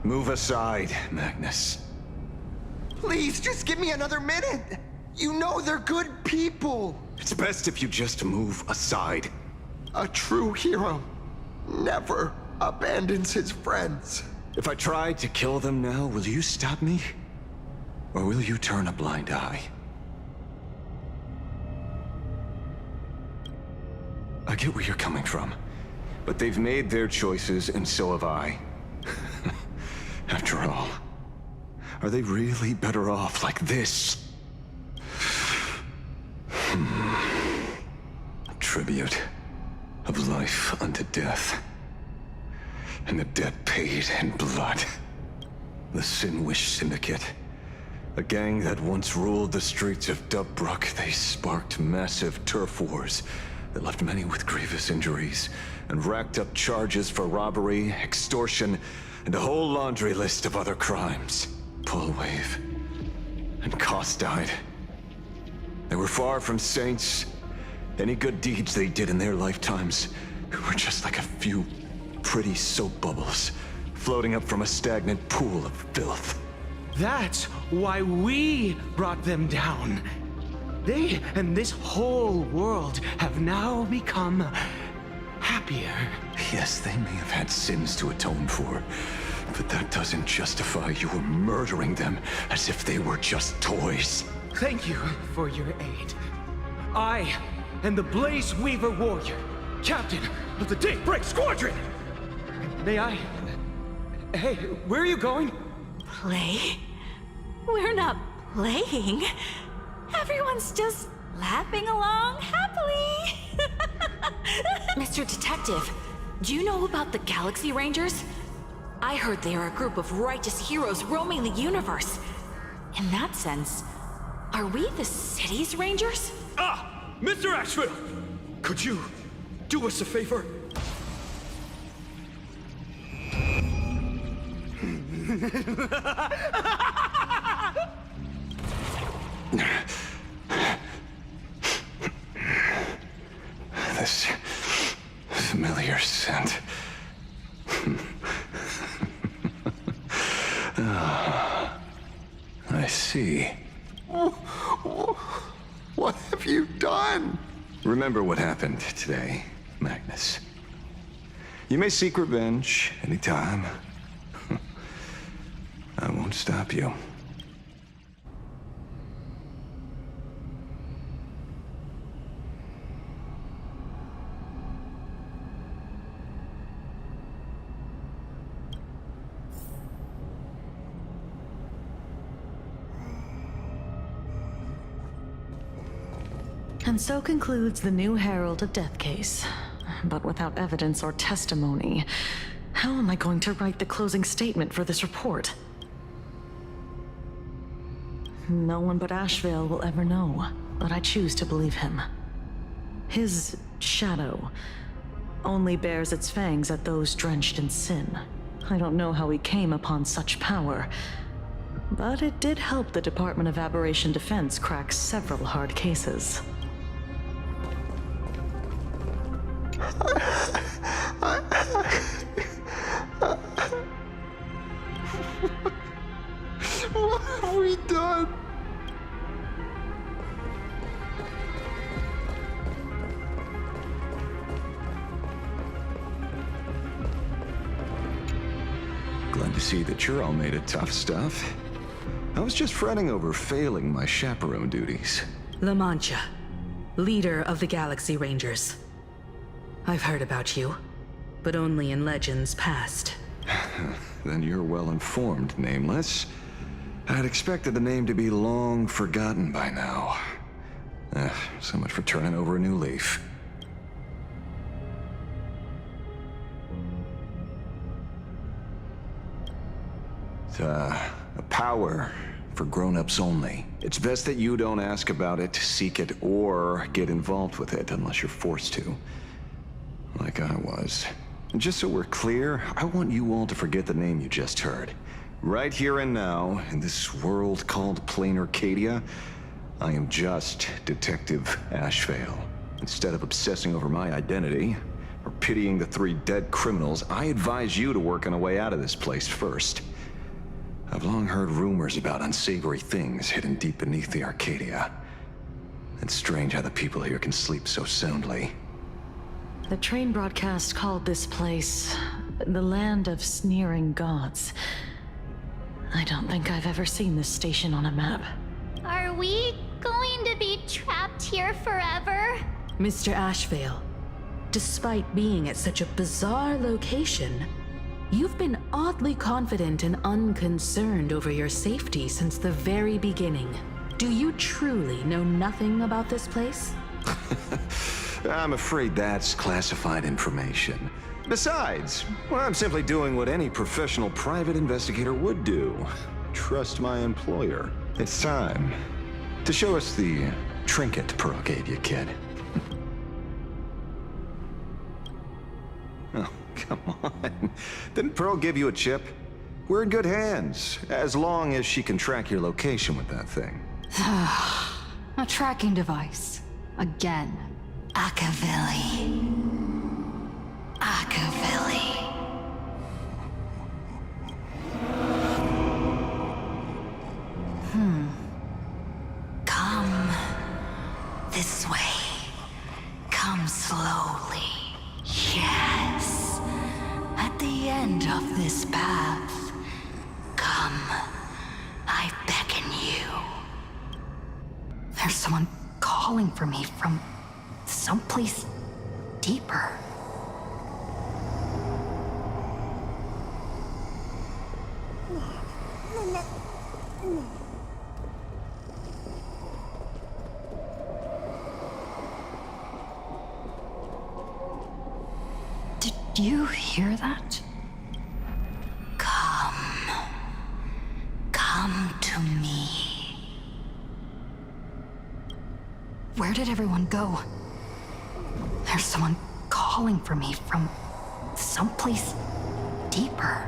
Move aside, Magnus. Please, just give me another minute. You know they're good people. It's best if you just move aside. A true hero never abandons his friends. If I tried to kill them now, will you stop me? Or will you turn a blind eye? I get where you're coming from, but they've made their choices and so have I. After all, are they really better off like this? A tribute of life unto death, and the debt paid in blood. The Sinwish Syndicate, a gang that once ruled the streets of Daybreak. They sparked massive turf wars that left many with grievous injuries, and racked up charges for robbery, extortion, and a whole laundry list of other crimes. Pull wave. And Koss died. They were far from saints. Any good deeds they did in their lifetimes were just like a few pretty soap bubbles floating up from a stagnant pool of filth. That's why we brought them down. They and this whole world have now become happier. Yes, they may have had sins to atone for, but that doesn't justify you murdering them as if they were just toys. Thank you for your aid. I am the Blaze Weaver Warrior, captain of the Daybreak Squadron! May I... Hey, where are you going? Play? We're not playing. Everyone's just laughing along happily. Mr. Detective, do you know about the Galaxy Rangers? I heard they are a group of righteous heroes roaming the universe. In that sense, are we the city's rangers? Ah! Mr. Asheville! Could you do us a favor? This familiar scent. I see. What have you done? Remember what happened today, Magnus. You may seek revenge anytime. I won't stop you. And so concludes the new Herald of Death case. But without evidence or testimony, how am I going to write the closing statement for this report? No one but Asheville will ever know, but I choose to believe him. His shadow only bears its fangs at those drenched in sin. I don't know how he came upon such power, but it did help the Department of Aberration Defense crack several hard cases. What have we done? Glad to see that you're all made of tough stuff. I was just fretting over failing my chaperone duties. La Mancha, leader of the Galaxy Rangers. I've heard about you, but only in legends past. Then you're well informed, Nameless. I'd expected the name to be long forgotten by now. So much for turning over a new leaf. It's a power for grown-ups only. It's best that you don't ask about it, seek it, or get involved with it unless you're forced to. Like I was. And just so we're clear, I want you all to forget the name you just heard. Right here and now, in this world called Plain Arcadia, I am just Detective Asheville. Instead of obsessing over my identity, or pitying the 3 dead criminals, I advise you to work on a way out of this place first. I've long heard rumors about unsavory things hidden deep beneath the Arcadia. It's strange how the people here can sleep so soundly. The train broadcast called this place the Land of Sneering Gods. I don't think I've ever seen this station on a map. Are we going to be trapped here forever? Mr. Asheville, despite being at such a bizarre location, you've been oddly confident and unconcerned over your safety since the very beginning. Do you truly know nothing about this place? I'm afraid that's classified information. Besides, well, I'm simply doing what any professional private investigator would do. Trust my employer. It's time to show us the trinket Pearl gave you, kid. Oh, come on. Didn't Pearl give you a chip? We're in good hands, as long as she can track your location with that thing. A tracking device. Again. Akavilli. Come this way. Come slowly. Yes. At the end of this path. Come. I beckon you. There's someone calling for me from someplace deeper. Did you hear that? Come to me. Where did everyone go? There's someone calling for me from someplace deeper.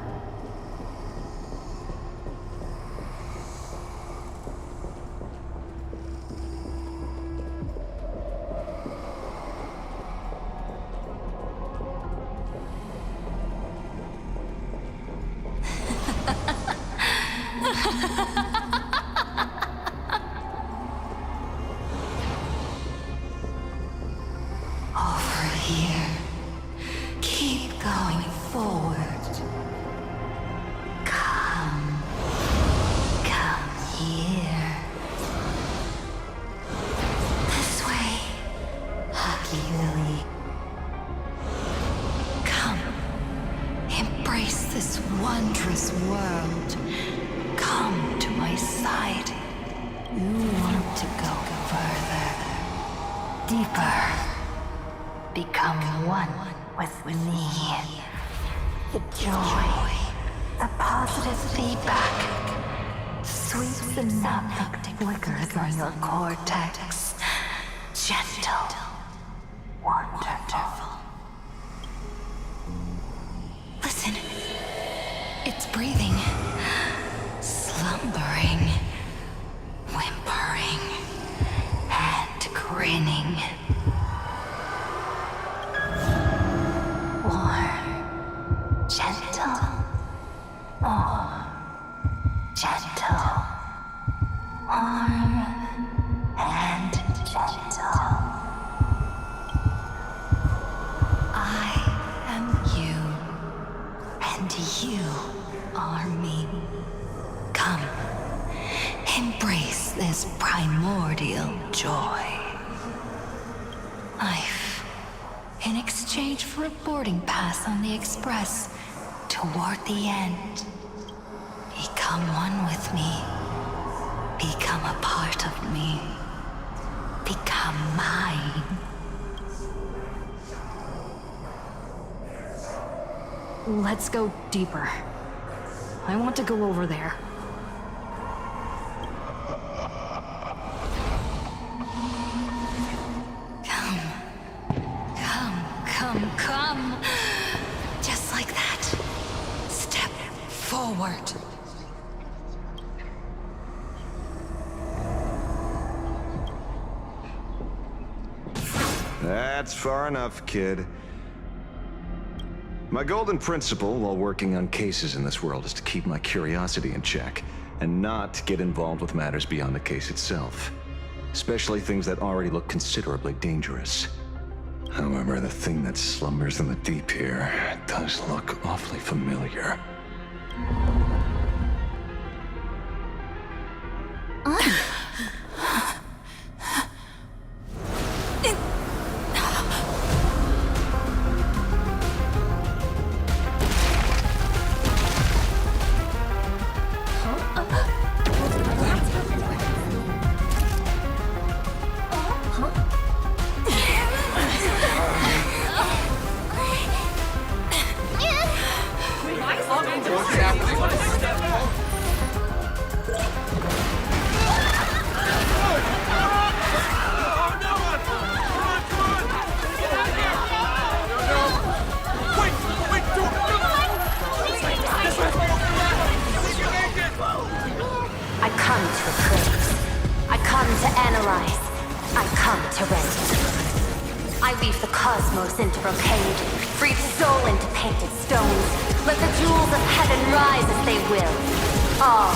Express toward the end. Become one with me. Become a part of me. Become mine. Let's go deeper. I want to go over there. Come. Just like that. Step forward. That's far enough, kid. My golden principle while working on cases in this world is to keep my curiosity in check and not get involved with matters beyond the case itself, especially things that already look considerably dangerous. However, the thing that slumbers in the deep here does look awfully familiar. allies. I come to rend. I weave the cosmos into brocade, breathe soul into painted stones. Let the jewels of heaven rise as they will. All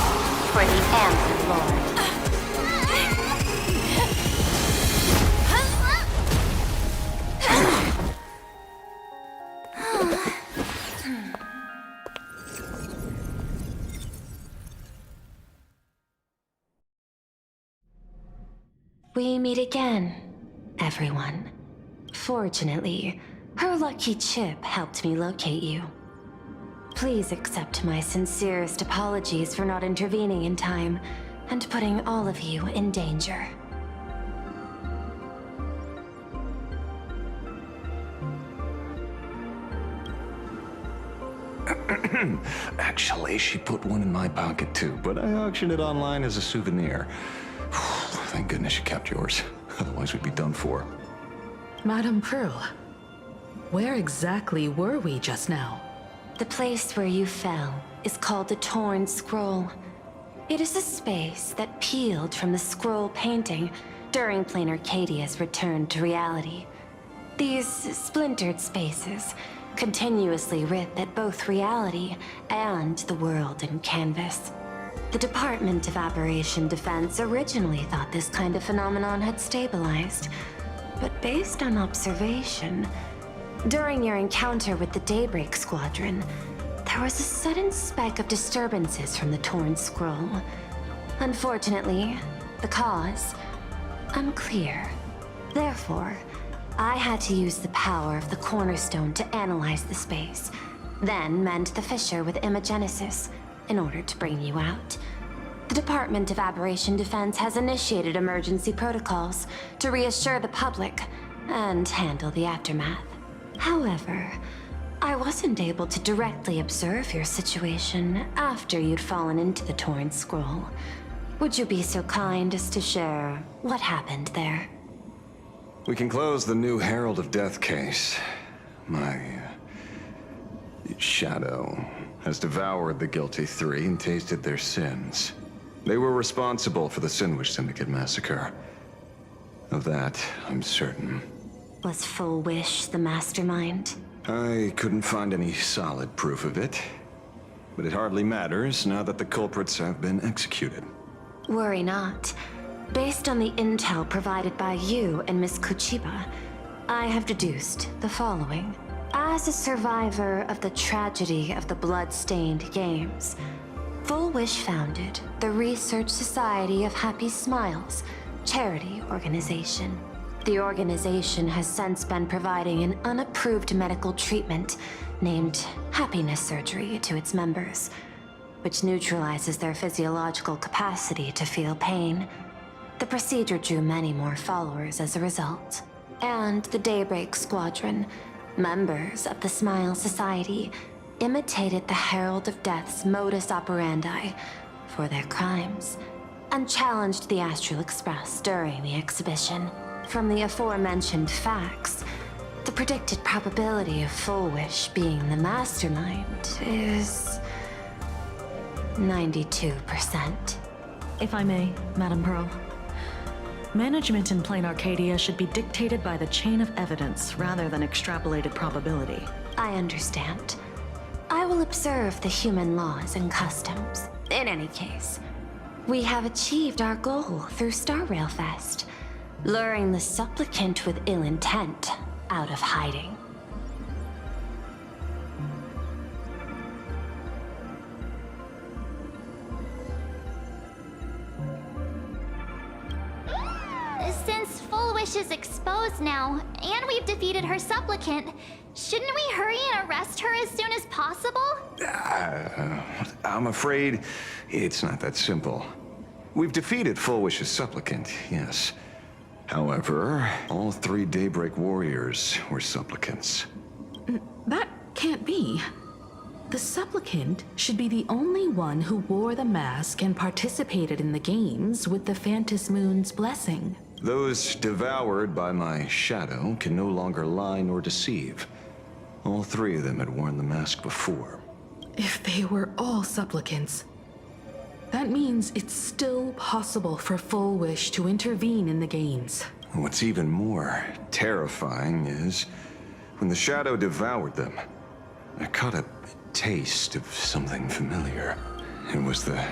for the Amber Lord. We meet again, everyone. Fortunately, her lucky chip helped me locate you. Please accept my sincerest apologies for not intervening in time and putting all of you in danger. Actually, she put one in my pocket too, but I auctioned it online as a souvenir. Thank goodness you kept yours. Otherwise, we'd be done for. Madame Pearl, where exactly were we just now? The place where you fell is called the Torn Scroll. It is a space that peeled from the scroll painting during Plain Arcadia's return to reality. These splintered spaces continuously rip at both reality and the world in canvas. The Department of Aberration Defense originally thought this kind of phenomenon had stabilized, but based on observation, during your encounter with the Daybreak Squadron, there was a sudden spike of disturbances from the Torn Scroll. Unfortunately, the cause, unclear. Therefore, I had to use the power of the Cornerstone to analyze the space, then mend the fissure with Imagenesis in order to bring you out. The Department of Aberration Defense has initiated emergency protocols to reassure the public and handle the aftermath. However, I wasn't able to directly observe your situation after you'd fallen into the Torn Scroll. Would you be so kind as to share what happened there? We can close the new Herald of Death case. My shadow has devoured the guilty three and tasted their sins. They were responsible for the Sinwish Syndicate massacre. Of that, I'm certain. Was Full Wish the mastermind? I couldn't find any solid proof of it, but it hardly matters now that the culprits have been executed. Worry not. Based on the intel provided by you and Miss Kuchiba, I have deduced the following. As a survivor of the tragedy of the Blood-Stained Games, Full Wish founded the Research Society of Happy Smiles, charity organization. The organization has since been providing an unapproved medical treatment named happiness surgery to its members, which neutralizes their physiological capacity to feel pain. The procedure drew many more followers as a result. And the Daybreak Squadron, members of the Smile Society, imitated the Herald of Death's modus operandi for their crimes, and challenged the Astral Express during the exhibition. From the aforementioned facts, the predicted probability of Full Wish being the mastermind is 92%. If I may, Madame Pearl. Management in Plain Arcadia should be dictated by the chain of evidence rather than extrapolated probability. I understand. I will observe the human laws and customs. In any case, we have achieved our goal through Star Railfest, luring the supplicant with ill intent out of hiding. Since Full Wish is exposed now, and we've defeated her supplicant, shouldn't we hurry and arrest her as soon as possible? I'm afraid it's not that simple. We've defeated Full Wish's supplicant, yes. However, all three Daybreak warriors were supplicants. That can't be. The supplicant should be the only one who wore the mask and participated in the games with the Phantas Moon's blessing. Those devoured by my shadow can no longer lie nor deceive. All three of them had worn the mask before. If they were all supplicants, That means it's still possible for Full Wish to intervene in the games. What's even more terrifying is when the shadow devoured them, I caught a taste of something familiar. It was the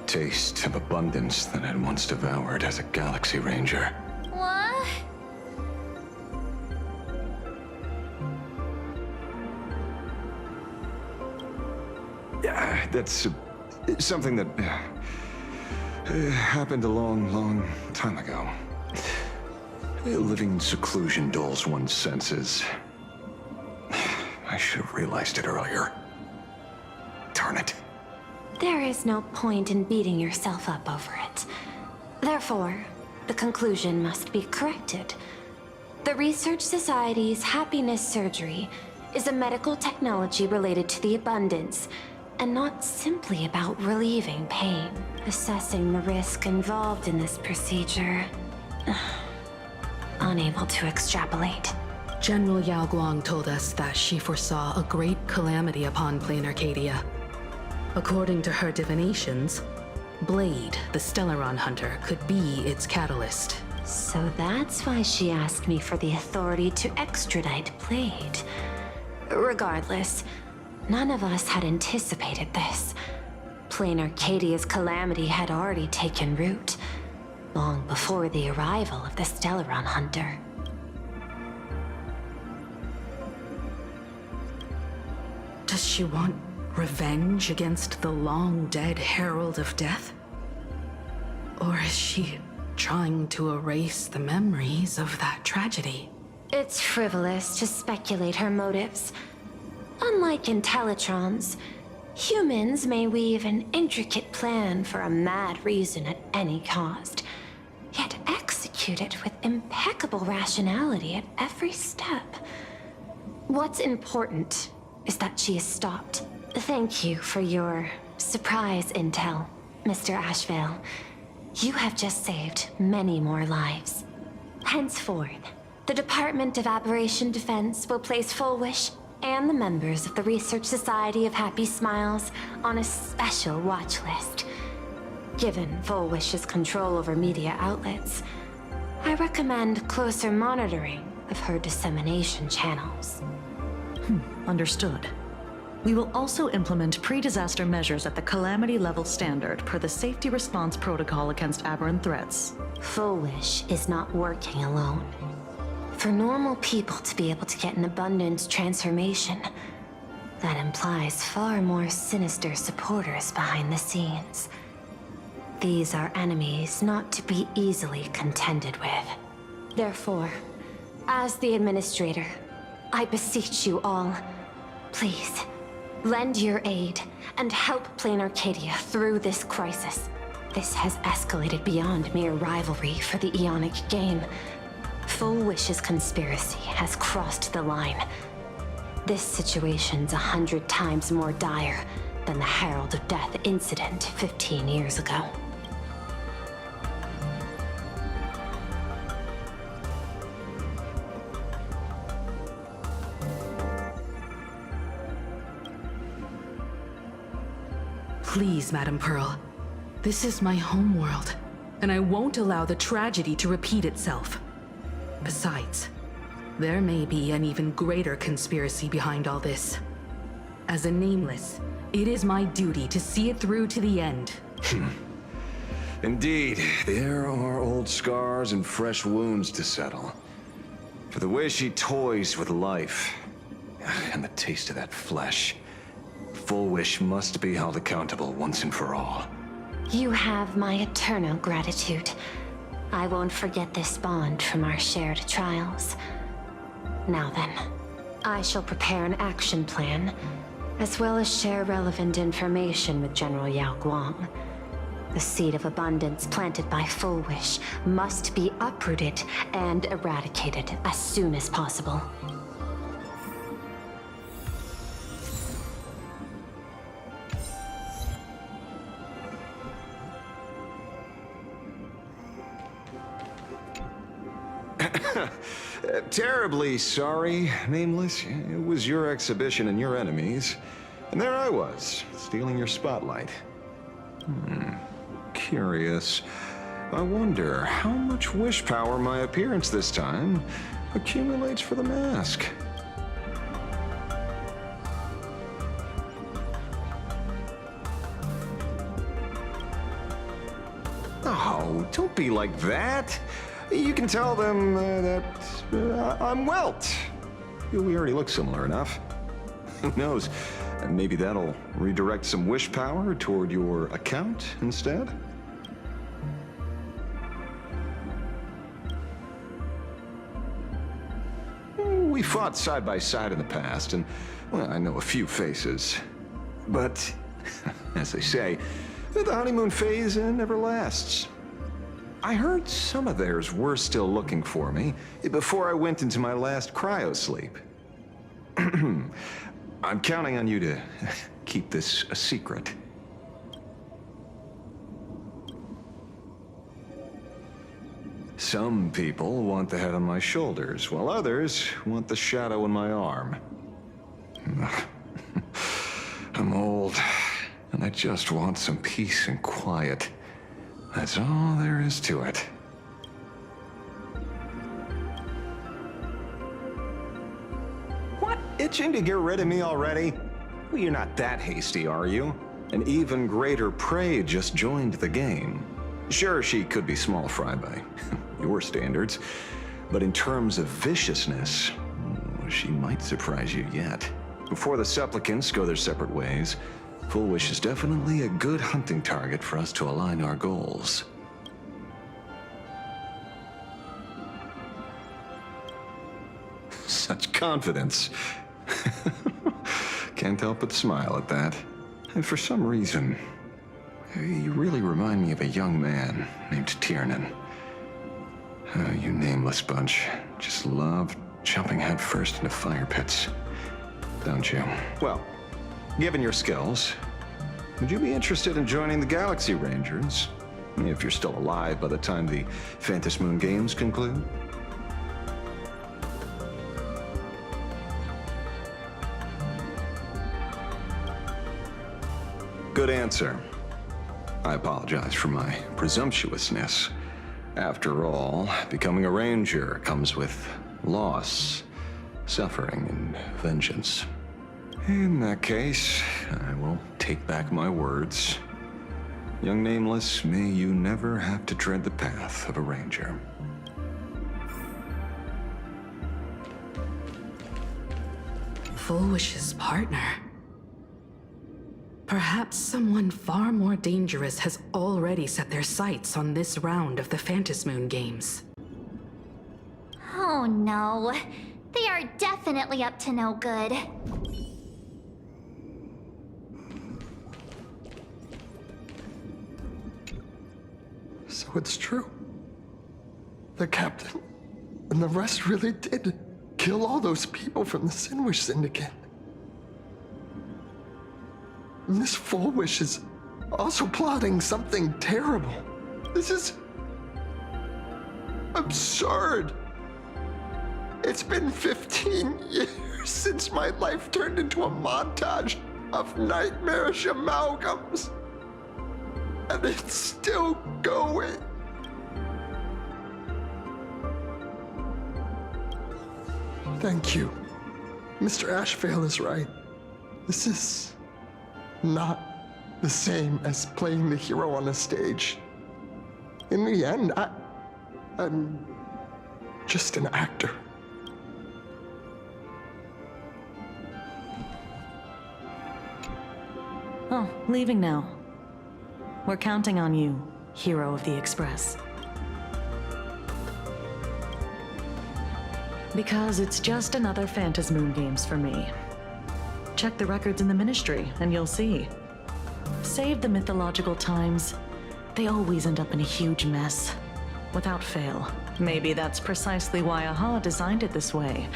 taste of abundance that I'd once devoured as a Galaxy Ranger. What? That's something that happened a long, long time ago. Living in seclusion dulls one's senses. I should have realized it earlier. Darn it. There is no point in beating yourself up over it. Therefore, the conclusion must be corrected. The Research Society's happiness surgery is a medical technology related to the abundance, and not simply about relieving pain. Assessing the risk involved in this procedure. Unable to extrapolate. General Yao Guang told us that she foresaw a great calamity upon Plain Arcadia. According to her divinations, Blade, the Stellaron hunter, could be its catalyst. So that's why she asked me for the authority to extradite Blade. Regardless, none of us had anticipated this. Plain Arcadia's calamity had already taken root, long before the arrival of the Stellaron hunter. Does she want revenge against the long-dead Herald of Death? Or is she trying to erase the memories of that tragedy? It's frivolous to speculate her motives. Unlike Intellitrons, humans may weave an intricate plan for a mad reason at any cost, yet execute it with impeccable rationality at every step. What's important is that she is stopped. Thank you for your surprise intel, Mr. Ashvale. You have just saved many more lives. Henceforth, the Department of Aberration Defense will place Full Wish and the members of the Research Society of Happy Smiles on a special watch list. Given Full Wish's control over media outlets, I recommend closer monitoring of her dissemination channels. Understood. We will also implement pre-disaster measures at the calamity level standard per the Safety Response Protocol against aberrant threats. Full Wish is not working alone. For normal people to be able to get an abundance transformation, that implies far more sinister supporters behind the scenes. These are enemies not to be easily contended with. Therefore, as the Administrator, I beseech you all, please, lend your aid and help Plain Arcadia through this crisis. This has escalated beyond mere rivalry for the Ionic game. Full Wish's conspiracy has crossed the line. This situation's 100 times more dire than the Herald of Death incident 15 years ago. Please, Madam Pearl. This is my homeworld, and I won't allow the tragedy to repeat itself. Besides, there may be an even greater conspiracy behind all this. As a Nameless, it is my duty to see it through to the end. Indeed, there are old scars and fresh wounds to settle. For the way she toys with life, and the taste of that flesh, Full Wish must be held accountable once and for all. You have my eternal gratitude. I won't forget this bond from our shared trials. Now then, I shall prepare an action plan, as well as share relevant information with General Yao Guang. The seed of abundance planted by Full Wish must be uprooted and eradicated as soon as possible. Terribly sorry, Nameless. It was your exhibition and your enemies. And there I was, stealing your spotlight. Curious. I wonder how much wish power my appearance this time accumulates for the mask. Oh, don't be like that. You can tell them that I'm Welt. We already look similar enough. Who knows? Maybe that'll redirect some wish power toward your account instead? We fought side by side in the past, and well, I know a few faces. But, as they say, the honeymoon phase never lasts. I heard some of theirs were still looking for me before I went into my last cryosleep. I'm counting on you to keep this a secret. Some people want the head on my shoulders, while others want the shadow in my arm. I'm old, and I just want some peace and quiet. That's all there is to it. What? Itching to get rid of me already? Well, you're not that hasty, are you? An even greater prey just joined the game. Sure, she could be small fry by your standards, but in terms of viciousness, she might surprise you yet. Before the supplicants go their separate ways, Full Wish is definitely a good hunting target for us to align our goals. Such confidence. Can't help but smile at that. And for some reason, you really remind me of a young man named Tiernan. You nameless bunch just love jumping headfirst into fire pits, don't you? Well, given your skills, would you be interested in joining the Galaxy Rangers? If you're still alive by the time the Phantom Moon Games conclude? Good answer. I apologize for my presumptuousness. After all, becoming a ranger comes with loss, suffering, and vengeance. In that case, I will take back my words. Young Nameless, may you never have to tread the path of a ranger. Full Wish's partner. Perhaps someone far more dangerous has already set their sights on this round of the Phantom Moon Games. Oh no. They are definitely up to no good. So it's true. The captain and the rest really did kill all those people from the Sinwish Syndicate. And this Full Wish is also plotting something terrible. This is absurd. It's been 15 years since my life turned into a montage of nightmarish amalgams. And it's still going. Thank you. Mr. Ashvale is right. This is not the same as playing the hero on a stage. In the end, I'm just an actor. Oh, leaving now. We're counting on you, hero of the Express. Because it's just another Phantom Moon Games for me. Check the records in the Ministry, and you'll see. Save the mythological times. They always end up in a huge mess. Without fail. Maybe that's precisely why AHA designed it this way.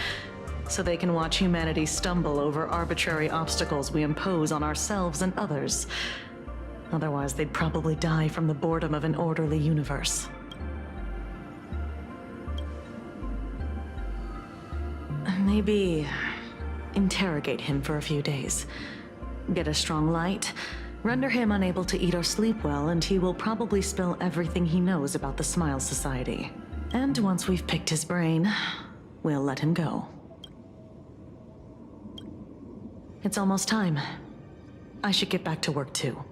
So they can watch humanity stumble over arbitrary obstacles we impose on ourselves and others. Otherwise, they'd probably die from the boredom of an orderly universe. Maybe interrogate him for a few days. Get a strong light, Render him unable to eat or sleep well, and he will probably spill everything he knows about the Smile Society. And once we've picked his brain, we'll let him go. It's almost time. I should get back to work too.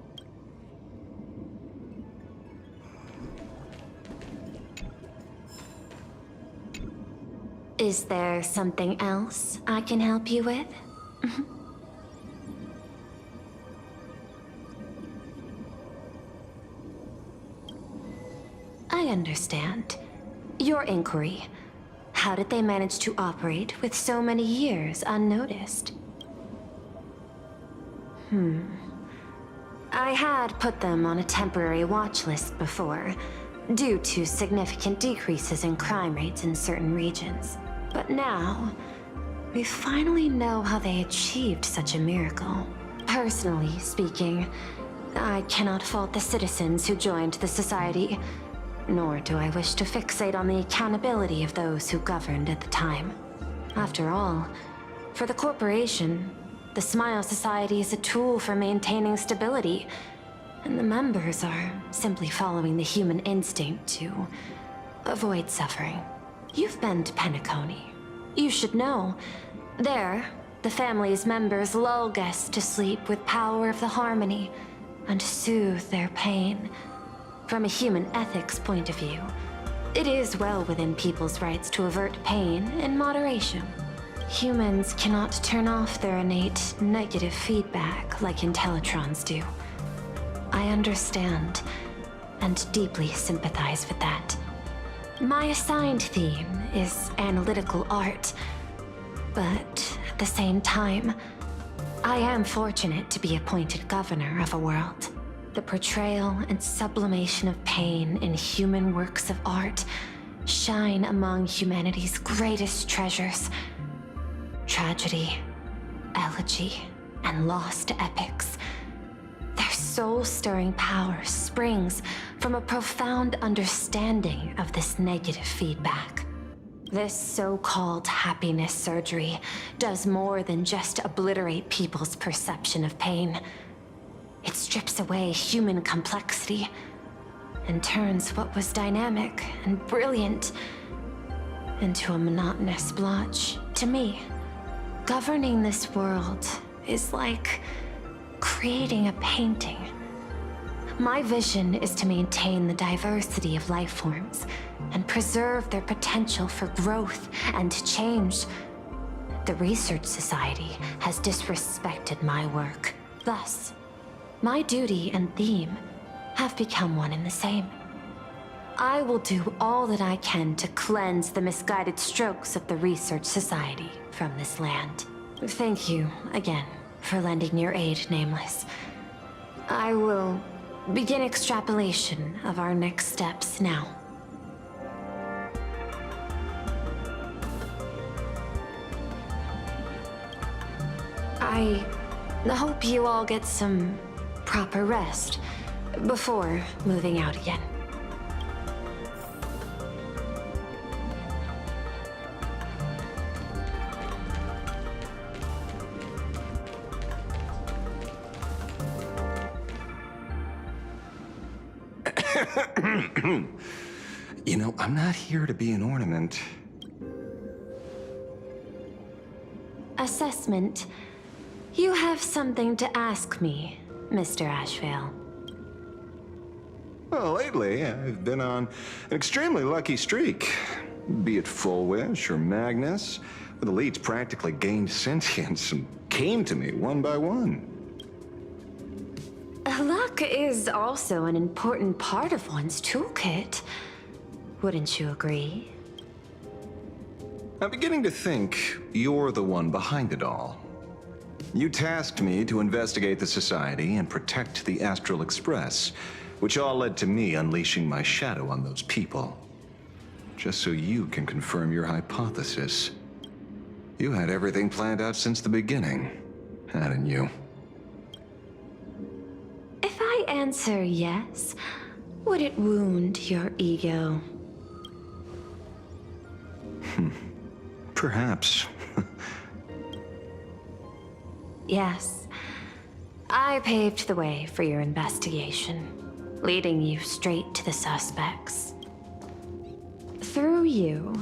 Is there something else I can help you with? I understand. Your inquiry. How did they manage to operate with so many years unnoticed? I had put them on a temporary watch list before, due to significant decreases in crime rates in certain regions. But now, we finally know how they achieved such a miracle. Personally speaking, I cannot fault the citizens who joined the society, nor do I wish to fixate on the accountability of those who governed at the time. After all, for the corporation, the Smile Society is a tool for maintaining stability, and the members are simply following the human instinct to avoid suffering. You've been to Penacony. You should know. There, the family's members lull guests to sleep with power of the harmony and soothe their pain. From a human ethics point of view, it is well within people's rights to avert pain in moderation. Humans cannot turn off their innate negative feedback like Intellitrons do. I understand and deeply sympathize with that. My assigned theme is analytical art, but at the same time, I am fortunate to be appointed governor of a world. The portrayal and sublimation of pain in human works of art shine among humanity's greatest treasures. Tragedy, elegy, and lost epics. Their soul-stirring power springs from a profound understanding of this negative feedback. This so-called happiness surgery does more than just obliterate people's perception of pain. It strips away human complexity and turns what was dynamic and brilliant into a monotonous blotch. To me, governing this world is like creating a painting. My vision is to maintain the diversity of life forms and preserve their potential for growth and change. The Research Society has disrespected my work. Thus, my duty and theme have become one and the same. I will do all that I can to cleanse the misguided strokes of the Research Society from this land. Thank you again for lending your aid, Nameless. I will begin extrapolation of our next steps now. I hope you all get some proper rest before moving out again. You know, I'm not here to be an ornament. Assessment. You have something to ask me, Mr. Ashvale. Well, lately, I've been on an extremely lucky streak. Be it Full Wish or Magnus, where the leads practically gained sentience and came to me one by one. Luck is also an important part of one's toolkit. Wouldn't you agree? I'm beginning to think you're the one behind it all. You tasked me to investigate the Society and protect the Astral Express, which all led to me unleashing my shadow on those people. Just so you can confirm your hypothesis. You had everything planned out since the beginning, hadn't you? If I answer yes, would it wound your ego? Perhaps. Yes. I paved the way for your investigation, leading you straight to the suspects. Through you,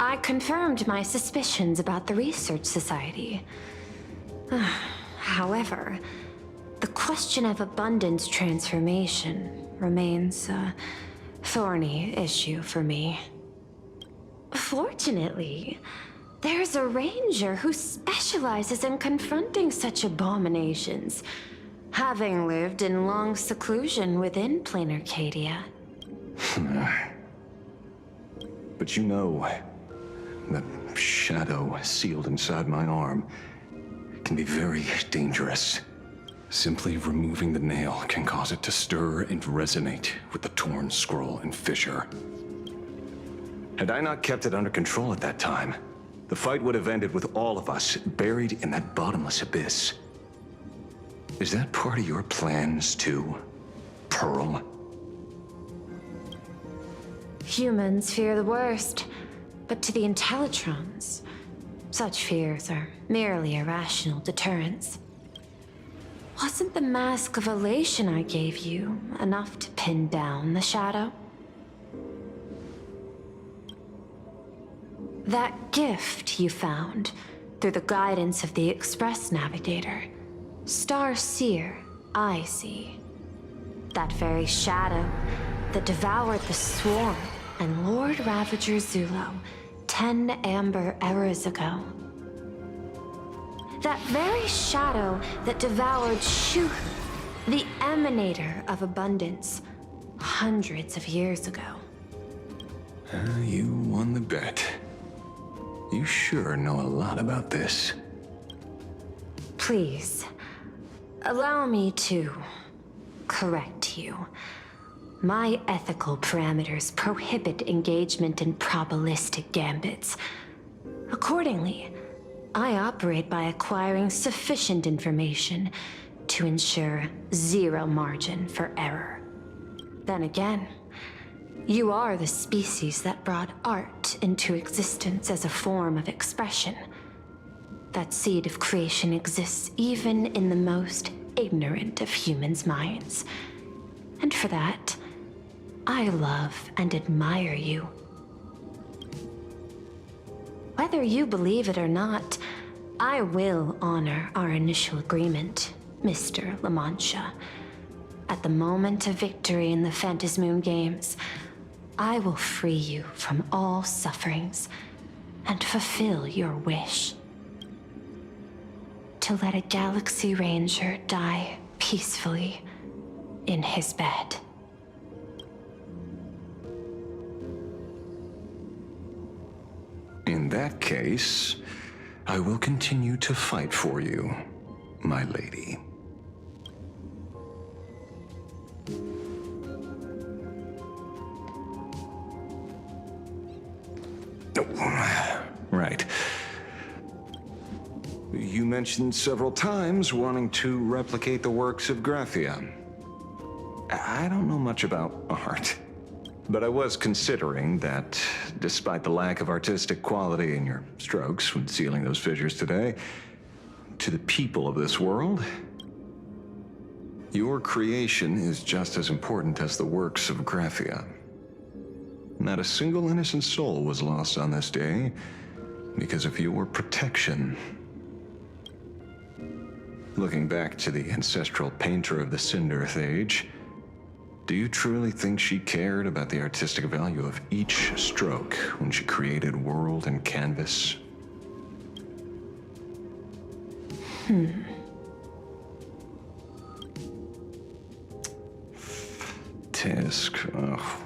I confirmed my suspicions about the Research Society. However, the question of abundance transformation remains a thorny issue for me. Fortunately, there's a ranger who specializes in confronting such abominations, having lived in long seclusion within planar Cadia. But you know, that shadow sealed inside my arm can be very dangerous. Simply removing the nail can cause it to stir and resonate with the torn scroll and fissure. Had I not kept it under control at that time, the fight would have ended with all of us buried in that bottomless abyss. Is that part of your plans too, Pearl? Humans fear the worst, but to the Intellitrons, such fears are merely irrational deterrents. Wasn't the mask of elation I gave you enough to pin down the shadow? That gift you found through the guidance of the Express Navigator, Star Seer, I see. That very shadow that devoured the Swarm and Lord Ravager Zulo 10 amber eras ago. That very shadow that devoured Shuhu, the Emanator of Abundance, hundreds of years ago. You won the bet. You sure know a lot about this. Please, allow me to correct you. My ethical parameters prohibit engagement in probabilistic gambits. Accordingly, I operate by acquiring sufficient information to ensure zero margin for error. Then again, you are the species that brought art into existence as a form of expression. That seed of creation exists even in the most ignorant of humans' minds. And for that, I love and admire you. Whether you believe it or not, I will honor our initial agreement, Mr. La Mancha. At the moment of victory in the Phantasmoon Games, I will free you from all sufferings and fulfill your wish. To let a Galaxy Ranger die peacefully in his bed. In that case, I will continue to fight for you, my lady. Oh, right. You mentioned several times wanting to replicate the works of Graphia. I don't know much about art, but I was considering that, despite the lack of artistic quality in your strokes when sealing those fissures today, to the people of this world, your creation is just as important as the works of Graphia. Not a single innocent soul was lost on this day because of your protection. Looking back to the ancestral painter of the Cinderth Age, do you truly think she cared about the artistic value of each stroke when she created world and canvas? Tisk, ugh.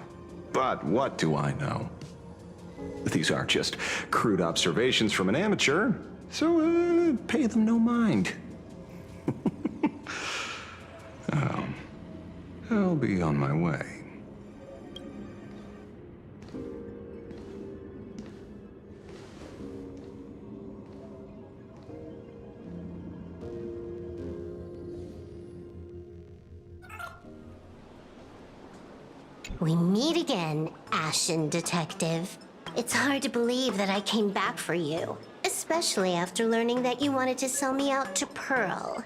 But what do I know? These are just crude observations from an amateur, so pay them no mind. I'll be on my way. We meet again, Ashen Detective. It's hard to believe that I came back for you, especially after learning that you wanted to sell me out to Pearl.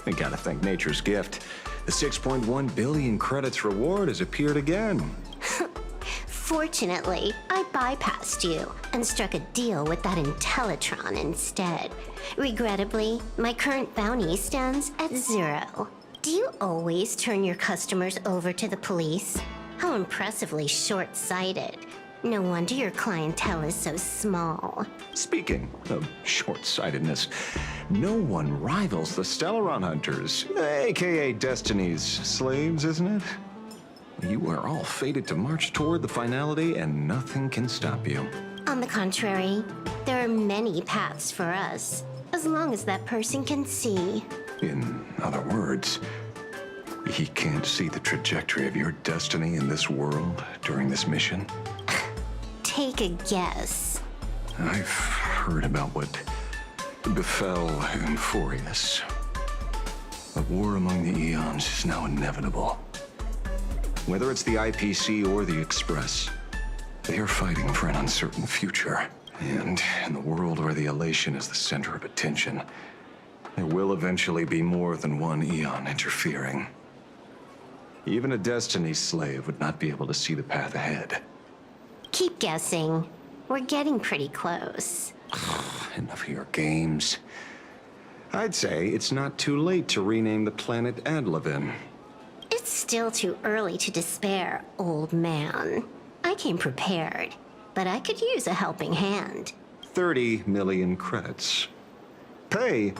I gotta thank nature's gift. The 6.1 billion credits reward has appeared again. Fortunately, I bypassed you and struck a deal with that Intellitron instead. Regrettably, my current bounty stands at 0. Do you always turn your customers over to the police? How impressively short-sighted. No wonder your clientele is so small. Speaking of short-sightedness, no one rivals the Stellaron Hunters, aka Destiny's slaves, isn't it? You are all fated to march toward the finality, and nothing can stop you. On the contrary, there are many paths for us, as long as that person can see. In other words, he can't see the trajectory of your destiny in this world during this mission? Take a guess. I've heard about what befell Euphorius. A war among the eons is now inevitable. Whether it's the IPC or the Express, they are fighting for an uncertain future. And in the world where the elation is the center of attention, there will eventually be more than one eon interfering. Even a Destiny slave would not be able to see the path ahead. Keep guessing. We're getting pretty close. Enough of your games. I'd say it's not too late to rename the planet Adlevin. It's still too early to despair, old man. I came prepared, but I could use a helping hand. 30 million credits. Pay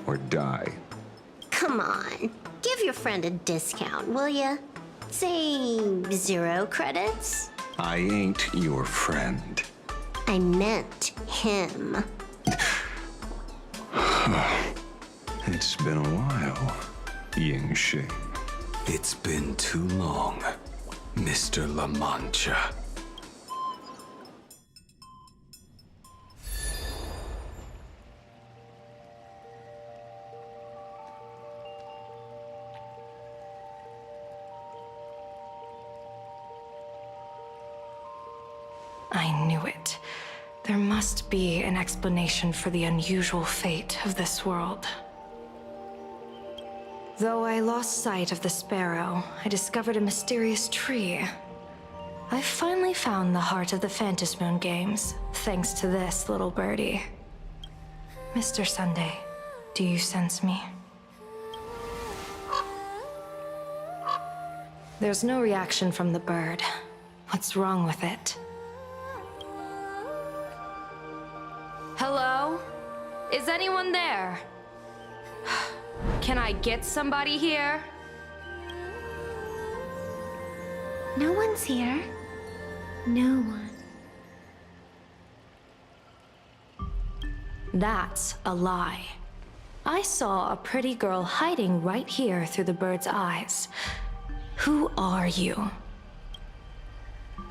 or die. Come on, give your friend a discount, will ya? Say 0 credits? I ain't your friend. I meant him. It's been a while, Ying Shing. It's been too long, Mr. La Mancha. I knew it. There must be an explanation for the unusual fate of this world. Though I lost sight of the sparrow, I discovered a mysterious tree. I finally found the heart of the Phantasmoon games, thanks to this little birdie. Mr. Sunday, do you sense me? There's no reaction from the bird. What's wrong with it? Hello? Is anyone there? Can I get somebody here? No one's here. No one. That's a lie. I saw a pretty girl hiding right here through the bird's eyes. Who are you?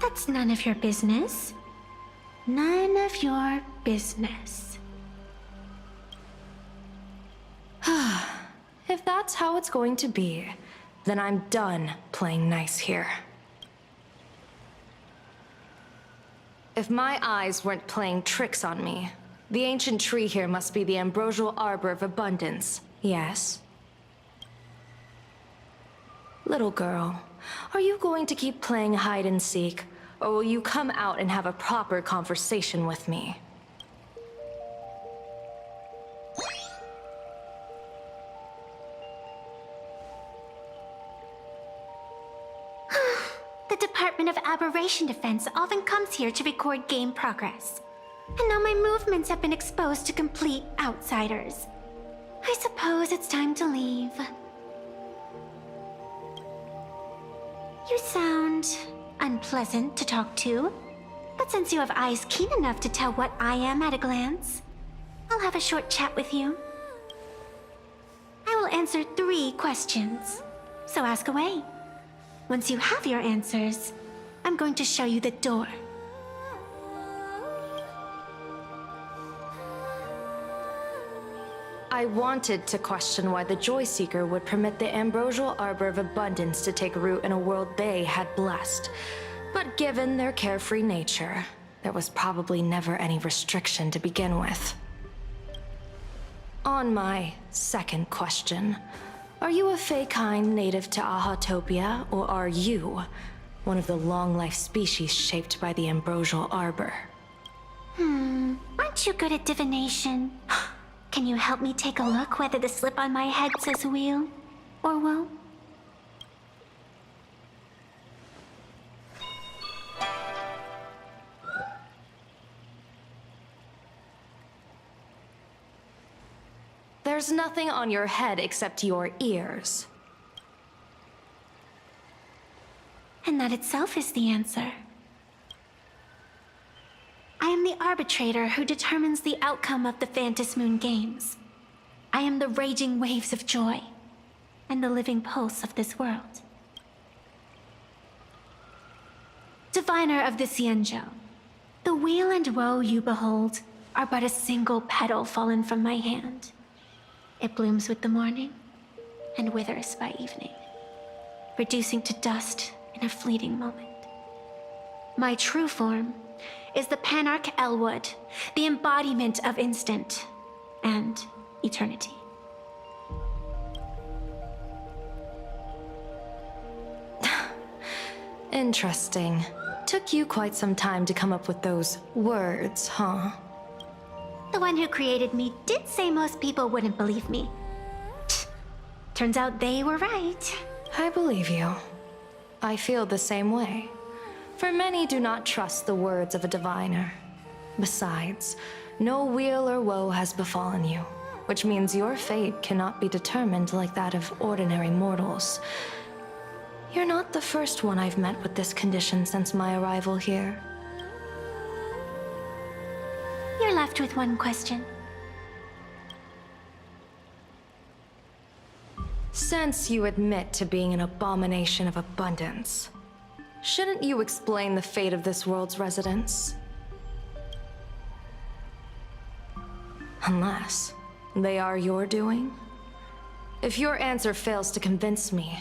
That's none of your business. None of your business. If that's how it's going to be, then I'm done playing nice here. If my eyes weren't playing tricks on me, the ancient tree here must be the ambrosial arbor of abundance, yes? Little girl, are you going to keep playing hide and seek, or will you come out and have a proper conversation with me? The Department of Aberration Defense often comes here to record game progress. And now my movements have been exposed to complete outsiders. I suppose it's time to leave. You sound unpleasant to talk to, but since you have eyes keen enough to tell what I am at a glance, I'll have a short chat with you. I will answer 3 questions, so ask away. Once you have your answers, I'm going to show you the door. I wanted to question why the Joy Seeker would permit the ambrosial arbor of abundance to take root in a world they had blessed. But given their carefree nature, there was probably never any restriction to begin with. On my Second question. Are you a Fey-kind native to Ahatopia, or are you one of the long-life species shaped by the ambrosial arbor? Aren't you good at divination? Can you help me take a look whether the slip on my head says wheel or woe? There's nothing on your head except your ears. And that itself is the answer. I am the arbitrator who determines the outcome of the Phantasmoon Games. I am the raging waves of joy, and the living pulse of this world. Diviner of the Xianzhou, the weal and woe you behold are but a single petal fallen from my hand. It blooms with the morning, and withers by evening, reducing to dust in a fleeting moment. My true form is the Panarch Elwood, the embodiment of instant and eternity. Interesting. Took you quite some time to come up with those words, huh? The one who created me did say most people wouldn't believe me. Turns out they were right. I believe you. I feel the same way. For many do not trust the words of a diviner. Besides, no weal or woe has befallen you, which means your fate cannot be determined like that of ordinary mortals. You're not the first one I've met with this condition since my arrival here. You're left with one question. Since you admit to being an abomination of abundance, shouldn't you explain the fate of this world's residents? Unless they are your doing? If your answer fails to convince me,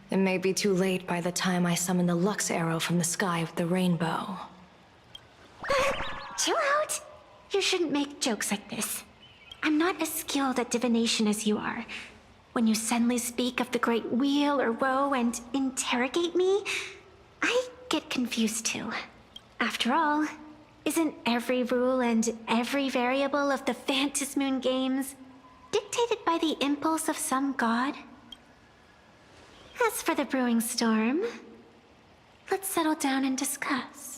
it may be too late by the time I summon the Lux Arrow from the sky with the rainbow. Chill out! You shouldn't make jokes like this. I'm not as skilled at divination as you are. When you suddenly speak of the great weal or woe and interrogate me, I get confused too. After all, isn't every rule and every variable of the Phantasmoon Games dictated by the impulse of some god? As for the brewing storm, let's settle down and discuss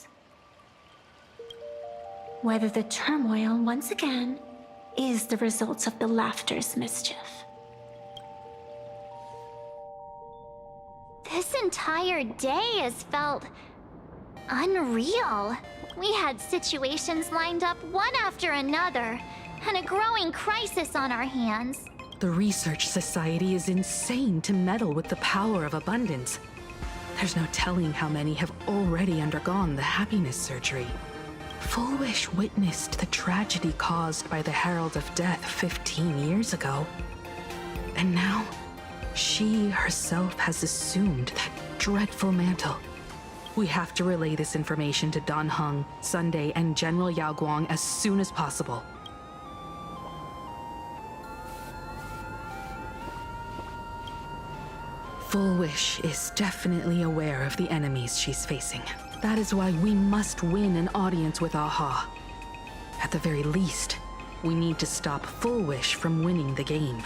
whether the turmoil once again is the result of the laughter's mischief. This entire day has felt unreal. We had situations lined up one after another, and a growing crisis on our hands. The Research Society is insane to meddle with the power of abundance. There's no telling how many have already undergone the happiness surgery. Full Wish witnessed the tragedy caused by the Herald of Death 15 years ago. And now, she herself has assumed that dreadful mantle. We have to relay this information to Dan Heng, Sunday, and General Yao Guang as soon as possible. Full Wish is definitely aware of the enemies she's facing. That is why we must win an audience with Aha. At the very least, we need to stop Full Wish from winning the game.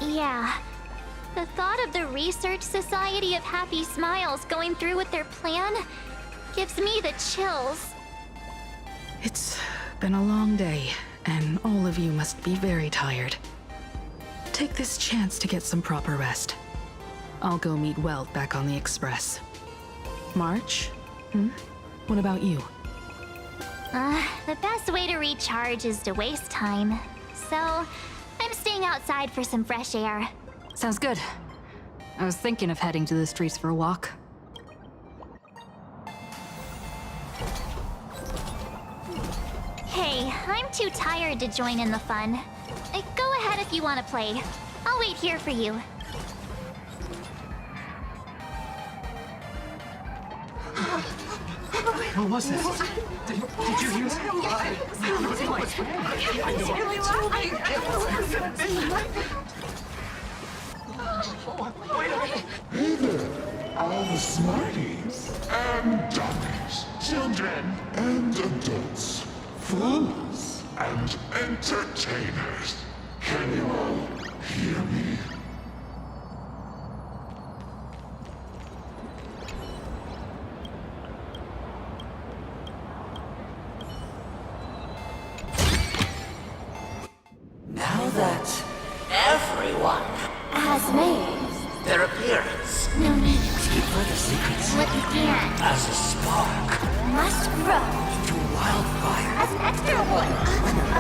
Yeah. The thought of the Research Society of Happy Smiles going through with their plan gives me the chills. It's been a long day, and all of you must be very tired. Take this chance to get some proper rest. I'll go meet Weld back on the Express. March? What about you? The best way to recharge is to waste time. So, I'm staying outside for some fresh air. Sounds good. I was thinking of heading to the streets for a walk. Hey, I'm too tired to join in the fun. Go ahead if you want to play. I'll wait here for you. What was this? Did you hear that? Wait a minute. Hey there, all the smarties and dummies, children and adults, fools and entertainers. Can you all hear me? Now that everyone Has made their appearance, no need to keep further secrets what you can. as a spark Must grow into wildfire. as an extra one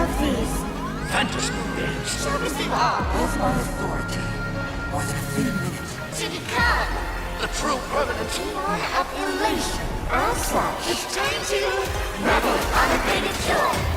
of these. Fantasy games Shall receive all with my authority more than a thin minute. to become The true permanent Eon of elation. As such, it's time to revel on a greater joy.